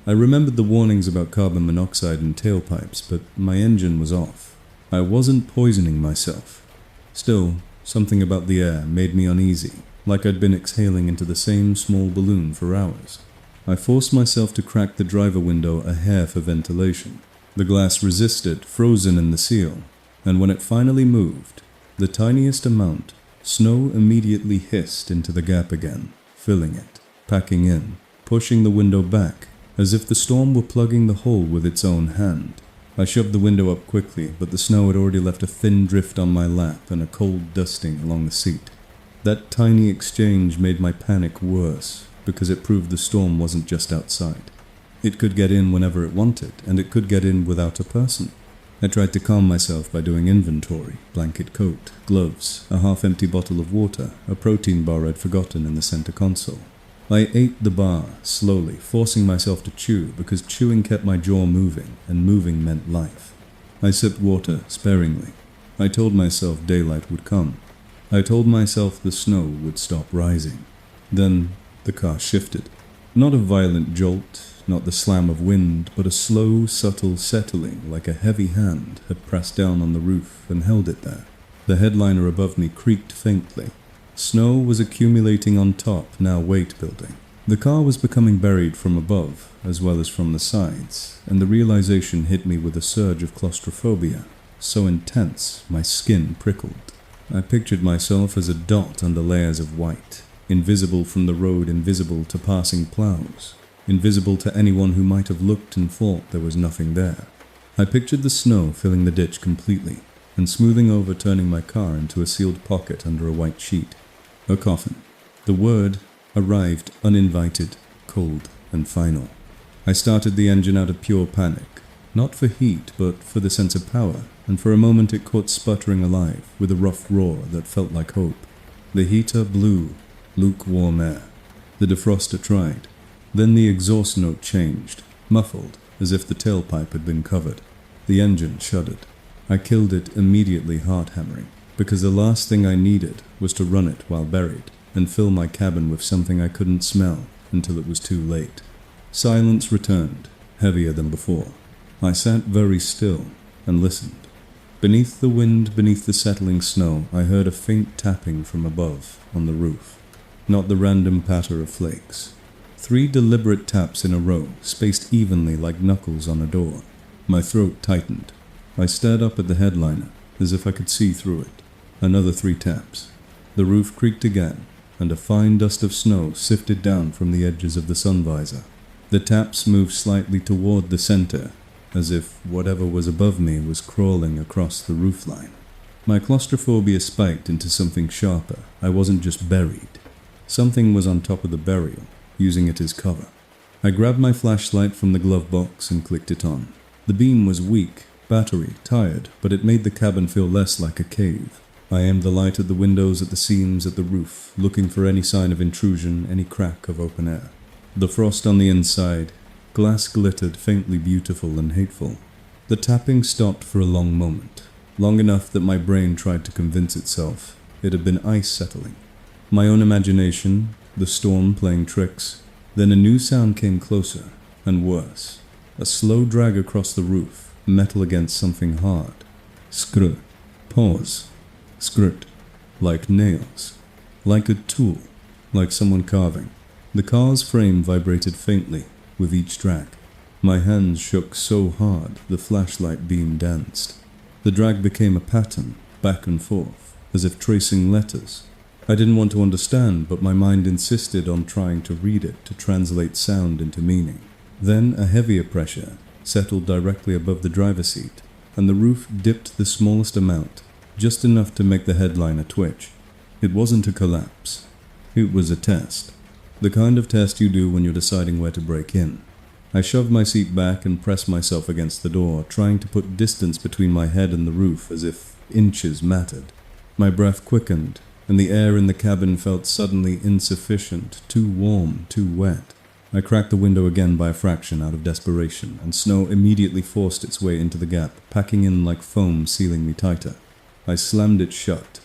I remembered the warnings about carbon monoxide and tailpipes, but my engine was off. I wasn't poisoning myself. Still, something about the air made me uneasy, like I'd been exhaling into the same small balloon for hours. I forced myself to crack the driver window a hair for ventilation. The glass resisted, frozen in the seal, and when it finally moved, the tiniest amount, snow immediately hissed into the gap again, filling it, packing in, pushing the window back, as if the storm were plugging the hole with its own hand. I shoved the window up quickly, but the snow had already left a thin drift on my lap and a cold dusting along the seat. That tiny exchange made my panic worse, because it proved the storm wasn't just outside. It could get in whenever it wanted, and it could get in without a person. I tried to calm myself by doing inventory: blanket coat, gloves, a half-empty bottle of water, a protein bar I'd forgotten in the center console. I ate the bar, slowly, forcing myself to chew, because chewing kept my jaw moving, and moving meant life. I sipped water, sparingly. I told myself daylight would come. I told myself the snow would stop rising. Then the car shifted. Not a violent jolt, not the slam of wind, but a slow, subtle settling, like a heavy hand had pressed down on the roof and held it there. The headliner above me creaked faintly. Snow was accumulating on top, now weight building. The car was becoming buried from above, as well as from the sides, and the realization hit me with a surge of claustrophobia, so intense my skin prickled. I pictured myself as a dot under layers of white, invisible from the road, invisible to passing plows, invisible to anyone who might have looked and thought there was nothing there. I pictured the snow filling the ditch completely, and smoothing over, turning my car into a sealed pocket under a white sheet. A coffin. The word arrived uninvited, cold, and final. I started the engine out of pure panic, not for heat, but for the sense of power, and for a moment it caught sputtering alive, with a rough roar that felt like hope. The heater blew, lukewarm air. The defroster tried. Then the exhaust note changed, muffled, as if the tailpipe had been covered. The engine shuddered. I killed it immediately, heart hammering, because the last thing I needed was to run it while buried. and fill my cabin with something I couldn't smell until it was too late. Silence returned, heavier than before. I sat very still and listened. Beneath the wind, beneath the settling snow, I heard a faint tapping from above on the roof. Not the random patter of flakes. 3 deliberate taps in a row, spaced evenly like knuckles on a door. My throat tightened. I stared up at the headliner, as if I could see through it. Another 3 taps. The roof creaked again, and a fine dust of snow sifted down from the edges of the sun visor. The taps moved slightly toward the center, as if whatever was above me was crawling across the roofline. My claustrophobia spiked into something sharper. I wasn't just buried. Something was on top of the burial, using it as cover. I grabbed my flashlight from the glove box and clicked it on. The beam was weak, battery, tired, but it made the cabin feel less like a cave. I aimed the light at the windows, at the seams, at the roof, looking for any sign of intrusion, any crack of open air. The frost on the inside, glass glittered faintly beautiful and hateful. The tapping stopped for a long moment, long enough that my brain tried to convince itself it had been ice settling. My own imagination, the storm playing tricks. Then a new sound came closer, and worse. A slow drag across the roof, metal against something hard. Skr. Pause. Skrt. Like nails. Like a tool. Like someone carving. The car's frame vibrated faintly with each drag. My hands shook so hard the flashlight beam danced. The drag became a pattern, back and forth, as if tracing letters. I didn't want to understand, but my mind insisted on trying to read it, to translate sound into meaning. Then a heavier pressure settled directly above the driver's seat, and the roof dipped the smallest amount, just enough to make the headliner twitch. It wasn't a collapse. It was a test. The kind of test you do when you're deciding where to break in. I shoved my seat back and pressed myself against the door, trying to put distance between my head and the roof as if inches mattered. My breath quickened, and the air in the cabin felt suddenly insufficient, too warm, too wet. I cracked the window again by a fraction out of desperation, and snow immediately forced its way into the gap, packing in like foam, sealing me tighter. I slammed it shut,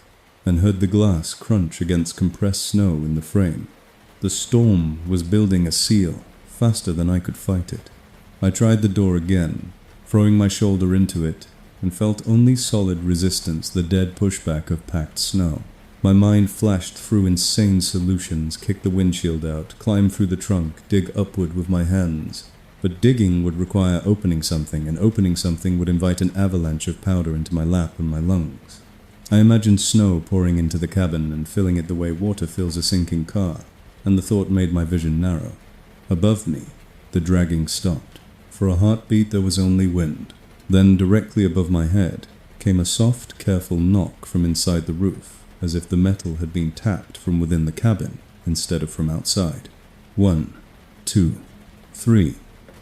and heard the glass crunch against compressed snow in the frame. The storm was building a seal, faster than I could fight it. I tried the door again, throwing my shoulder into it, and felt only solid resistance, the dead pushback of packed snow. My mind flashed through insane solutions, kick the windshield out, climb through the trunk, dig upward with my hands. But digging would require opening something, and opening something would invite an avalanche of powder into my lap and my lungs. I imagined snow pouring into the cabin and filling it the way water fills a sinking car, and the thought made my vision narrow. Above me, the dragging stopped. For a heartbeat there was only wind. Then, directly above my head, came a soft, careful knock from inside the roof, as if the metal had been tapped from within the cabin instead of from outside. 1, 2, 3.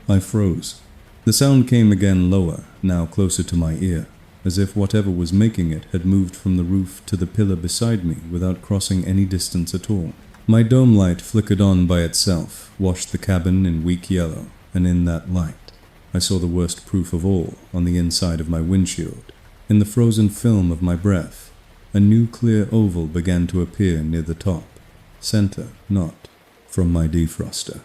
I froze. The sound came again lower, now closer to my ear, as if whatever was making it had moved from the roof to the pillar beside me without crossing any distance at all. My dome light flickered on by itself, washed the cabin in weak yellow, and in that light, I saw the worst proof of all on the inside of my windshield. In the frozen film of my breath, a new clear oval began to appear near the top. Center, not from my defroster.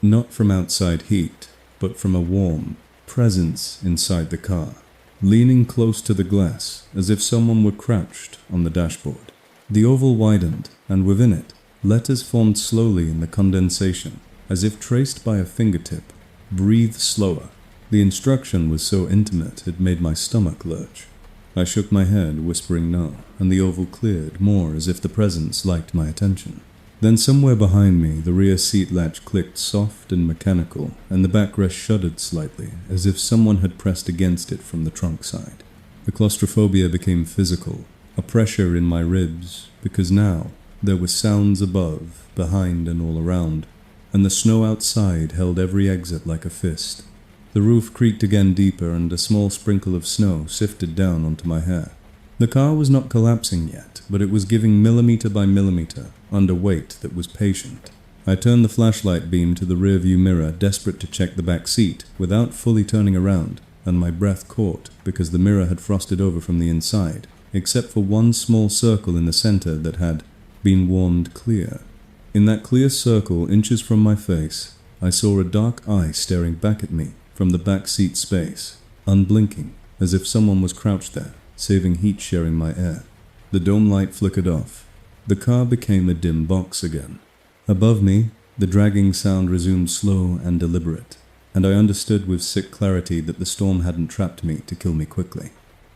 Not from outside heat, but from a warm presence inside the car, leaning close to the glass as if someone were crouched on the dashboard. The oval widened, and within it, letters formed slowly in the condensation, as if traced by a fingertip. Breathe slower. The instruction was so intimate it made my stomach lurch. I shook my head, whispering no, and the oval cleared, more as if the presence liked my attention. Then somewhere behind me, the rear seat latch clicked soft and mechanical, and the backrest shuddered slightly, as if someone had pressed against it from the trunk side. The claustrophobia became physical, a pressure in my ribs, because now there were sounds above, behind, and all around, and the snow outside held every exit like a fist. The roof creaked again deeper, and a small sprinkle of snow sifted down onto my hair. The car was not collapsing yet, but it was giving millimeter by millimeter, under weight that was patient. I turned the flashlight beam to the rearview mirror, desperate to check the back seat, without fully turning around, and my breath caught because the mirror had frosted over from the inside, except for one small circle in the center that had been warmed clear. In that clear circle inches from my face, I saw a dark eye staring back at me from the back seat space, unblinking, as if someone was crouched there, saving heat sharing my air. The dome light flickered off. The car became a dim box again. Above me, the dragging sound resumed slow and deliberate, and I understood with sick clarity that the storm hadn't trapped me to kill me quickly.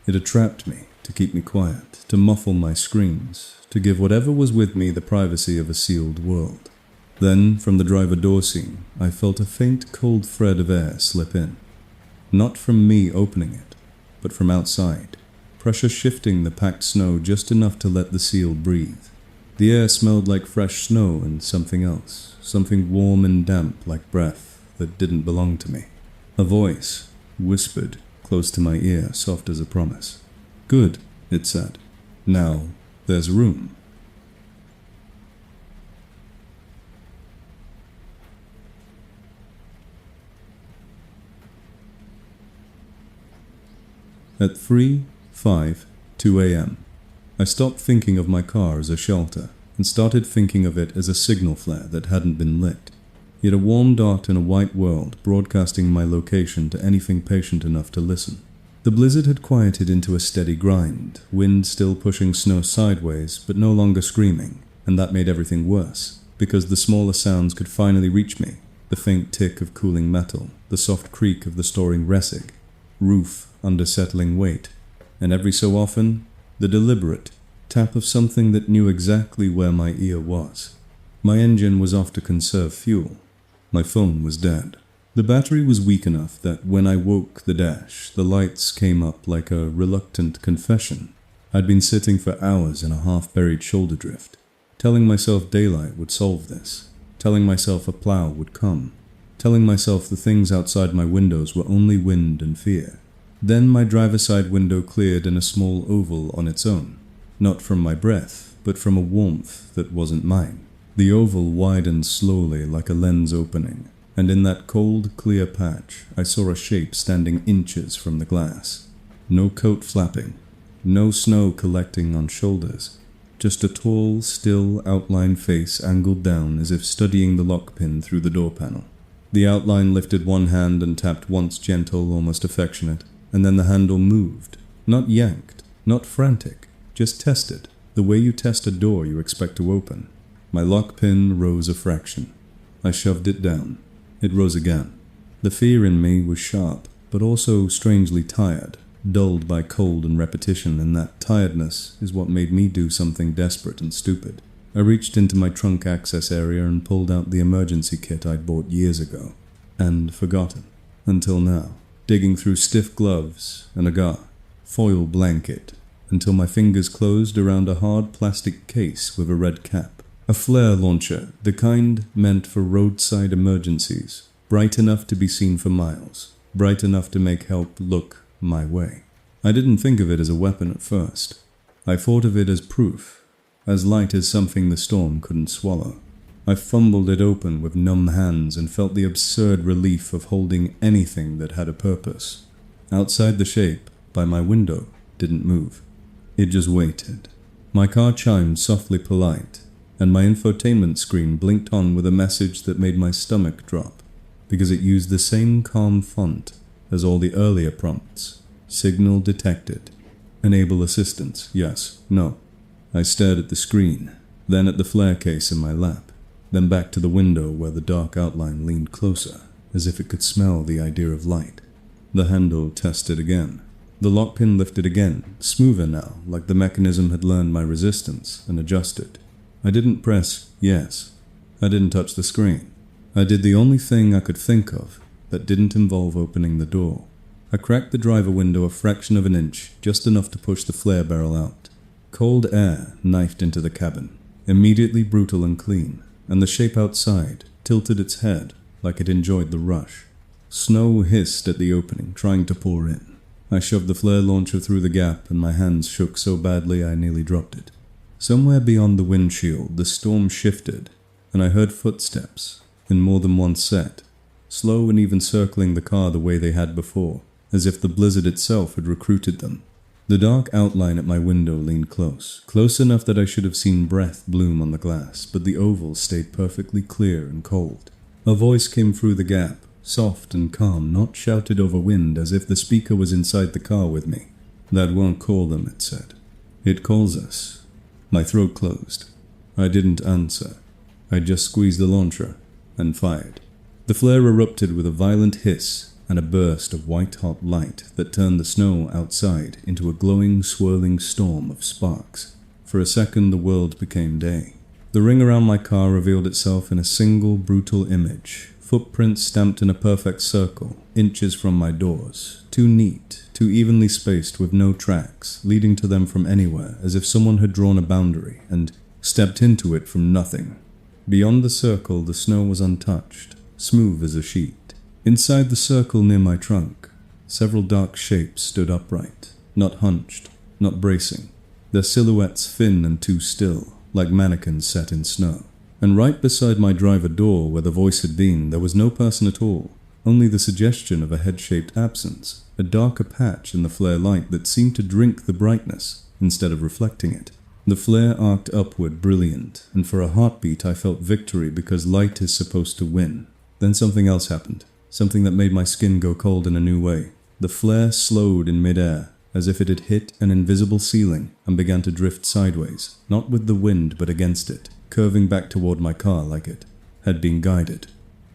It had trapped me to keep me quiet, to muffle my screams, to give whatever was with me the privacy of a sealed world. Then, from the driver door seam, I felt a faint cold thread of air slip in. Not from me opening it, but from outside, pressure shifting the packed snow just enough to let the seal breathe. The air smelled like fresh snow and something else, something warm and damp like breath that didn't belong to me. A voice whispered close to my ear, soft as a promise. "Good," it said. "Now, there's room." At 3:02 a.m., I stopped thinking of my car as a shelter and started thinking of it as a signal flare that hadn't been lit. Yet a warm dot in a white world broadcasting my location to anything patient enough to listen. The blizzard had quieted into a steady grind, wind still pushing snow sideways but no longer screaming, and that made everything worse, because the smaller sounds could finally reach me. The faint tick of cooling metal, the soft creak of the storing resig, roof under settling weight, and every so often, the deliberate tap of something that knew exactly where my ear was. My engine was off to conserve fuel. My phone was dead. The battery was weak enough that when I woke the dash, the lights came up like a reluctant confession. I'd been sitting for hours in a half-buried shoulder drift, telling myself daylight would solve this, telling myself a plow would come, telling myself the things outside my windows were only wind and fear. Then my driver's side window cleared in a small oval on its own, not from my breath, but from a warmth that wasn't mine. The oval widened slowly like a lens opening, and in that cold, clear patch, I saw a shape standing inches from the glass. No coat flapping, no snow collecting on shoulders, just a tall, still outline face angled down as if studying the lock pin through the door panel. The outline lifted one hand and tapped once gentle, almost affectionate, and then the handle moved, not yanked, not frantic, just tested, the way you test a door you expect to open. My lock pin rose a fraction. I shoved it down. It rose again. The fear in me was sharp, but also strangely tired, dulled by cold and repetition, and that tiredness is what made me do something desperate and stupid. I reached into my trunk access area and pulled out the emergency kit I'd bought years ago, and forgotten, until now, digging through stiff gloves, an agar, foil blanket, until my fingers closed around a hard plastic case with a red cap. A flare launcher, the kind meant for roadside emergencies, bright enough to be seen for miles, bright enough to make help look my way. I didn't think of it as a weapon at first. I thought of it as proof, as light as something the storm couldn't swallow. I fumbled it open with numb hands and felt the absurd relief of holding anything that had a purpose. Outside the shape, by my window, didn't move. It just waited. My car chimed softly polite, and my infotainment screen blinked on with a message that made my stomach drop, because it used the same calm font as all the earlier prompts. Signal detected. Enable assistance, yes, no. I stared at the screen, then at the flare case in my lap, then back to the window where the dark outline leaned closer, as if it could smell the idea of light. The handle tested again. The lock pin lifted again, smoother now, like the mechanism had learned my resistance and adjusted. I didn't press yes. I didn't touch the screen. I did the only thing I could think of that didn't involve opening the door. I cracked the driver window a fraction of an inch, just enough to push the flare barrel out. Cold air knifed into the cabin, immediately brutal and clean, and the shape outside tilted its head like it enjoyed the rush. Snow hissed at the opening, trying to pour in. I shoved the flare launcher through the gap and my hands shook so badly I nearly dropped it. Somewhere beyond the windshield, the storm shifted, and I heard footsteps, in more than one set, slow and even circling the car the way they had before, as if the blizzard itself had recruited them. The dark outline at my window leaned close enough that I should have seen breath bloom on the glass, but the oval stayed perfectly clear and cold. A voice came through the gap, soft and calm, not shouted over wind, as if the speaker was inside the car with me. "That won't call them," it said. "It calls us." My throat closed. I didn't answer. I just squeezed the launcher and fired. The flare erupted with a violent hiss and a burst of white-hot light that turned the snow outside into a glowing, swirling storm of sparks. For a second, the world became day. The ring around my car revealed itself in a single, brutal image. Footprints stamped in a perfect circle, inches from my doors. Too neat, too evenly spaced, with no tracks leading to them from anywhere, as if someone had drawn a boundary and stepped into it from nothing. Beyond the circle, the snow was untouched, smooth as a sheet. Inside the circle near my trunk, several dark shapes stood upright, not hunched, not bracing, their silhouettes thin and too still, like mannequins set in snow. And right beside my driver door, where the voice had been, there was no person at all, only the suggestion of a head-shaped absence, a darker patch in the flare light that seemed to drink the brightness instead of reflecting it. The flare arced upward, brilliant, and for a heartbeat I felt victory because light is supposed to win. Then something else happened, something that made my skin go cold in a new way. The flare slowed in midair, as if it had hit an invisible ceiling and began to drift sideways, not with the wind but against it, curving back toward my car like it had been guided.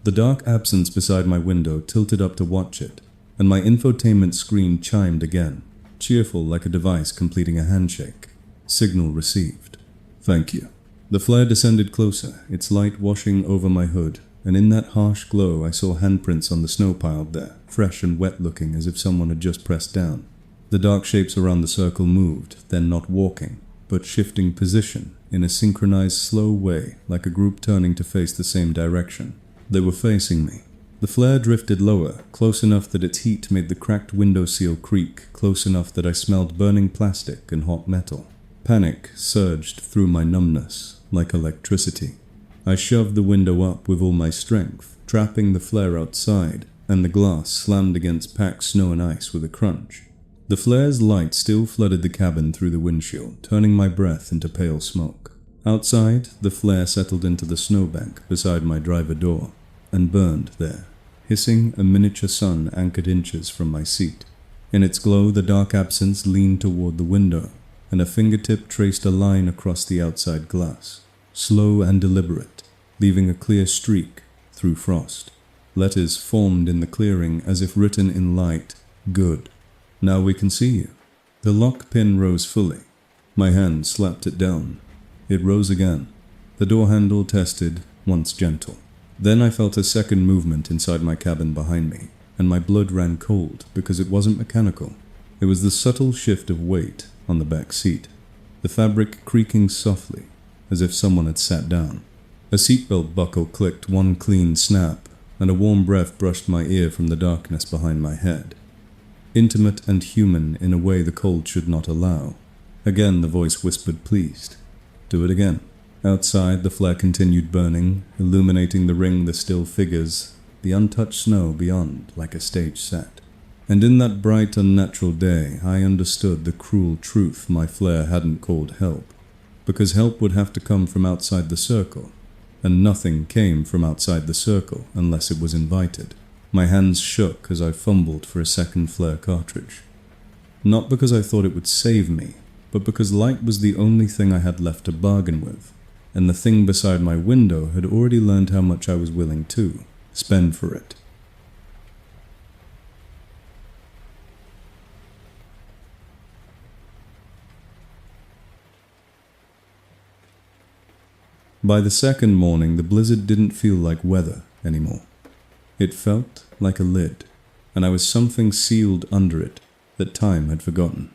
The dark absence beside my window tilted up to watch it, and my infotainment screen chimed again, cheerful like a device completing a handshake. Signal received. Thank you. The flare descended closer, its light washing over my hood, and in that harsh glow I saw handprints on the snow piled there, fresh and wet looking as if someone had just pressed down. The dark shapes around the circle moved, then not walking, but shifting position in a synchronized slow way, like a group turning to face the same direction. They were facing me. The flare drifted lower, close enough that its heat made the cracked window seal creak, close enough that I smelled burning plastic and hot metal. Panic surged through my numbness, like electricity. I shoved the window up with all my strength, trapping the flare outside, and the glass slammed against packed snow and ice with a crunch. The flare's light still flooded the cabin through the windshield, turning my breath into pale smoke. Outside, the flare settled into the snowbank beside my driver door, and burned there, hissing a miniature sun anchored inches from my seat. In its glow, the dark absence leaned toward the window, and a fingertip traced a line across the outside glass, slow and deliberate, leaving a clear streak through frost. Letters formed in the clearing as if written in light. Good. Now we can see you. The lock pin rose fully. My hand slapped it down. It rose again. The door handle tested, once gentle. Then I felt a second movement inside my cabin behind me, and my blood ran cold because it wasn't mechanical. It was the subtle shift of weight on the back seat, the fabric creaking softly, as if someone had sat down. A seatbelt buckle clicked one clean snap, and a warm breath brushed my ear from the darkness behind my head. Intimate and human in a way the cold should not allow. Again the voice whispered, pleased. Do it again. Outside, the flare continued burning, illuminating the ring, the still figures, the untouched snow beyond like a stage set. And in that bright, unnatural day, I understood the cruel truth my flare hadn't called help, because help would have to come from outside the circle, and nothing came from outside the circle unless it was invited. My hands shook as I fumbled for a second flare cartridge. Not because I thought it would save me, but because light was the only thing I had left to bargain with, and the thing beside my window had already learned how much I was willing to spend for it. By the second morning, the blizzard didn't feel like weather anymore. It felt like a lid, and I was something sealed under it that time had forgotten.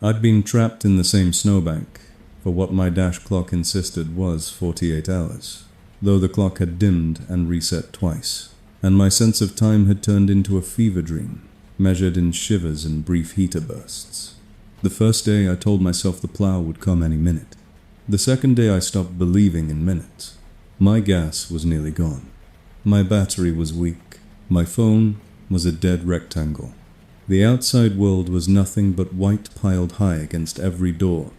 I'd been trapped in the same snowbank for what my dash clock insisted was 48 hours, though the clock had dimmed and reset twice, and my sense of time had turned into a fever dream, measured in shivers and brief heater bursts. The first day I told myself the plow would come any minute. The second day I stopped believing in minutes. My gas was nearly gone. My battery was weak. My phone was a dead rectangle. The outside world was nothing but white piled high against every door,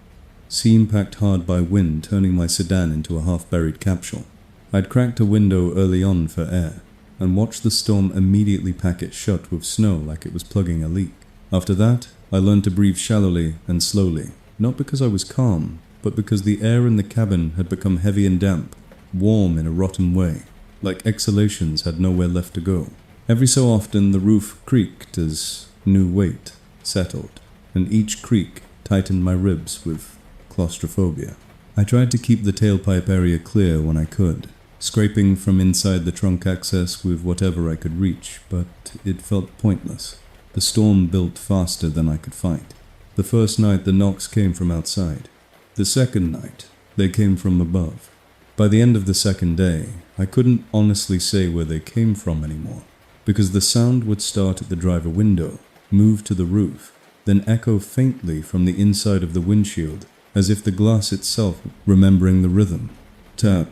seam packed hard by wind, turning my sedan into a half-buried capsule. I'd cracked a window early on for air, and watched the storm immediately pack it shut with snow like it was plugging a leak. After that, I learned to breathe shallowly and slowly, not because I was calm, but because the air in the cabin had become heavy and damp, warm in a rotten way, like exhalations had nowhere left to go. Every so often the roof creaked as new weight settled, and each creak tightened my ribs with claustrophobia. I tried to keep the tailpipe area clear when I could, scraping from inside the trunk access with whatever I could reach, but it felt pointless. The storm built faster than I could fight. The first night the knocks came from outside. The second night, they came from above. By the end of the second day, I couldn't honestly say where they came from anymore, because the sound would start at the driver window, move to the roof, then echo faintly from the inside of the windshield, as if the glass itself remembering the rhythm. Tap,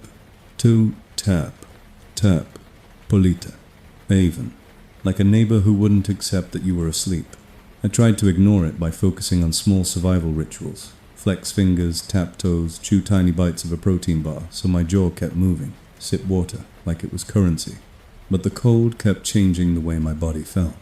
two, tap, tap, polita, Avon, like a neighbor who wouldn't accept that you were asleep. I tried to ignore it by focusing on small survival rituals. Flex fingers, tap toes, chew tiny bites of a protein bar so my jaw kept moving, sip water like it was currency. But the cold kept changing the way my body felt.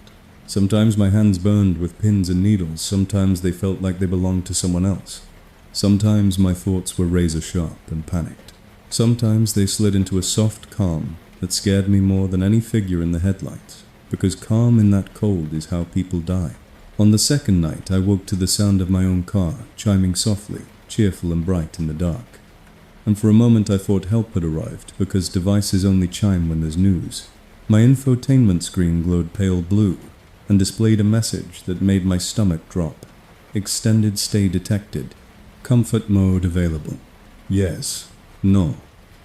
Sometimes my hands burned with pins and needles, sometimes they felt like they belonged to someone else. Sometimes my thoughts were razor sharp and panicked. Sometimes they slid into a soft calm that scared me more than any figure in the headlights, because calm in that cold is how people die. On the second night, I woke to the sound of my own car, chiming softly, cheerful and bright in the dark. And for a moment I thought help had arrived, because devices only chime when there's news. My infotainment screen glowed pale blue, and displayed a message that made my stomach drop. Extended stay detected. Comfort mode available. Yes. No.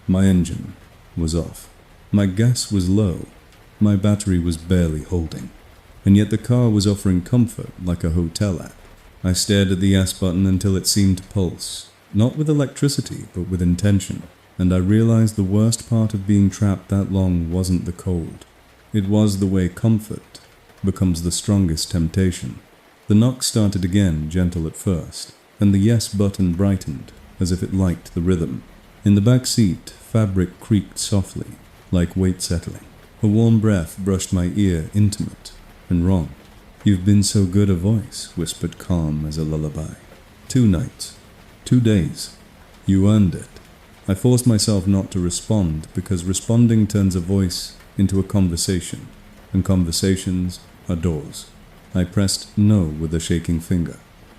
My engine was off. My gas was low. My battery was barely holding. And yet the car was offering comfort like a hotel app. I stared at the yes button until it seemed to pulse, not with electricity, but with intention, and I realized the worst part of being trapped that long wasn't the cold. It was the way comfort becomes the strongest temptation. The knock started again, gentle at first, and the yes button brightened, as if it liked the rhythm. In the back seat, fabric creaked softly, like weight settling. A warm breath brushed my ear, intimate and wrong. You've been so good a voice, whispered calm as a lullaby. 2 nights. 2 days. You earned it. I forced myself not to respond, because responding turns a voice into a conversation, and conversations are doors. I pressed no with a shaking finger.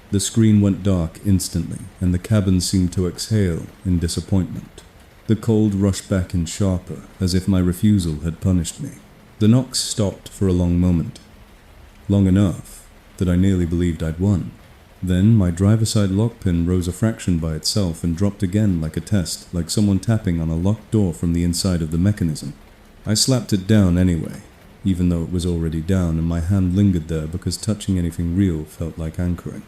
The screen went dark instantly, and the cabin seemed to exhale in disappointment. The cold rushed back in sharper, as if my refusal had punished me. The knocks stopped for a long moment. Long enough that I nearly believed I'd won. Then my driver side lock pin rose a fraction by itself and dropped again like a test, like someone tapping on a locked door from the inside of the mechanism. I slapped it down anyway, even though it was already down, and my hand lingered there because touching anything real felt like anchoring.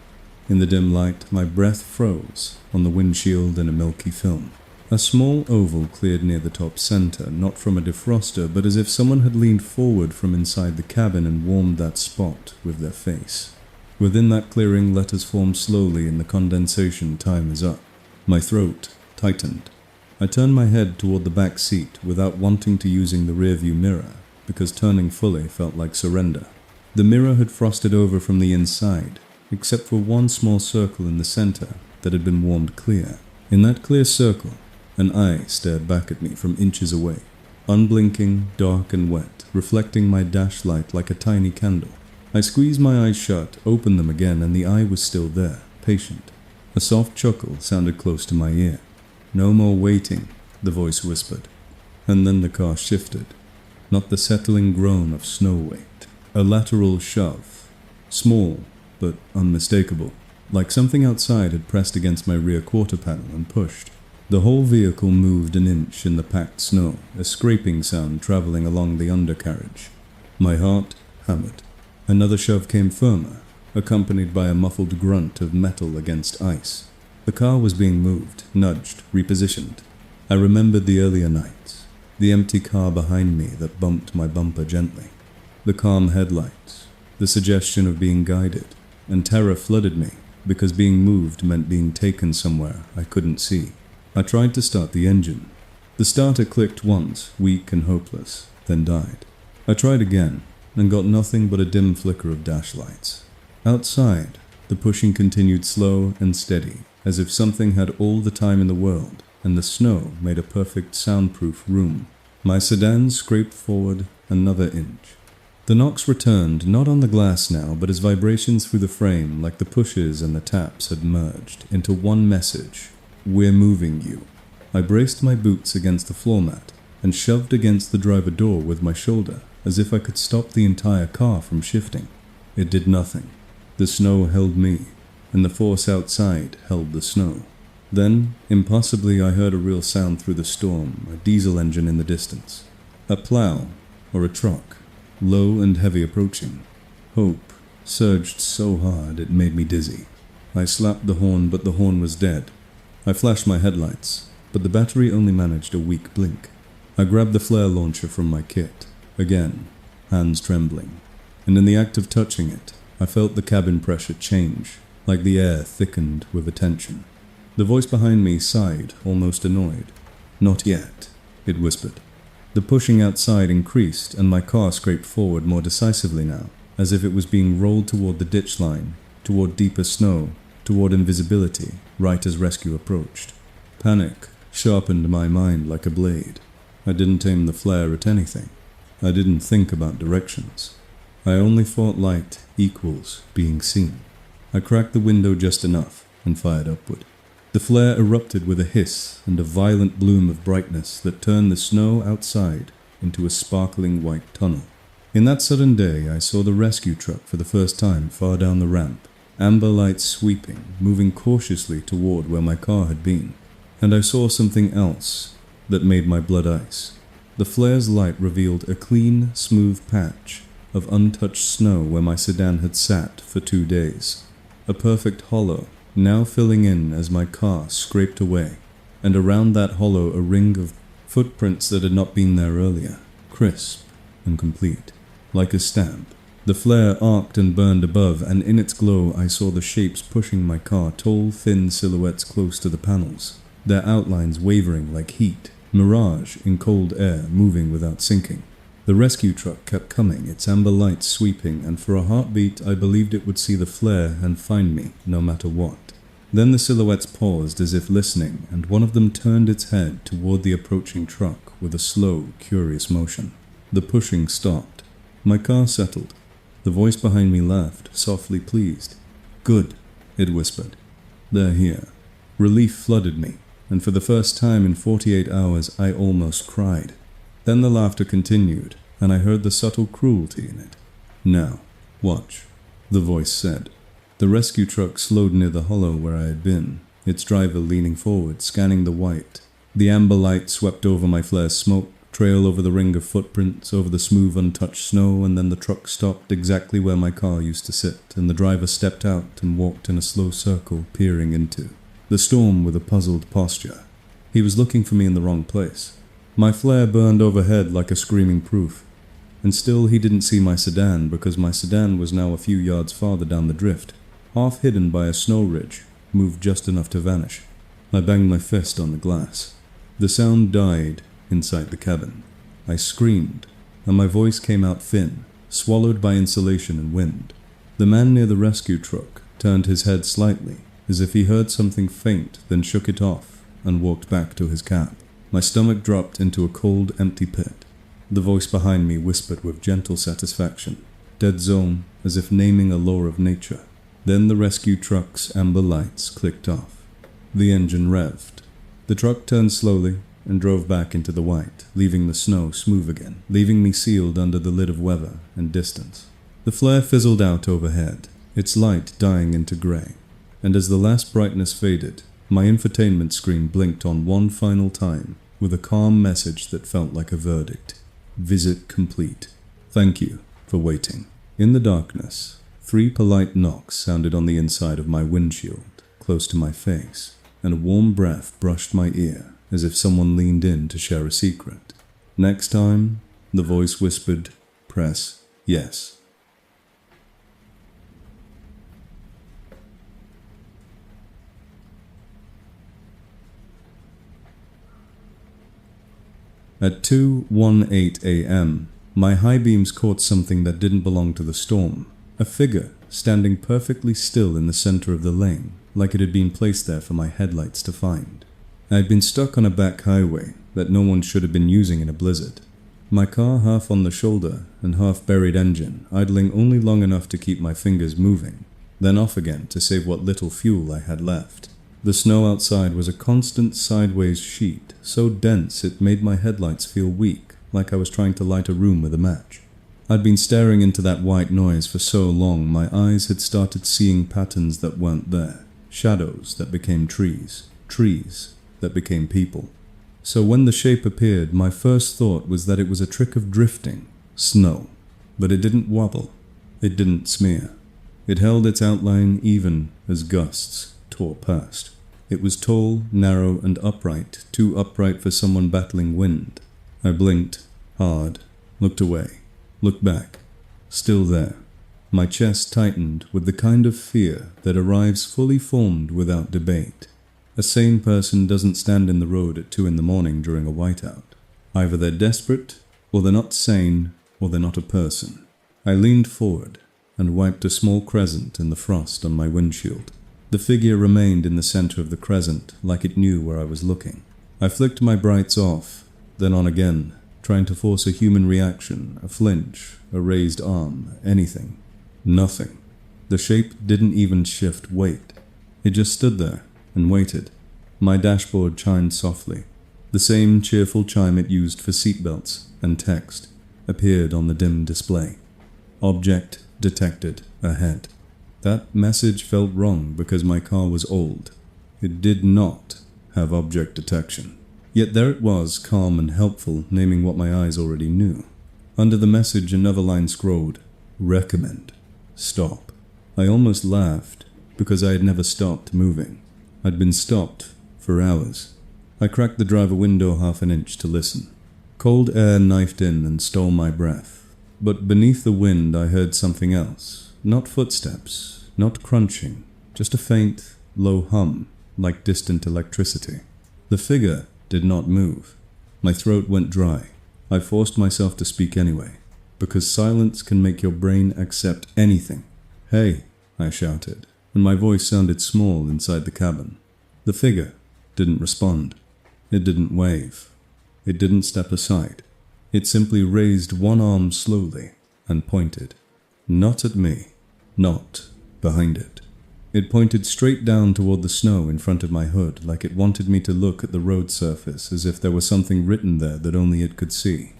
In the dim light, my breath froze on the windshield in a milky film. A small oval cleared near the top center, not from a defroster, but as if someone had leaned forward from inside the cabin and warmed that spot with their face. Within that clearing, letters formed slowly in the condensation. Time is up. My throat tightened. I turned my head toward the back seat without wanting to using the rearview mirror, because turning fully felt like surrender. The mirror had frosted over from the inside, except for one small circle in the center that had been warmed clear. In that clear circle, an eye stared back at me from inches away, unblinking, dark and wet, reflecting my dash light like a tiny candle. I squeezed my eyes shut, opened them again, and the eye was still there, patient. A soft chuckle sounded close to my ear. No more waiting, the voice whispered. And then the car shifted. Not the settling groan of snow weight. A lateral shove. Small, but unmistakable. Like something outside had pressed against my rear quarter panel and pushed. The whole vehicle moved an inch in the packed snow, a scraping sound traveling along the undercarriage. My heart hammered. Another shove came firmer, accompanied by a muffled grunt of metal against ice. The car was being moved, nudged, repositioned. I remembered the earlier nights, the empty car behind me that bumped my bumper gently, the calm headlights, the suggestion of being guided, and terror flooded me because being moved meant being taken somewhere I couldn't see. I tried to start the engine. The starter clicked once, weak and hopeless, then died. I tried again, and got nothing but a dim flicker of dash lights. Outside, the pushing continued slow and steady, as if something had all the time in the world, and the snow made a perfect soundproof room. My sedan scraped forward another inch. The knocks returned, not on the glass now, but as vibrations through the frame, like the pushes and the taps had merged into one message: "We're moving you." I braced my boots against the floor mat and shoved against the driver door with my shoulder, as if I could stop the entire car from shifting. It did nothing. The snow held me, and the force outside held the snow. Then, impossibly, I heard a real sound through the storm, a diesel engine in the distance. A plow, or a truck, low and heavy approaching. Hope surged so hard it made me dizzy. I slapped the horn, but the horn was dead. I flashed my headlights, but the battery only managed a weak blink. I grabbed the flare launcher from my kit, again, hands trembling, and in the act of touching it, I felt the cabin pressure change, like the air thickened with attention. The voice behind me sighed, almost annoyed. "Not yet," it whispered. The pushing outside increased, and my car scraped forward more decisively now, as if it was being rolled toward the ditch line, toward deeper snow, toward invisibility, right as rescue approached. Panic sharpened my mind like a blade. I didn't aim the flare at anything. I didn't think about directions. I only thought light equals being seen. I cracked the window just enough and fired upward. The flare erupted with a hiss and a violent bloom of brightness that turned the snow outside into a sparkling white tunnel. In that sudden day, I saw the rescue truck for the first time far down the ramp, amber lights sweeping, moving cautiously toward where my car had been. And I saw something else that made my blood ice. The flare's light revealed a clean, smooth patch of untouched snow where my sedan had sat for 2 days. A perfect hollow, now filling in as my car scraped away, and around that hollow a ring of footprints that had not been there earlier, crisp and complete, like a stamp. The flare arced and burned above, and in its glow I saw the shapes pushing my car, tall, thin silhouettes close to the panels, their outlines wavering like heat, mirage in cold air moving without sinking. The rescue truck kept coming, its amber lights sweeping, and for a heartbeat I believed it would see the flare and find me, no matter what. Then the silhouettes paused as if listening, and one of them turned its head toward the approaching truck with a slow, curious motion. The pushing stopped. My car settled. The voice behind me laughed, softly pleased. "Good," it whispered. "They're here." Relief flooded me, and for the first time in 48 hours I almost cried. Then the laughter continued, and I heard the subtle cruelty in it. "Now, watch," the voice said. The rescue truck slowed near the hollow where I had been, its driver leaning forward, scanning the white. The amber light swept over my flare's smoke, trail over the ring of footprints, over the smooth untouched snow, and then the truck stopped exactly where my car used to sit, and the driver stepped out and walked in a slow circle, peering into the storm with a puzzled posture. He was looking for me in the wrong place. My flare burned overhead like a screaming proof, and still he didn't see my sedan because my sedan was now a few yards farther down the drift, half hidden by a snow ridge, moved just enough to vanish. I banged my fist on the glass. The sound died inside the cabin. I screamed, and my voice came out thin, swallowed by insulation and wind. The man near the rescue truck turned his head slightly, as if he heard something faint, then shook it off and walked back to his cab. My stomach dropped into a cold, empty pit. The voice behind me whispered with gentle satisfaction, "Dead zone," as if naming a law of nature. Then the rescue truck's amber lights clicked off. The engine revved. The truck turned slowly and drove back into the white, leaving the snow smooth again, leaving me sealed under the lid of weather and distance. The flare fizzled out overhead, its light dying into grey, and as the last brightness faded, my infotainment screen blinked on one final time, with a calm message that felt like a verdict. Visit complete. Thank you for waiting. In the darkness, 3 polite knocks sounded on the inside of my windshield, close to my face, and a warm breath brushed my ear, as if someone leaned in to share a secret. Next time, the voice whispered, "Press yes." At 2:18 a.m., my high beams caught something that didn't belong to the storm. A figure standing perfectly still in the center of the lane, like it had been placed there for my headlights to find. I had been stuck on a back highway that no one should have been using in a blizzard. My car half on the shoulder and half buried engine, idling only long enough to keep my fingers moving, then off again to save what little fuel I had left. The snow outside was a constant sideways sheet, so dense it made my headlights feel weak, like I was trying to light a room with a match. I'd been staring into that white noise for so long my eyes had started seeing patterns that weren't there, shadows that became trees, trees that became people. So when the shape appeared, my first thought was that it was a trick of drifting, snow. But it didn't wobble, it didn't smear. It held its outline even as gusts tore past. It was tall, narrow, and upright, too upright for someone battling wind. I blinked, hard, looked away, looked back. Still there. My chest tightened with the kind of fear that arrives fully formed without debate. A sane person doesn't stand in the road at 2 a.m. during a whiteout. Either they're desperate, or they're not sane, or they're not a person. I leaned forward and wiped a small crescent in the frost on my windshield. The figure remained in the center of the crescent, like it knew where I was looking. I flicked my brights off, then on again, trying to force a human reaction, a flinch, a raised arm, anything. Nothing. The shape didn't even shift weight. It just stood there and waited. My dashboard chimed softly. The same cheerful chime it used for seatbelts and text appeared on the dim display. Object detected ahead. That message felt wrong because my car was old. It did not have object detection. Yet there it was, calm and helpful, naming what my eyes already knew. Under the message, another line scrolled, "Recommend. Stop." I almost laughed because I had never stopped moving. I'd been stopped for hours. I cracked the driver window half an inch to listen. Cold air knifed in and stole my breath. But beneath the wind I heard something else. Not footsteps, not crunching, just a faint, low hum, like distant electricity. The figure did not move. My throat went dry. I forced myself to speak anyway, because silence can make your brain accept anything. "Hey," I shouted, and my voice sounded small inside the cabin. The figure didn't respond. It didn't wave. It didn't step aside. It simply raised one arm slowly and pointed. Not at me. Not behind it. It pointed straight down toward the snow in front of my hood, like it wanted me to look at the road surface as if there was something written there that only it could see.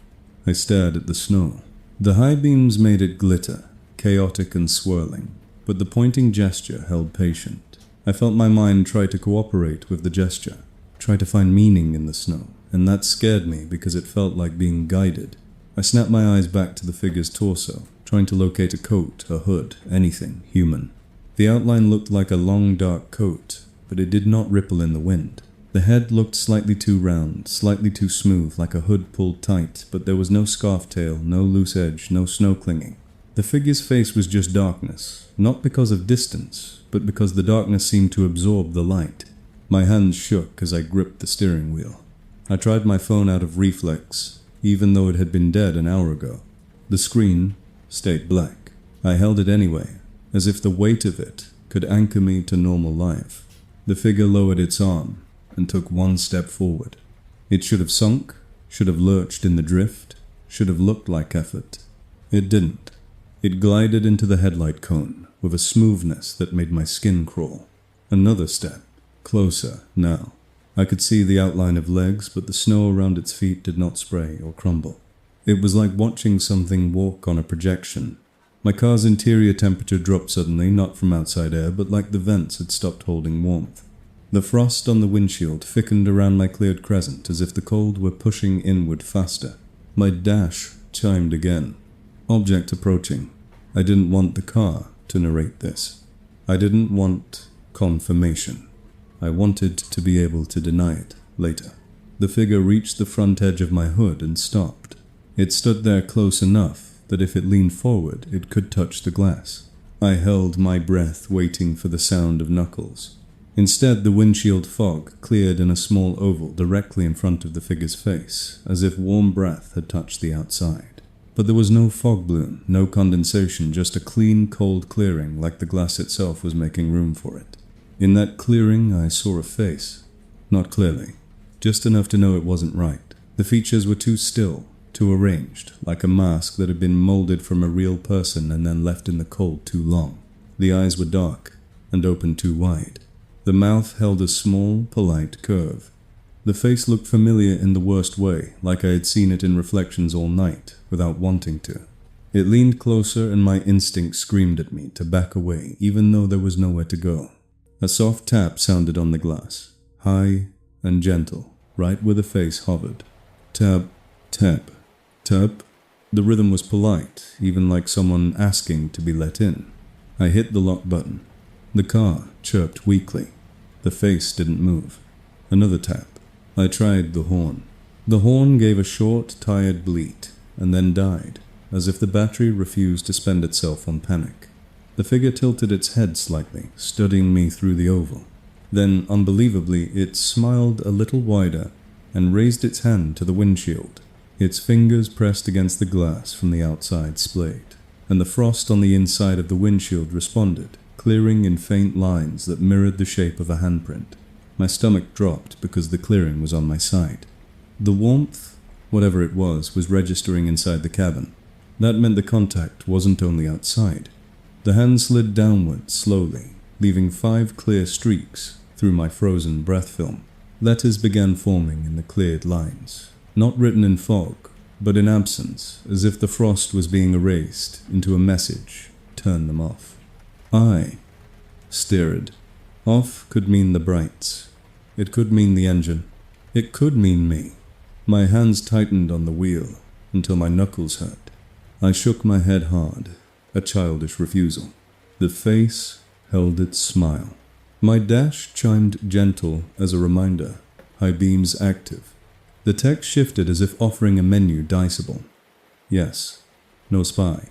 I stared at the snow. The high beams made it glitter, chaotic and swirling, but the pointing gesture held patient. I felt my mind try to cooperate with the gesture, try to find meaning in the snow, and that scared me because it felt like being guided. I snapped my eyes back to the figure's torso, trying to locate a coat, a hood, anything human. The outline looked like a long dark coat, but it did not ripple in the wind. The head looked slightly too round, slightly too smooth, like a hood pulled tight, but there was no scarf tail, no loose edge, no snow clinging. The figure's face was just darkness, not because of distance, but because the darkness seemed to absorb the light. My hands shook as I gripped the steering wheel. I tried my phone out of reflex, even though it had been dead an hour ago. The screen stayed black. I held it anyway, as if the weight of it could anchor me to normal life. The figure lowered its arm and took one step forward. It should have sunk, should have lurched in the drift, should have looked like effort. It didn't. It glided into the headlight cone with a smoothness that made my skin crawl. Another step, closer now. I could see the outline of legs, but the snow around its feet did not spray or crumble. It was like watching something walk on a projection. My car's interior temperature dropped suddenly, not from outside air, but like the vents had stopped holding warmth. The frost on the windshield thickened around my cleared crescent as if the cold were pushing inward faster. My dash chimed again. Object approaching. I didn't want the car to narrate this. I didn't want confirmation. I wanted to be able to deny it later. The figure reached the front edge of my hood and stopped. It stood there close enough that if it leaned forward, it could touch the glass. I held my breath, waiting for the sound of knuckles. Instead, the windshield fog cleared in a small oval directly in front of the figure's face, as if warm breath had touched the outside. But there was no fog bloom, no condensation, just a clean, cold clearing like the glass itself was making room for it. In that clearing, I saw a face. Not clearly, just enough to know it wasn't right. The features were too still, too arranged, like a mask that had been molded from a real person and then left in the cold too long. The eyes were dark and open too wide. The mouth held a small, polite curve. The face looked familiar in the worst way, like I had seen it in reflections all night, without wanting to. It leaned closer and my instinct screamed at me to back away, even though there was nowhere to go. A soft tap sounded on the glass, high and gentle, right where the face hovered. Tap, tap, tap. The rhythm was polite, even like someone asking to be let in. I hit the lock button. The car chirped weakly. The face didn't move. Another tap. I tried the horn. The horn gave a short, tired bleat, and then died, as if the battery refused to spend itself on panic. The figure tilted its head slightly, studying me through the oval. Then, unbelievably, it smiled a little wider and raised its hand to the windshield. Its fingers pressed against the glass from the outside splayed, and the frost on the inside of the windshield responded, clearing in faint lines that mirrored the shape of a handprint. My stomach dropped because the clearing was on my side. The warmth, whatever it was registering inside the cabin. That meant the contact wasn't only outside. The hand slid downward slowly, leaving 5 clear streaks through my frozen breath film. Letters began forming in the cleared lines, not written in fog, but in absence, as if the frost was being erased into a message. Turn them off. I stared. Off could mean the brights. It could mean the engine. It could mean me. My hands tightened on the wheel until my knuckles hurt. I shook my head hard, a childish refusal. The face held its smile. My dash chimed gentle as a reminder. High beams active. The text shifted as if offering a menu diceable. Yes. No spy.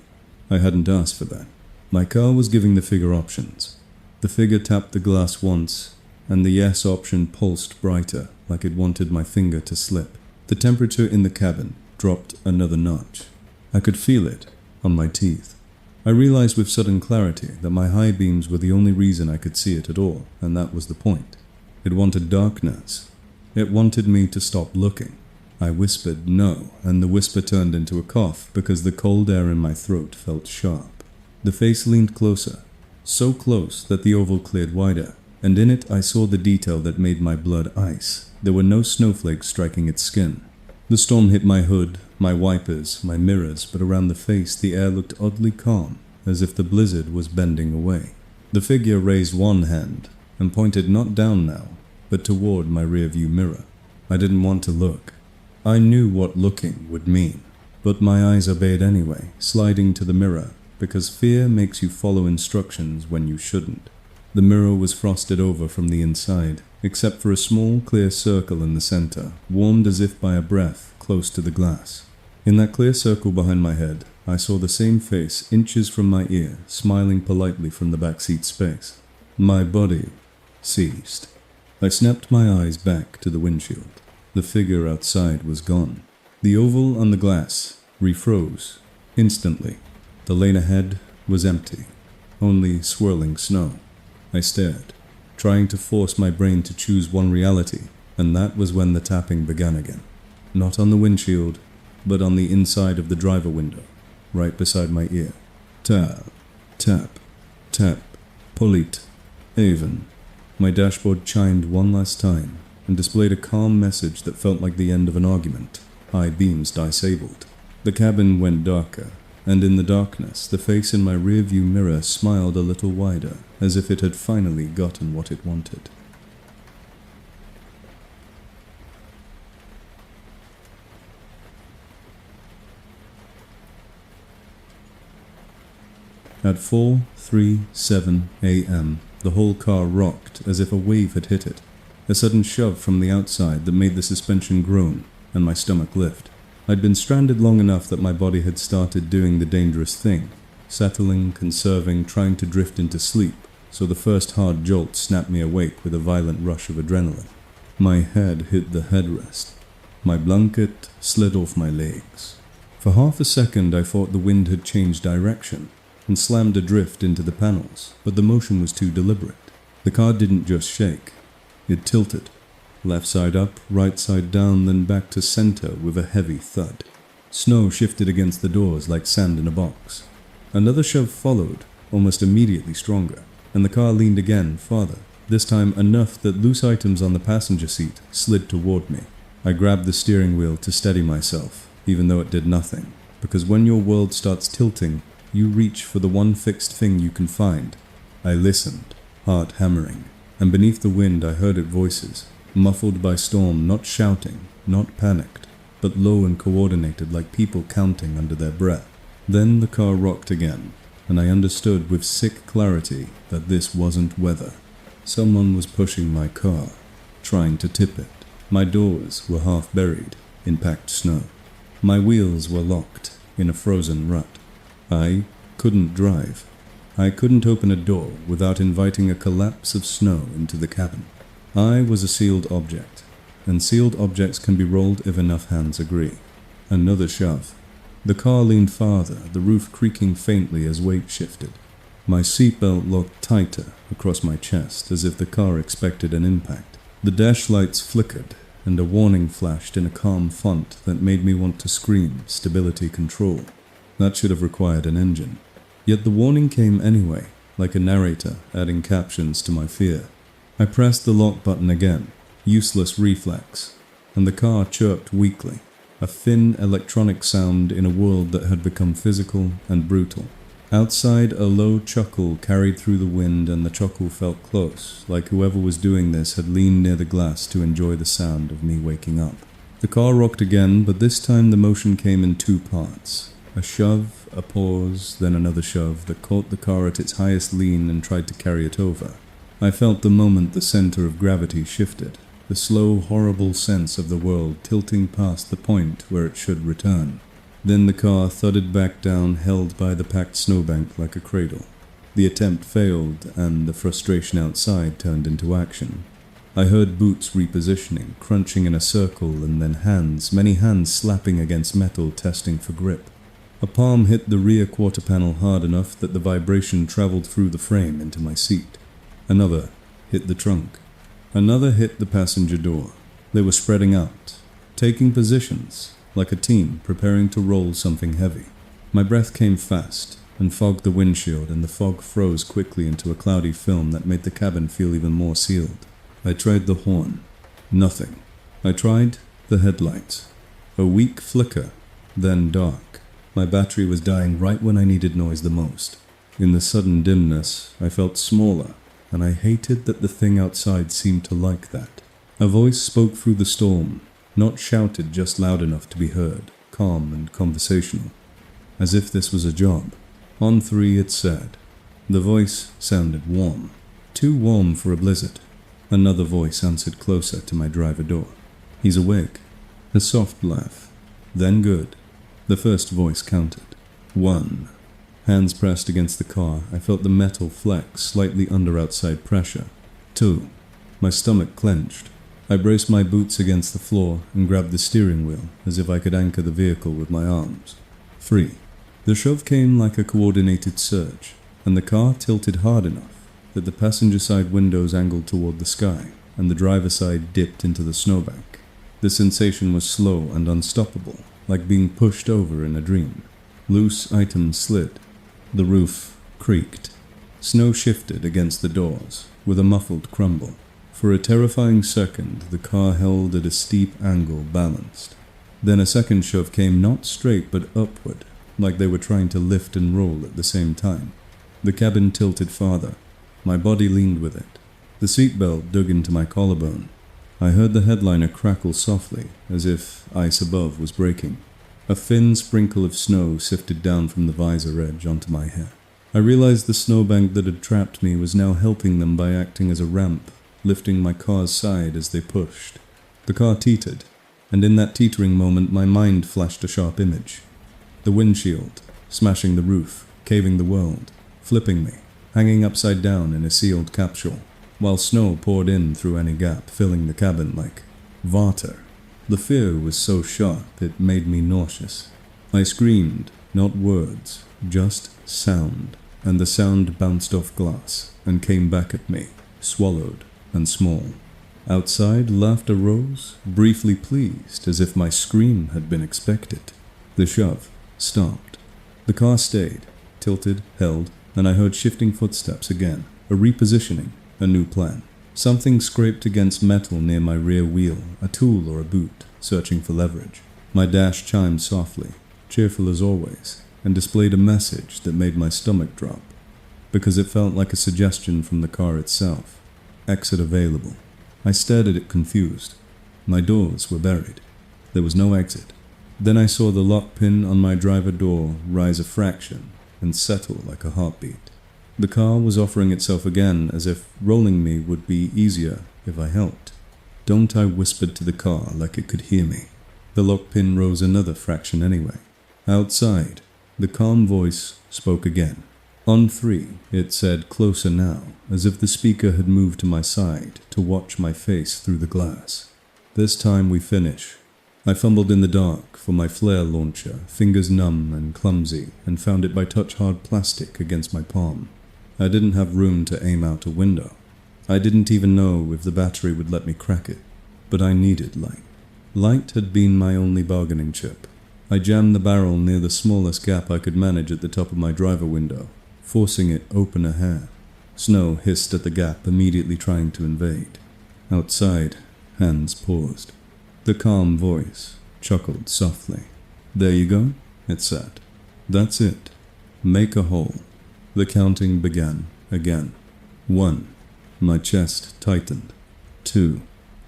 I hadn't asked for that. My car was giving the figure options. The figure tapped the glass once, and the yes option pulsed brighter, like it wanted my finger to slip. The temperature in the cabin dropped another notch. I could feel it on my teeth. I realized with sudden clarity that my high beams were the only reason I could see it at all, and that was the point. It wanted darkness. It wanted me to stop looking. I whispered no, and the whisper turned into a cough because the cold air in my throat felt sharp. The face leaned closer, so close that the oval cleared wider, and in it I saw the detail that made my blood ice. There were no snowflakes striking its skin. The storm hit my hood, my wipers, my mirrors, but around the face the air looked oddly calm, as if the blizzard was bending away. The figure raised one hand and pointed not down now, but toward my rearview mirror. I didn't want to look. I knew what looking would mean, but my eyes obeyed anyway, sliding to the mirror, because fear makes you follow instructions when you shouldn't. The mirror was frosted over from the inside, except for a small clear circle in the center, warmed as if by a breath close to the glass. In that clear circle behind my head, I saw the same face inches from my ear, smiling politely from the backseat space. My body seized. I snapped my eyes back to the windshield. The figure outside was gone. The oval on the glass refroze instantly. The lane ahead was empty, only swirling snow. I stared, trying to force my brain to choose one reality, and that was when the tapping began again. Not on the windshield, but on the inside of the driver window, right beside my ear. Tap, tap, tap, polite, even. My dashboard chimed one last time and displayed a calm message that felt like the end of an argument. High beams disabled. The cabin went darker, and in the darkness, the face in my rearview mirror smiled a little wider, as if it had finally gotten what it wanted. At 4:37 a.m., the whole car rocked as if a wave had hit it. A sudden shove from the outside that made the suspension groan, and my stomach lift. I'd been stranded long enough that my body had started doing the dangerous thing, settling, conserving, trying to drift into sleep, so the first hard jolt snapped me awake with a violent rush of adrenaline. My head hit the headrest. My blanket slid off my legs. For half a second I thought the wind had changed direction and slammed adrift into the panels, but the motion was too deliberate. The car didn't just shake, it tilted. Left side up, right side down, then back to center with a heavy thud. Snow shifted against the doors like sand in a box. Another shove followed, almost immediately stronger, and the car leaned again, farther, this time enough that loose items on the passenger seat slid toward me. I grabbed the steering wheel to steady myself, even though it did nothing, because when your world starts tilting, you reach for the one fixed thing you can find. I listened, heart hammering, and beneath the wind I heard it voices, muffled by storm, not shouting, not panicked, but low and coordinated like people counting under their breath. Then the car rocked again, and I understood with sick clarity that this wasn't weather. Someone was pushing my car, trying to tip it. My doors were half buried in packed snow. My wheels were locked in a frozen rut. I couldn't drive. I couldn't open a door without inviting a collapse of snow into the cabin. I was a sealed object, and sealed objects can be rolled if enough hands agree. Another shove. The car leaned farther, the roof creaking faintly as weight shifted. My seatbelt locked tighter across my chest as if the car expected an impact. The dash lights flickered, and a warning flashed in a calm font that made me want to scream, "Stability control." That should have required an engine. Yet the warning came anyway, like a narrator adding captions to my fear. I pressed the lock button again, useless reflex, and the car chirped weakly, a thin electronic sound in a world that had become physical and brutal. Outside, a low chuckle carried through the wind, and the chuckle felt close, like whoever was doing this had leaned near the glass to enjoy the sound of me waking up. The car rocked again, but this time the motion came in two parts. A shove, a pause, then another shove that caught the car at its highest lean and tried to carry it over. I felt the moment the center of gravity shifted, the slow, horrible sense of the world tilting past the point where it should return. Then the car thudded back down, held by the packed snowbank like a cradle. The attempt failed, and the frustration outside turned into action. I heard boots repositioning, crunching in a circle, and then hands, many hands slapping against metal, testing for grip. A palm hit the rear quarter panel hard enough that the vibration traveled through the frame into my seat. Another hit the trunk. Another hit the passenger door. They were spreading out, taking positions, like a team preparing to roll something heavy. My breath came fast and fogged the windshield, and the fog froze quickly into a cloudy film that made the cabin feel even more sealed. I tried the horn. Nothing. I tried the headlights. A weak flicker, then dark. My battery was dying right when I needed noise the most. In the sudden dimness, I felt smaller, and I hated that the thing outside seemed to like that. A voice spoke through the storm, not shouted, just loud enough to be heard, calm and conversational, as if this was a job. On 3 it said. The voice sounded warm, too warm for a blizzard. Another voice answered closer to my driver door. "He's awake." A soft laugh. Then good. The first voice counted. 1. Hands pressed against the car, I felt the metal flex slightly under outside pressure. 2. My stomach clenched. I braced my boots against the floor and grabbed the steering wheel as if I could anchor the vehicle with my arms. 3. The shove came like a coordinated surge, and the car tilted hard enough that the passenger side windows angled toward the sky and the driver side dipped into the snowbank. The sensation was slow and unstoppable, like being pushed over in a dream. Loose items slid. The roof creaked. Snow shifted against the doors with a muffled crumble. For a terrifying second, the car held at a steep angle, balanced. Then a second shove came, not straight but upward, like they were trying to lift and roll at the same time. The cabin tilted farther. My body leaned with it. The seatbelt dug into my collarbone. I heard the headliner crackle softly, as if ice above was breaking. A thin sprinkle of snow sifted down from the visor edge onto my hair. I realized the snowbank that had trapped me was now helping them by acting as a ramp, lifting my car's side as they pushed. The car teetered, and in that teetering moment my mind flashed a sharp image. The windshield, smashing the roof, caving the world, flipping me, hanging upside down in a sealed capsule, while snow poured in through any gap, filling the cabin like water. The fear was so sharp it made me nauseous. I screamed, not words, just sound, and the sound bounced off glass and came back at me, swallowed and small. Outside, laughter rose, briefly pleased, as if my scream had been expected. The shove stopped. The car stayed, tilted, held, and I heard shifting footsteps again, a repositioning, a new plan. Something scraped against metal near my rear wheel, a tool or a boot, searching for leverage. My dash chimed softly, cheerful as always, and displayed a message that made my stomach drop, because it felt like a suggestion from the car itself. Exit available. I stared at it confused. My doors were buried. There was no exit. Then I saw the lock pin on my driver door rise a fraction and settle like a heartbeat. The car was offering itself again, as if rolling me would be easier if I helped. "Don't," I whispered to the car like it could hear me. The lock pin rose another fraction anyway. Outside, the calm voice spoke again. On 3, it said, "Closer now," as if the speaker had moved to my side to watch my face through the glass. "This time we finish." I fumbled in the dark for my flare launcher, fingers numb and clumsy, and found it by touch-hard plastic against my palm. I didn't have room to aim out a window. I didn't even know if the battery would let me crack it, but I needed light. Light had been my only bargaining chip. I jammed the barrel near the smallest gap I could manage at the top of my driver window, forcing it open a hair. Snow hissed at the gap, immediately trying to invade. Outside, hands paused. The calm voice chuckled softly. "There you go," it said. "That's it. Make a hole." The counting began again. 1. My chest tightened. 2.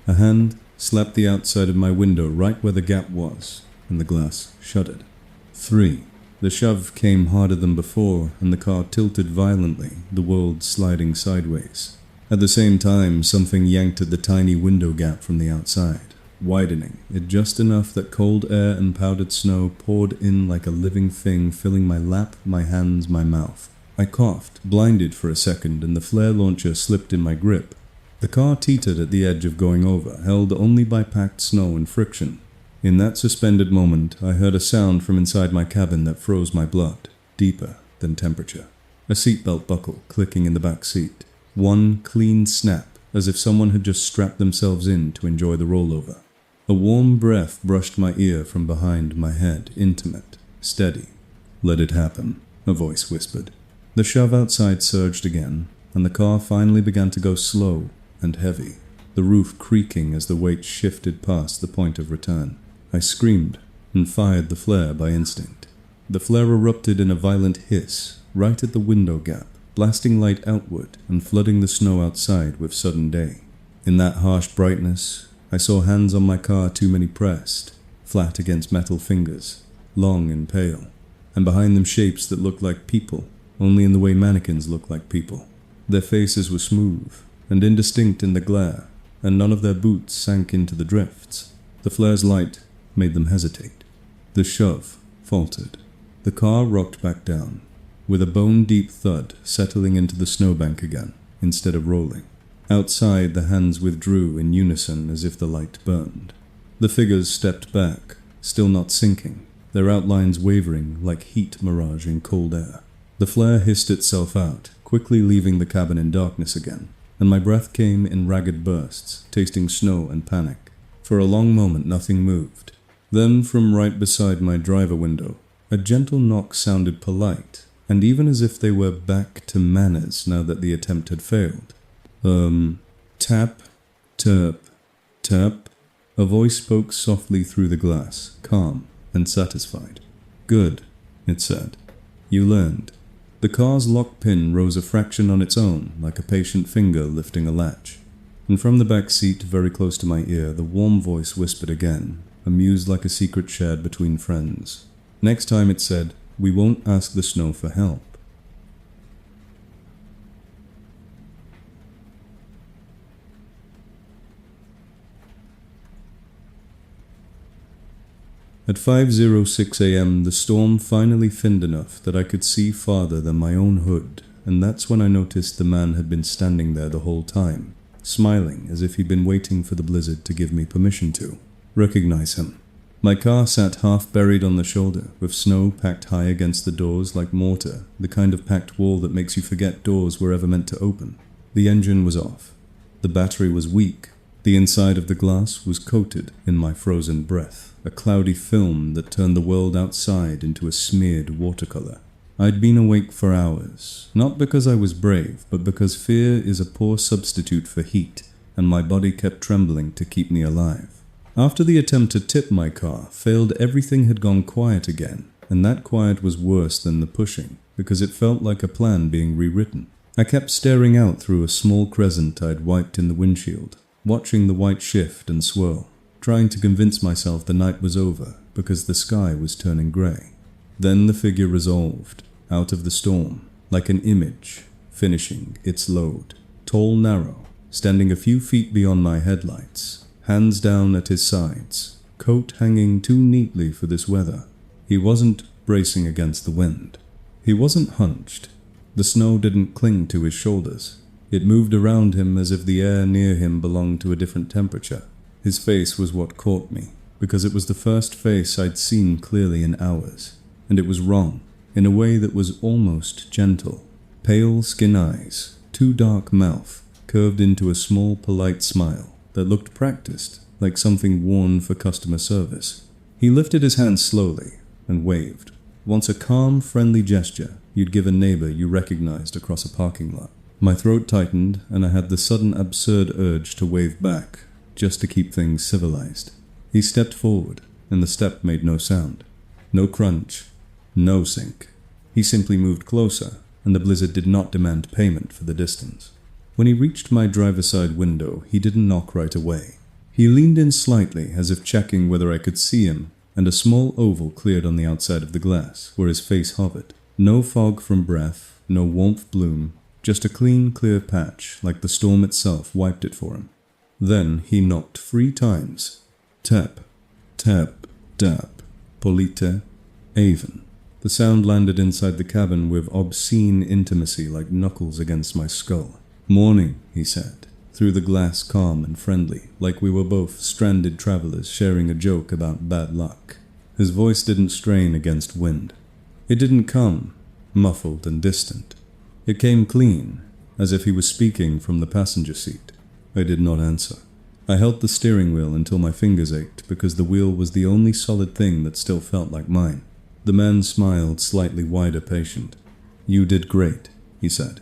A hand slapped the outside of my window right where the gap was, and the glass shuddered. 3. The shove came harder than before, and the car tilted violently, the world sliding sideways. At the same time, something yanked at the tiny window gap from the outside, widening it just enough that cold air and powdered snow poured in like a living thing, filling my lap, my hands, my mouth. I coughed, blinded for a second, and the flare launcher slipped in my grip. The car teetered at the edge of going over, held only by packed snow and friction. In that suspended moment, I heard a sound from inside my cabin that froze my blood, deeper than temperature. A seatbelt buckle clicking in the back seat. One clean snap, as if someone had just strapped themselves in to enjoy the rollover. A warm breath brushed my ear from behind my head, intimate, steady. "Let it happen," a voice whispered. The shove outside surged again, and the car finally began to go slow and heavy, the roof creaking as the weight shifted past the point of return. I screamed and fired the flare by instinct. The flare erupted in a violent hiss right at the window gap, blasting light outward and flooding the snow outside with sudden day. In that harsh brightness, I saw hands on my car, too many pressed, flat against metal fingers, long and pale, and behind them shapes that looked like people, only in the way mannequins look like people. Their faces were smooth and indistinct in the glare, and none of their boots sank into the drifts. The flare's light made them hesitate. The shove faltered. The car rocked back down, with a bone-deep thud settling into the snowbank again, instead of rolling. Outside, the hands withdrew in unison as if the light burned. The figures stepped back, still not sinking, their outlines wavering like heat mirage in cold air. The flare hissed itself out, quickly leaving the cabin in darkness again, and my breath came in ragged bursts, tasting snow and panic. For a long moment, nothing moved. Then, from right beside my driver window, a gentle knock sounded polite, and even as if they were back to manners now that the attempt had failed. Tap, terp, tap. A voice spoke softly through the glass, calm and satisfied. "Good," it said. "You learned." The car's lock pin rose a fraction on its own, like a patient finger lifting a latch. And from the back seat, very close to my ear, the warm voice whispered again, amused like a secret shared between friends. Next time it said, "We won't ask the snow for help." At 5:06 a.m., the storm finally thinned enough that I could see farther than my own hood and that's when I noticed the man had been standing there the whole time, smiling as if he'd been waiting for the blizzard to give me permission to recognize him. My car sat half buried on the shoulder, with snow packed high against the doors like mortar, the kind of packed wall that makes you forget doors were ever meant to open. The engine was off. The battery was weak. The inside of the glass was coated in my frozen breath, a cloudy film that turned the world outside into a smeared watercolor. I'd been awake for hours, not because I was brave, but because fear is a poor substitute for heat, and my body kept trembling to keep me alive. After the attempt to tip my car failed, everything had gone quiet again, and that quiet was worse than the pushing, because it felt like a plan being rewritten. I kept staring out through a small crescent I'd wiped in the windshield, watching the white shift and swirl, trying to convince myself the night was over because the sky was turning grey. Then the figure resolved, out of the storm, like an image, finishing its load. Tall, narrow, standing a few feet beyond my headlights, hands down at his sides, coat hanging too neatly for this weather. He wasn't bracing against the wind. He wasn't hunched. The snow didn't cling to his shoulders. It moved around him as if the air near him belonged to a different temperature. His face was what caught me, because it was the first face I'd seen clearly in hours, and it was wrong, in a way that was almost gentle. Pale skin eyes, too dark mouth, curved into a small polite smile that looked practiced, like something worn for customer service. He lifted his hand slowly and waved, once a calm, friendly gesture you'd give a neighbor you recognized across a parking lot. My throat tightened, and I had the sudden absurd urge to wave back, just to keep things civilized. He stepped forward, and the step made no sound. No crunch, no sink. He simply moved closer, and the blizzard did not demand payment for the distance. When he reached my driver's side window, he didn't knock right away. He leaned in slightly, as if checking whether I could see him, and a small oval cleared on the outside of the glass, where his face hovered. No fog from breath, no warmth bloom, just a clean, clear patch, like the storm itself wiped it for him. Then he knocked 3 times. Tap, tap, tap, polite, even. The sound landed inside the cabin with obscene intimacy like knuckles against my skull. "Morning," he said, through the glass, calm and friendly, like we were both stranded travelers sharing a joke about bad luck. His voice didn't strain against wind. It didn't come, muffled and distant. It came clean, as if he was speaking from the passenger seat. I did not answer. I held the steering wheel until my fingers ached because the wheel was the only solid thing that still felt like mine. The man smiled, slightly wider patient. "You did great," he said.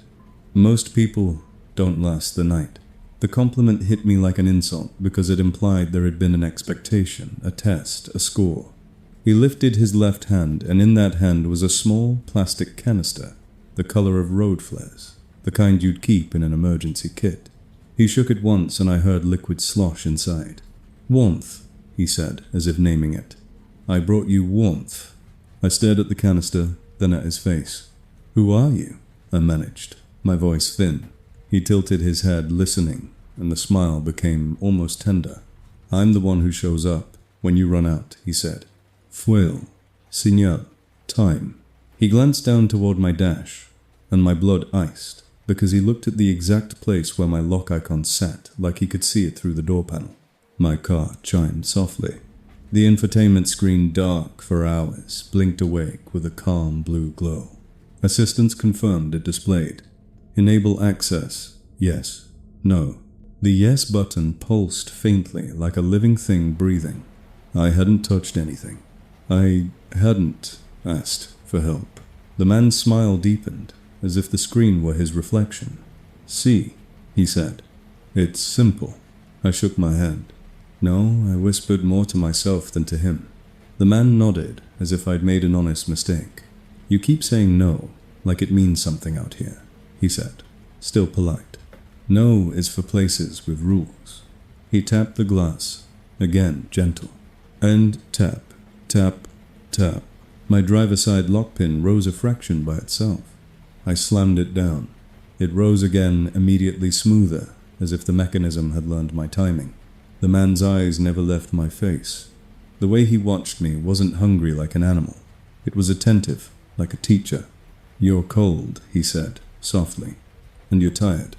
"Most people don't last the night." The compliment hit me like an insult because it implied there had been an expectation, a test, a score. He lifted his left hand, and in that hand was a small plastic canister, the color of road flares, the kind you'd keep in an emergency kit. He shook it once and I heard liquid slosh inside. "Warmth," he said, as if naming it. "I brought you warmth." I stared at the canister, then at his face. "Who are you?" I managed, my voice thin. He tilted his head, listening, and the smile became almost tender. "I'm the one who shows up when you run out," he said. "Fuel, señal, time." He glanced down toward my dash, and my blood iced, because he looked at the exact place where my lock icon sat, like he could see it through the door panel. My car chimed softly. The infotainment screen, dark for hours, blinked awake with a calm blue glow. Assistance confirmed it displayed. Enable access. Yes. No. The yes button pulsed faintly like a living thing breathing. I hadn't touched anything. I hadn't asked for help. The man's smile deepened, as if the screen were his reflection. "See," he said. "It's simple." I shook my head. No, I whispered more to myself than to him. The man nodded, as if I'd made an honest mistake. "You keep saying no, like it means something out here," he said, still polite. "No is for places with rules." He tapped the glass, again gentle. And tap, tap, tap. My driver's side lockpin rose a fraction by itself. I slammed it down. It rose again, immediately smoother, as if the mechanism had learned my timing. The man's eyes never left my face. The way he watched me wasn't hungry like an animal. It was attentive, like a teacher. "You're cold," he said, softly. "And you're tired.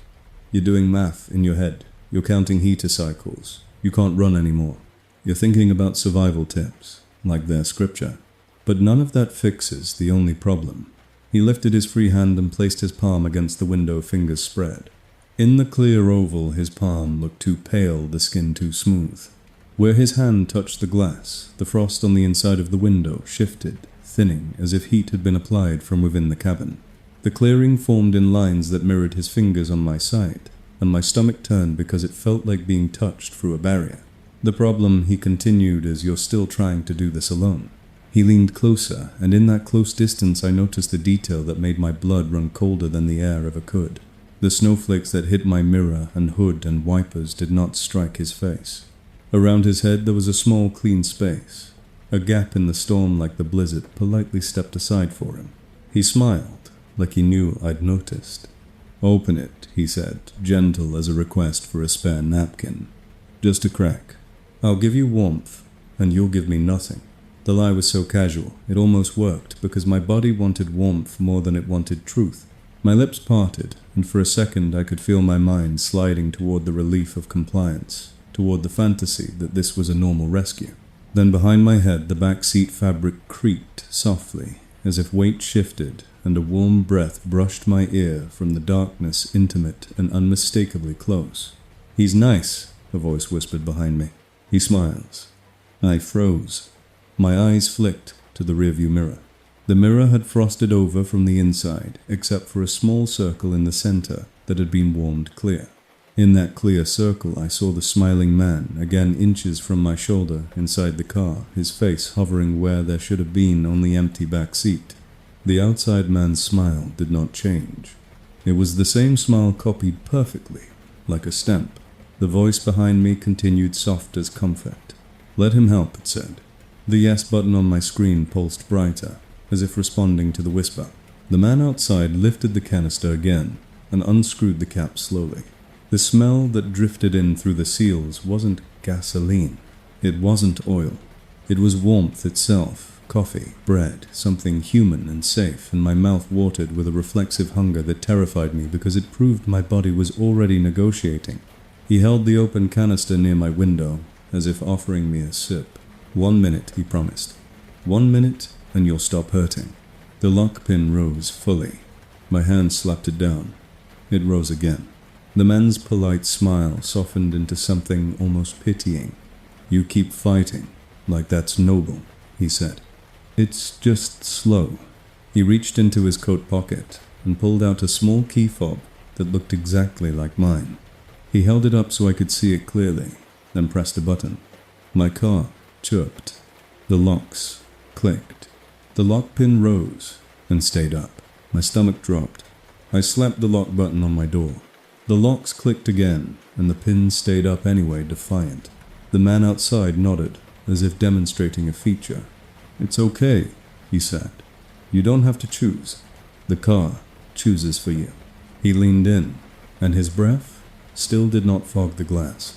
You're doing math in your head. You're counting heater cycles. You can't run anymore. You're thinking about survival tips, like their scripture. But none of that fixes the only problem." He lifted his free hand and placed his palm against the window, fingers spread. In the clear oval, his palm looked too pale, the skin too smooth. Where his hand touched the glass, the frost on the inside of the window shifted, thinning as if heat had been applied from within the cabin. The clearing formed in lines that mirrored his fingers on my side, and my stomach turned because it felt like being touched through a barrier. "The problem," he continued, "is you're still trying to do this alone." He leaned closer, and in that close distance I noticed a detail that made my blood run colder than the air ever could. The snowflakes that hit my mirror and hood and wipers did not strike his face. Around his head there was a small clean space. A gap in the storm like the blizzard politely stepped aside for him. He smiled, like he knew I'd noticed. "Open it," he said, gentle as a request for a spare napkin. "Just a crack. I'll give you warmth, and you'll give me nothing." The lie was so casual, it almost worked, because my body wanted warmth more than it wanted truth. My lips parted, and for a second I could feel my mind sliding toward the relief of compliance, toward the fantasy that this was a normal rescue. Then behind my head the back seat fabric creaked softly, as if weight shifted, and a warm breath brushed my ear from the darkness, intimate and unmistakably close. "He's nice," a voice whispered behind me. "He smiles." I froze. My eyes flicked to the rearview mirror. The mirror had frosted over from the inside, except for a small circle in the center that had been warmed clear. In that clear circle I saw the smiling man, again inches from my shoulder, inside the car, his face hovering where there should have been only empty back seat. The outside man's smile did not change. It was the same smile copied perfectly, like a stamp. The voice behind me continued soft as comfort. "Let him help," it said. The yes button on my screen pulsed brighter, as if responding to the whisper. The man outside lifted the canister again and unscrewed the cap slowly. The smell that drifted in through the seals wasn't gasoline. It wasn't oil. It was warmth itself, coffee, bread, something human and safe, and my mouth watered with a reflexive hunger that terrified me because it proved my body was already negotiating. He held the open canister near my window, as if offering me a sip. "1 minute," he promised. "1 minute, and you'll stop hurting." The lock pin rose fully. My hand slapped it down. It rose again. The man's polite smile softened into something almost pitying. "You keep fighting, like that's noble," he said. "It's just slow." He reached into his coat pocket and pulled out a small key fob that looked exactly like mine. He held it up so I could see it clearly, then pressed a button. My car chirped. The locks clicked. The lock pin rose and stayed up. My stomach dropped. I slapped the lock button on my door. The locks clicked again, and the pin stayed up anyway, defiant. The man outside nodded, as if demonstrating a feature. "It's okay," he said. "You don't have to choose. The car chooses for you." He leaned in, and his breath still did not fog the glass.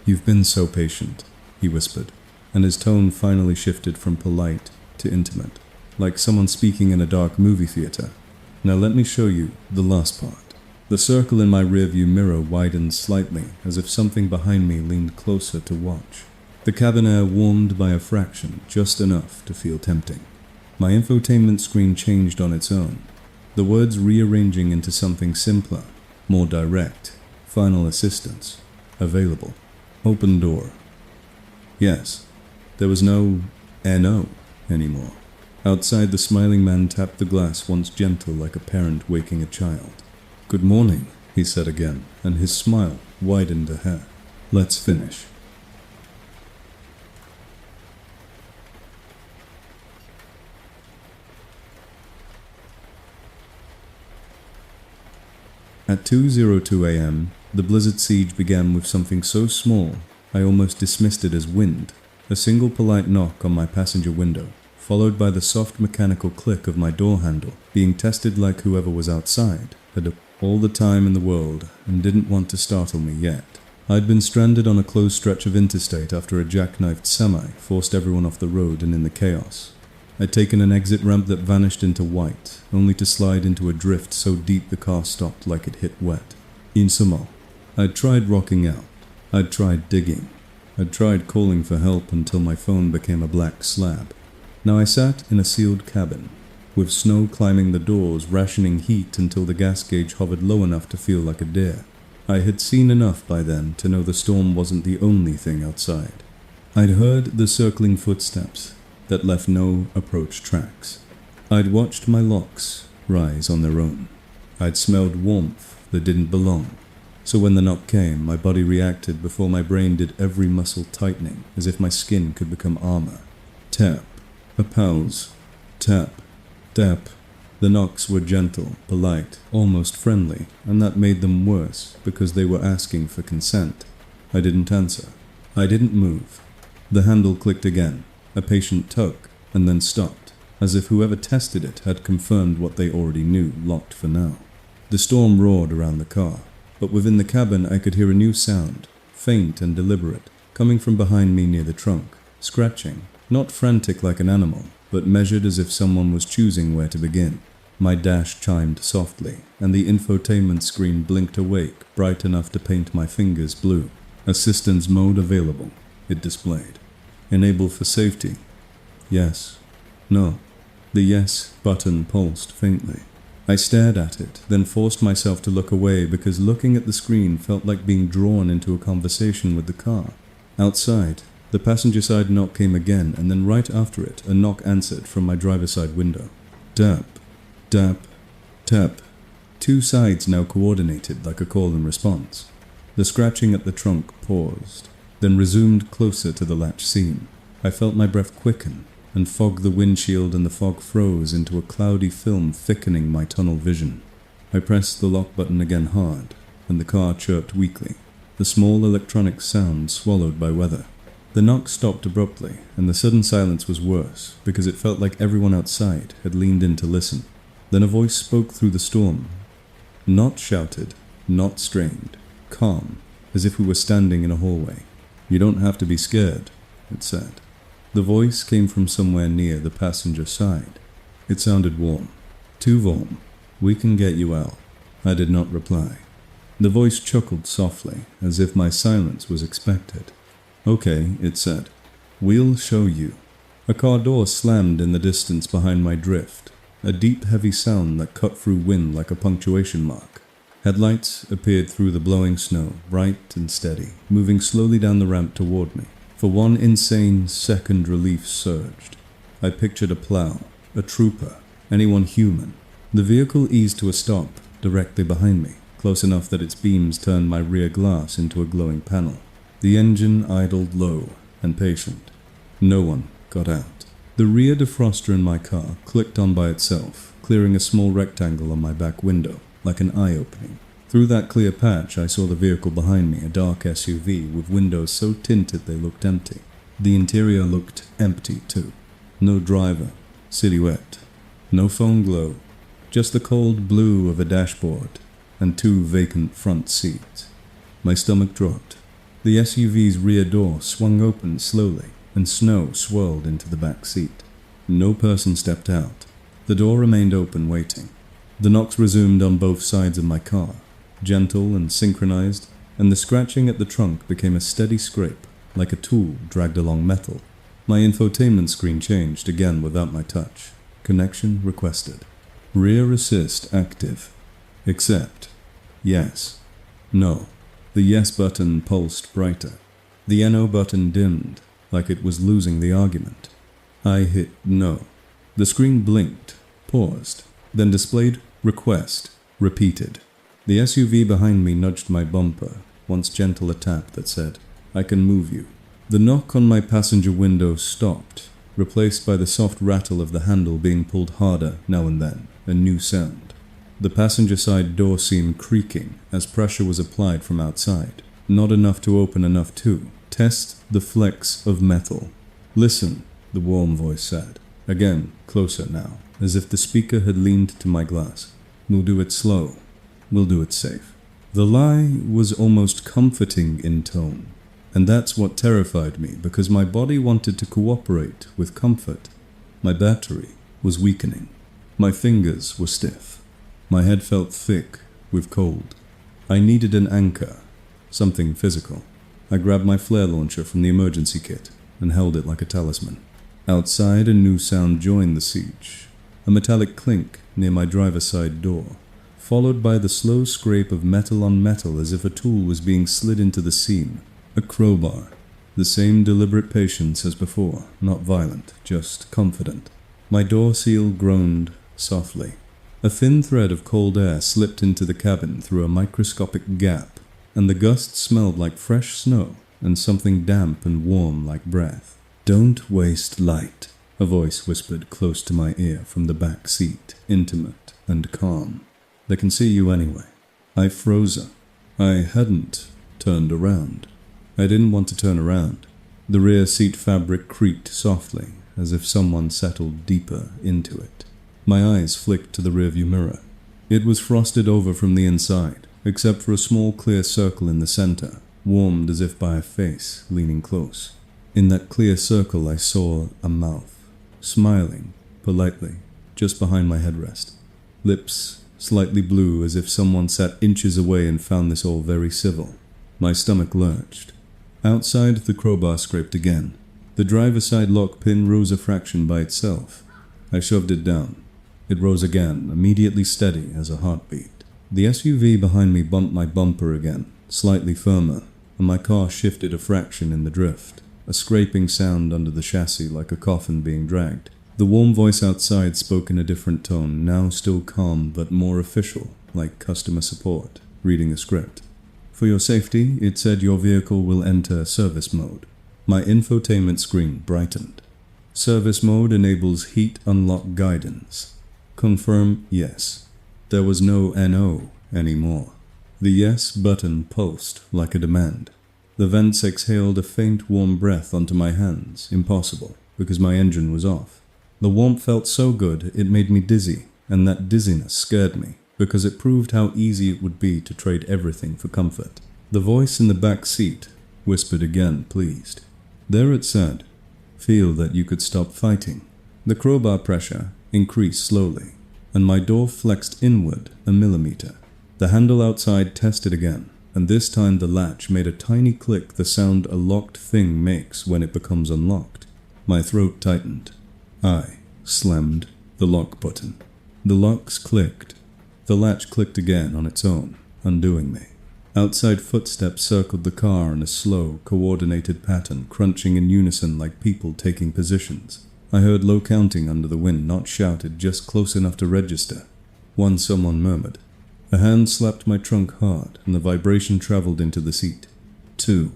"You've been so patient," he whispered, and his tone finally shifted from polite to intimate, like someone speaking in a dark movie theater. "Now let me show you the last part." The circle in my rearview mirror widened slightly, as if something behind me leaned closer to watch. The cabin air warmed by a fraction, just enough to feel tempting. My infotainment screen changed on its own, the words rearranging into something simpler, more direct. "Final assistance. Available. Open door." Yes. There was no "no" anymore. Outside, the smiling man tapped the glass, once gentle like a parent waking a child. "Good morning," he said again, and his smile widened a hair. "Let's finish." At 2:02 a.m., the blizzard siege began with something so small I almost dismissed it as wind. A single polite knock on my passenger window, followed by the soft mechanical click of my door handle, being tested like whoever was outside had all the time in the world and didn't want to startle me yet. I'd been stranded on a closed stretch of interstate after a jackknifed semi forced everyone off the road and in the chaos. I'd taken an exit ramp that vanished into white, only to slide into a drift so deep the car stopped like it hit wet. In summer, I'd tried rocking out. I'd tried digging. I'd tried calling for help until my phone became a black slab. Now I sat in a sealed cabin, with snow climbing the doors, rationing heat until the gas gauge hovered low enough to feel like a deer. I had seen enough by then to know the storm wasn't the only thing outside. I'd heard the circling footsteps that left no approach tracks. I'd watched my locks rise on their own. I'd smelled warmth that didn't belong. So when the knock came, my body reacted before my brain did, every muscle tightening, as if my skin could become armor. Tap, a pause, tap, tap. The knocks were gentle, polite, almost friendly, and that made them worse because they were asking for consent. I didn't answer. I didn't move. The handle clicked again, a patient tug, and then stopped, as if whoever tested it had confirmed what they already knew, locked for now. The storm roared around the car, but within the cabin I could hear a new sound, faint and deliberate, coming from behind me near the trunk, scratching, not frantic like an animal, but measured as if someone was choosing where to begin. My dash chimed softly, and the infotainment screen blinked awake, bright enough to paint my fingers blue. Assistance mode available, it displayed. Enable for safety. Yes. No. The yes button pulsed faintly. I stared at it, then forced myself to look away because looking at the screen felt like being drawn into a conversation with the car. Outside, the passenger side knock came again, and then right after it, a knock answered from my driver's side window. Tap, tap, tap. Two sides now coordinated like a call and response. The scratching at the trunk paused, then resumed closer to the latch seam. I felt my breath quicken, and fog the windshield, and the fog froze into a cloudy film thickening my tunnel vision. I pressed the lock button again hard, and the car chirped weakly, the small electronic sound swallowed by weather. The knock stopped abruptly, and the sudden silence was worse, because it felt like everyone outside had leaned in to listen. Then a voice spoke through the storm. Not shouted, not strained, calm, as if we were standing in a hallway. You don't have to be scared, it said. The voice came from somewhere near the passenger side. It sounded warm. Too warm. We can get you out. I did not reply. The voice chuckled softly, as if my silence was expected. Okay, it said. We'll show you. A car door slammed in the distance behind my drift, a deep, heavy sound that cut through wind like a punctuation mark. Headlights appeared through the blowing snow, bright and steady, moving slowly down the ramp toward me. For one insane second, relief surged. I pictured a plow, a trooper, anyone human. The vehicle eased to a stop, directly behind me, close enough that its beams turned my rear glass into a glowing panel. The engine idled low and patient. No one got out. The rear defroster in my car clicked on by itself, clearing a small rectangle on my back window, like an eye opening. Through that clear patch, I saw the vehicle behind me, a dark SUV with windows so tinted they looked empty. The interior looked empty too. No driver, silhouette, no phone glow, just the cold blue of a dashboard and two vacant front seats. My stomach dropped. The SUV's rear door swung open slowly, and snow swirled into the back seat. No person stepped out. The door remained open, waiting. The knocks resumed on both sides of my car, gentle and synchronized, and the scratching at the trunk became a steady scrape, like a tool dragged along metal. My infotainment screen changed again without my touch. Connection requested. Rear assist active. Accept. Yes. No. The yes button pulsed brighter. The NO button dimmed, like it was losing the argument. I hit no. The screen blinked, paused, then displayed request, repeated. The SUV behind me nudged my bumper, once gentle a tap that said, I can move you. The knock on my passenger window stopped, replaced by the soft rattle of the handle being pulled harder now and then, a new sound. The passenger side door seemed creaking as pressure was applied from outside, not enough to open enough to. Test the flex of metal. Listen, the warm voice said, again closer now, as if the speaker had leaned to my glass. We'll do it slow. We'll do it safe. The lie was almost comforting in tone, and that's what terrified me because my body wanted to cooperate with comfort. My battery was weakening. My fingers were stiff. My head felt thick with cold. I needed an anchor, something physical. I grabbed my flare launcher from the emergency kit and held it like a talisman. Outside, a new sound joined the siege. A metallic clink near my driver's side door, followed by the slow scrape of metal on metal as if a tool was being slid into the seam. A crowbar. The same deliberate patience as before, not violent, just confident. My door seal groaned softly. A thin thread of cold air slipped into the cabin through a microscopic gap, and the gust smelled like fresh snow and something damp and warm like breath. "Don't waste light," a voice whispered close to my ear from the back seat, intimate and calm. "They can see you anyway." I froze. I hadn't turned around. I didn't want to turn around. The rear seat fabric creaked softly, as if someone settled deeper into it. My eyes flicked to the rearview mirror. It was frosted over from the inside, except for a small clear circle in the center, warmed as if by a face leaning close. In that clear circle I saw a mouth, smiling politely, just behind my headrest. Lips slightly blue, as if someone sat inches away and found this all very civil. My stomach lurched. Outside, the crowbar scraped again. The driver's side lock pin rose a fraction by itself. I shoved it down. It rose again, immediately steady as a heartbeat. The SUV behind me bumped my bumper again, slightly firmer, and my car shifted a fraction in the drift. A scraping sound under the chassis like a coffin being dragged. The warm voice outside spoke in a different tone, now still calm but more official, like customer support, reading a script. "For your safety, it said your vehicle will enter service mode." My infotainment screen brightened. "Service mode enables heat unlock guidance." Confirm yes. There was no NO anymore. The yes button pulsed like a demand. The vents exhaled a faint warm breath onto my hands, impossible, because my engine was off. The warmth felt so good it made me dizzy, and that dizziness scared me, because it proved how easy it would be to trade everything for comfort. The voice in the back seat whispered again, pleased. There it said, "Feel that you could stop fighting." The crowbar pressure increased slowly, and my door flexed inward a millimeter. The handle outside tested again, and this time the latch made a tiny click, the sound a locked thing makes when it becomes unlocked. My throat tightened. I slammed the lock button. The locks clicked. The latch clicked again on its own, undoing me. Outside footsteps circled the car in a slow, coordinated pattern, crunching in unison like people taking positions. I heard low counting under the wind, not shouted, just close enough to register. One someone murmured. A hand slapped my trunk hard, and the vibration traveled into the seat. 2.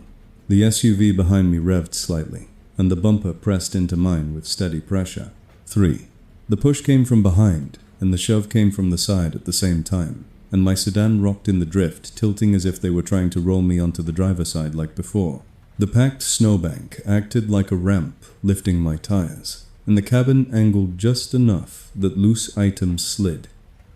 The SUV behind me revved slightly, and the bumper pressed into mine with steady pressure. 3. The push came from behind, and the shove came from the side at the same time, and my sedan rocked in the drift, tilting as if they were trying to roll me onto the driver's side like before. The packed snowbank acted like a ramp, lifting my tires, and the cabin angled just enough that loose items slid.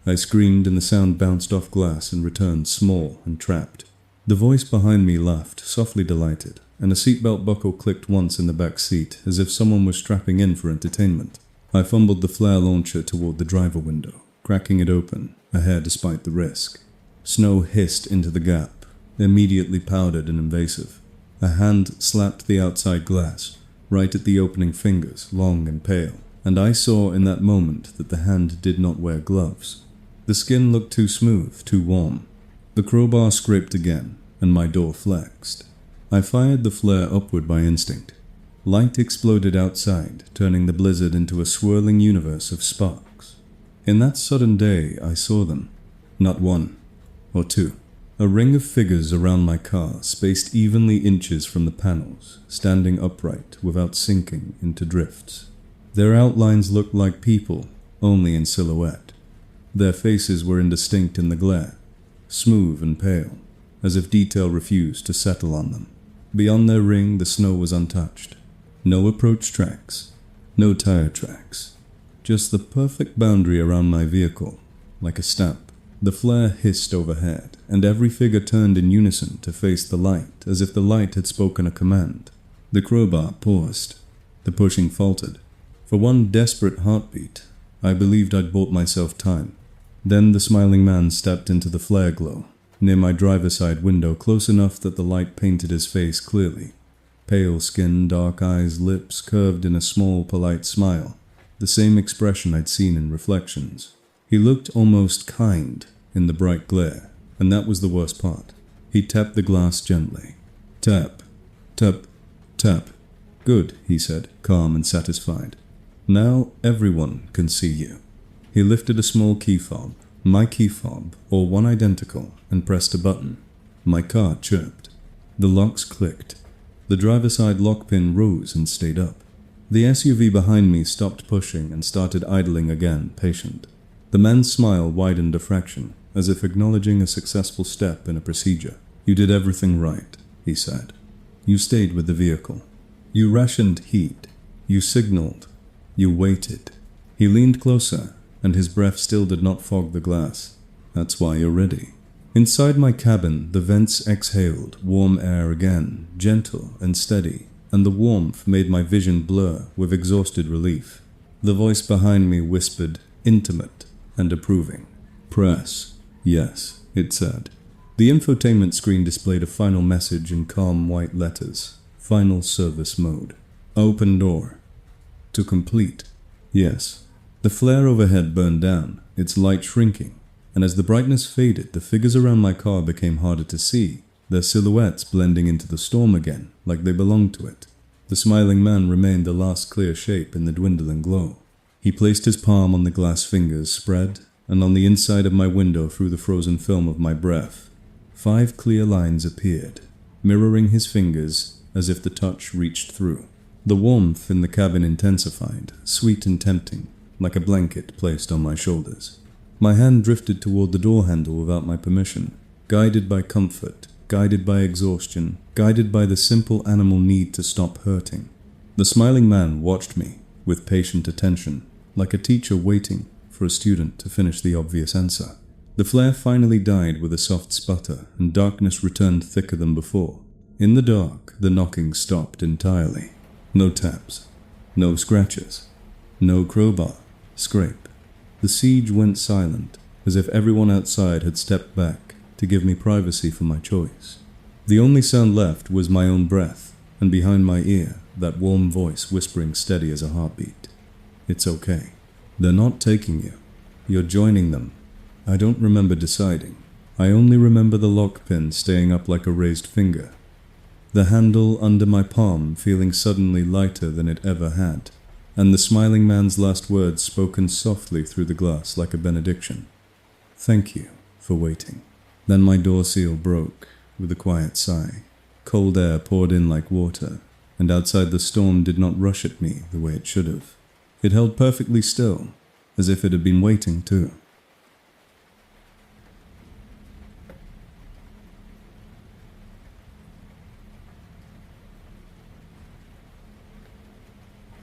I screamed and the sound bounced off glass and returned small and trapped. The voice behind me laughed, softly delighted, and a seatbelt buckle clicked once in the back seat, as if someone was strapping in for entertainment. I fumbled the flare launcher toward the driver window, cracking it open, a hair despite the risk. Snow hissed into the gap, immediately powdered and invasive. A hand slapped the outside glass, right at the opening fingers, long and pale, and I saw in that moment that the hand did not wear gloves. The skin looked too smooth, too warm. The crowbar scraped again, and my door flexed. I fired the flare upward by instinct. Light exploded outside, turning the blizzard into a swirling universe of sparks. In that sudden day, I saw them. Not one, or two. A ring of figures around my car, spaced evenly inches from the panels, standing upright without sinking into drifts. Their outlines looked like people, only in silhouette. Their faces were indistinct in the glare, smooth and pale, as if detail refused to settle on them. Beyond their ring, the snow was untouched. No approach tracks, no tire tracks, just the perfect boundary around my vehicle, like a stamp. The flare hissed overhead, and every figure turned in unison to face the light, as if the light had spoken a command. The crowbar paused. The pushing faltered. For one desperate heartbeat, I believed I'd bought myself time. Then the smiling man stepped into the flare glow, near my driver's side window, close enough that the light painted his face clearly. Pale skin, dark eyes, lips curved in a small, polite smile, the same expression I'd seen in reflections. He looked almost kind in the bright glare, and that was the worst part. He tapped the glass gently. Tap, tap, tap. Good, he said, calm and satisfied. Now everyone can see you. He lifted a small key fob, my key fob, or one identical, and pressed a button. My car chirped. The locks clicked. The driver's side lock pin rose and stayed up. The SUV behind me stopped pushing and started idling again, patient. The man's smile widened a fraction, as if acknowledging a successful step in a procedure. You did everything right, he said. You stayed with the vehicle. You rationed heat. You signaled. You waited. He leaned closer, and his breath still did not fog the glass. That's why you're ready. Inside my cabin, the vents exhaled warm air again, gentle and steady, and the warmth made my vision blur with exhausted relief. The voice behind me whispered, intimate and approving. Press. Yes, it said. The infotainment screen displayed a final message in calm white letters. Final service mode. Open door. To complete. Yes. The flare overhead burned down, its light shrinking, and as the brightness faded, the figures around my car became harder to see, their silhouettes blending into the storm again, like they belonged to it. The smiling man remained the last clear shape in the dwindling glow. He placed his palm on the glass fingers spread, and on the inside of my window through the frozen film of my breath. 5 clear lines appeared, mirroring his fingers as if the touch reached through. The warmth in the cabin intensified, sweet and tempting, like a blanket placed on my shoulders. My hand drifted toward the door handle without my permission, guided by comfort, guided by exhaustion, guided by the simple animal need to stop hurting. The smiling man watched me with patient attention, like a teacher waiting for a student to finish the obvious answer. The flare finally died with a soft sputter, and darkness returned thicker than before. In the dark, the knocking stopped entirely. No taps, no scratches, no crowbar, scrape. The siege went silent, as if everyone outside had stepped back to give me privacy for my choice. The only sound left was my own breath, and behind my ear, that warm voice whispering steady as a heartbeat. It's okay. They're not taking you. You're joining them. I don't remember deciding. I only remember the lock pin staying up like a raised finger. The handle under my palm feeling suddenly lighter than it ever had, and the smiling man's last words spoken softly through the glass like a benediction. Thank you for waiting. Then my door seal broke with a quiet sigh. Cold air poured in like water, and outside the storm did not rush at me the way it should have. It held perfectly still, as if it had been waiting too.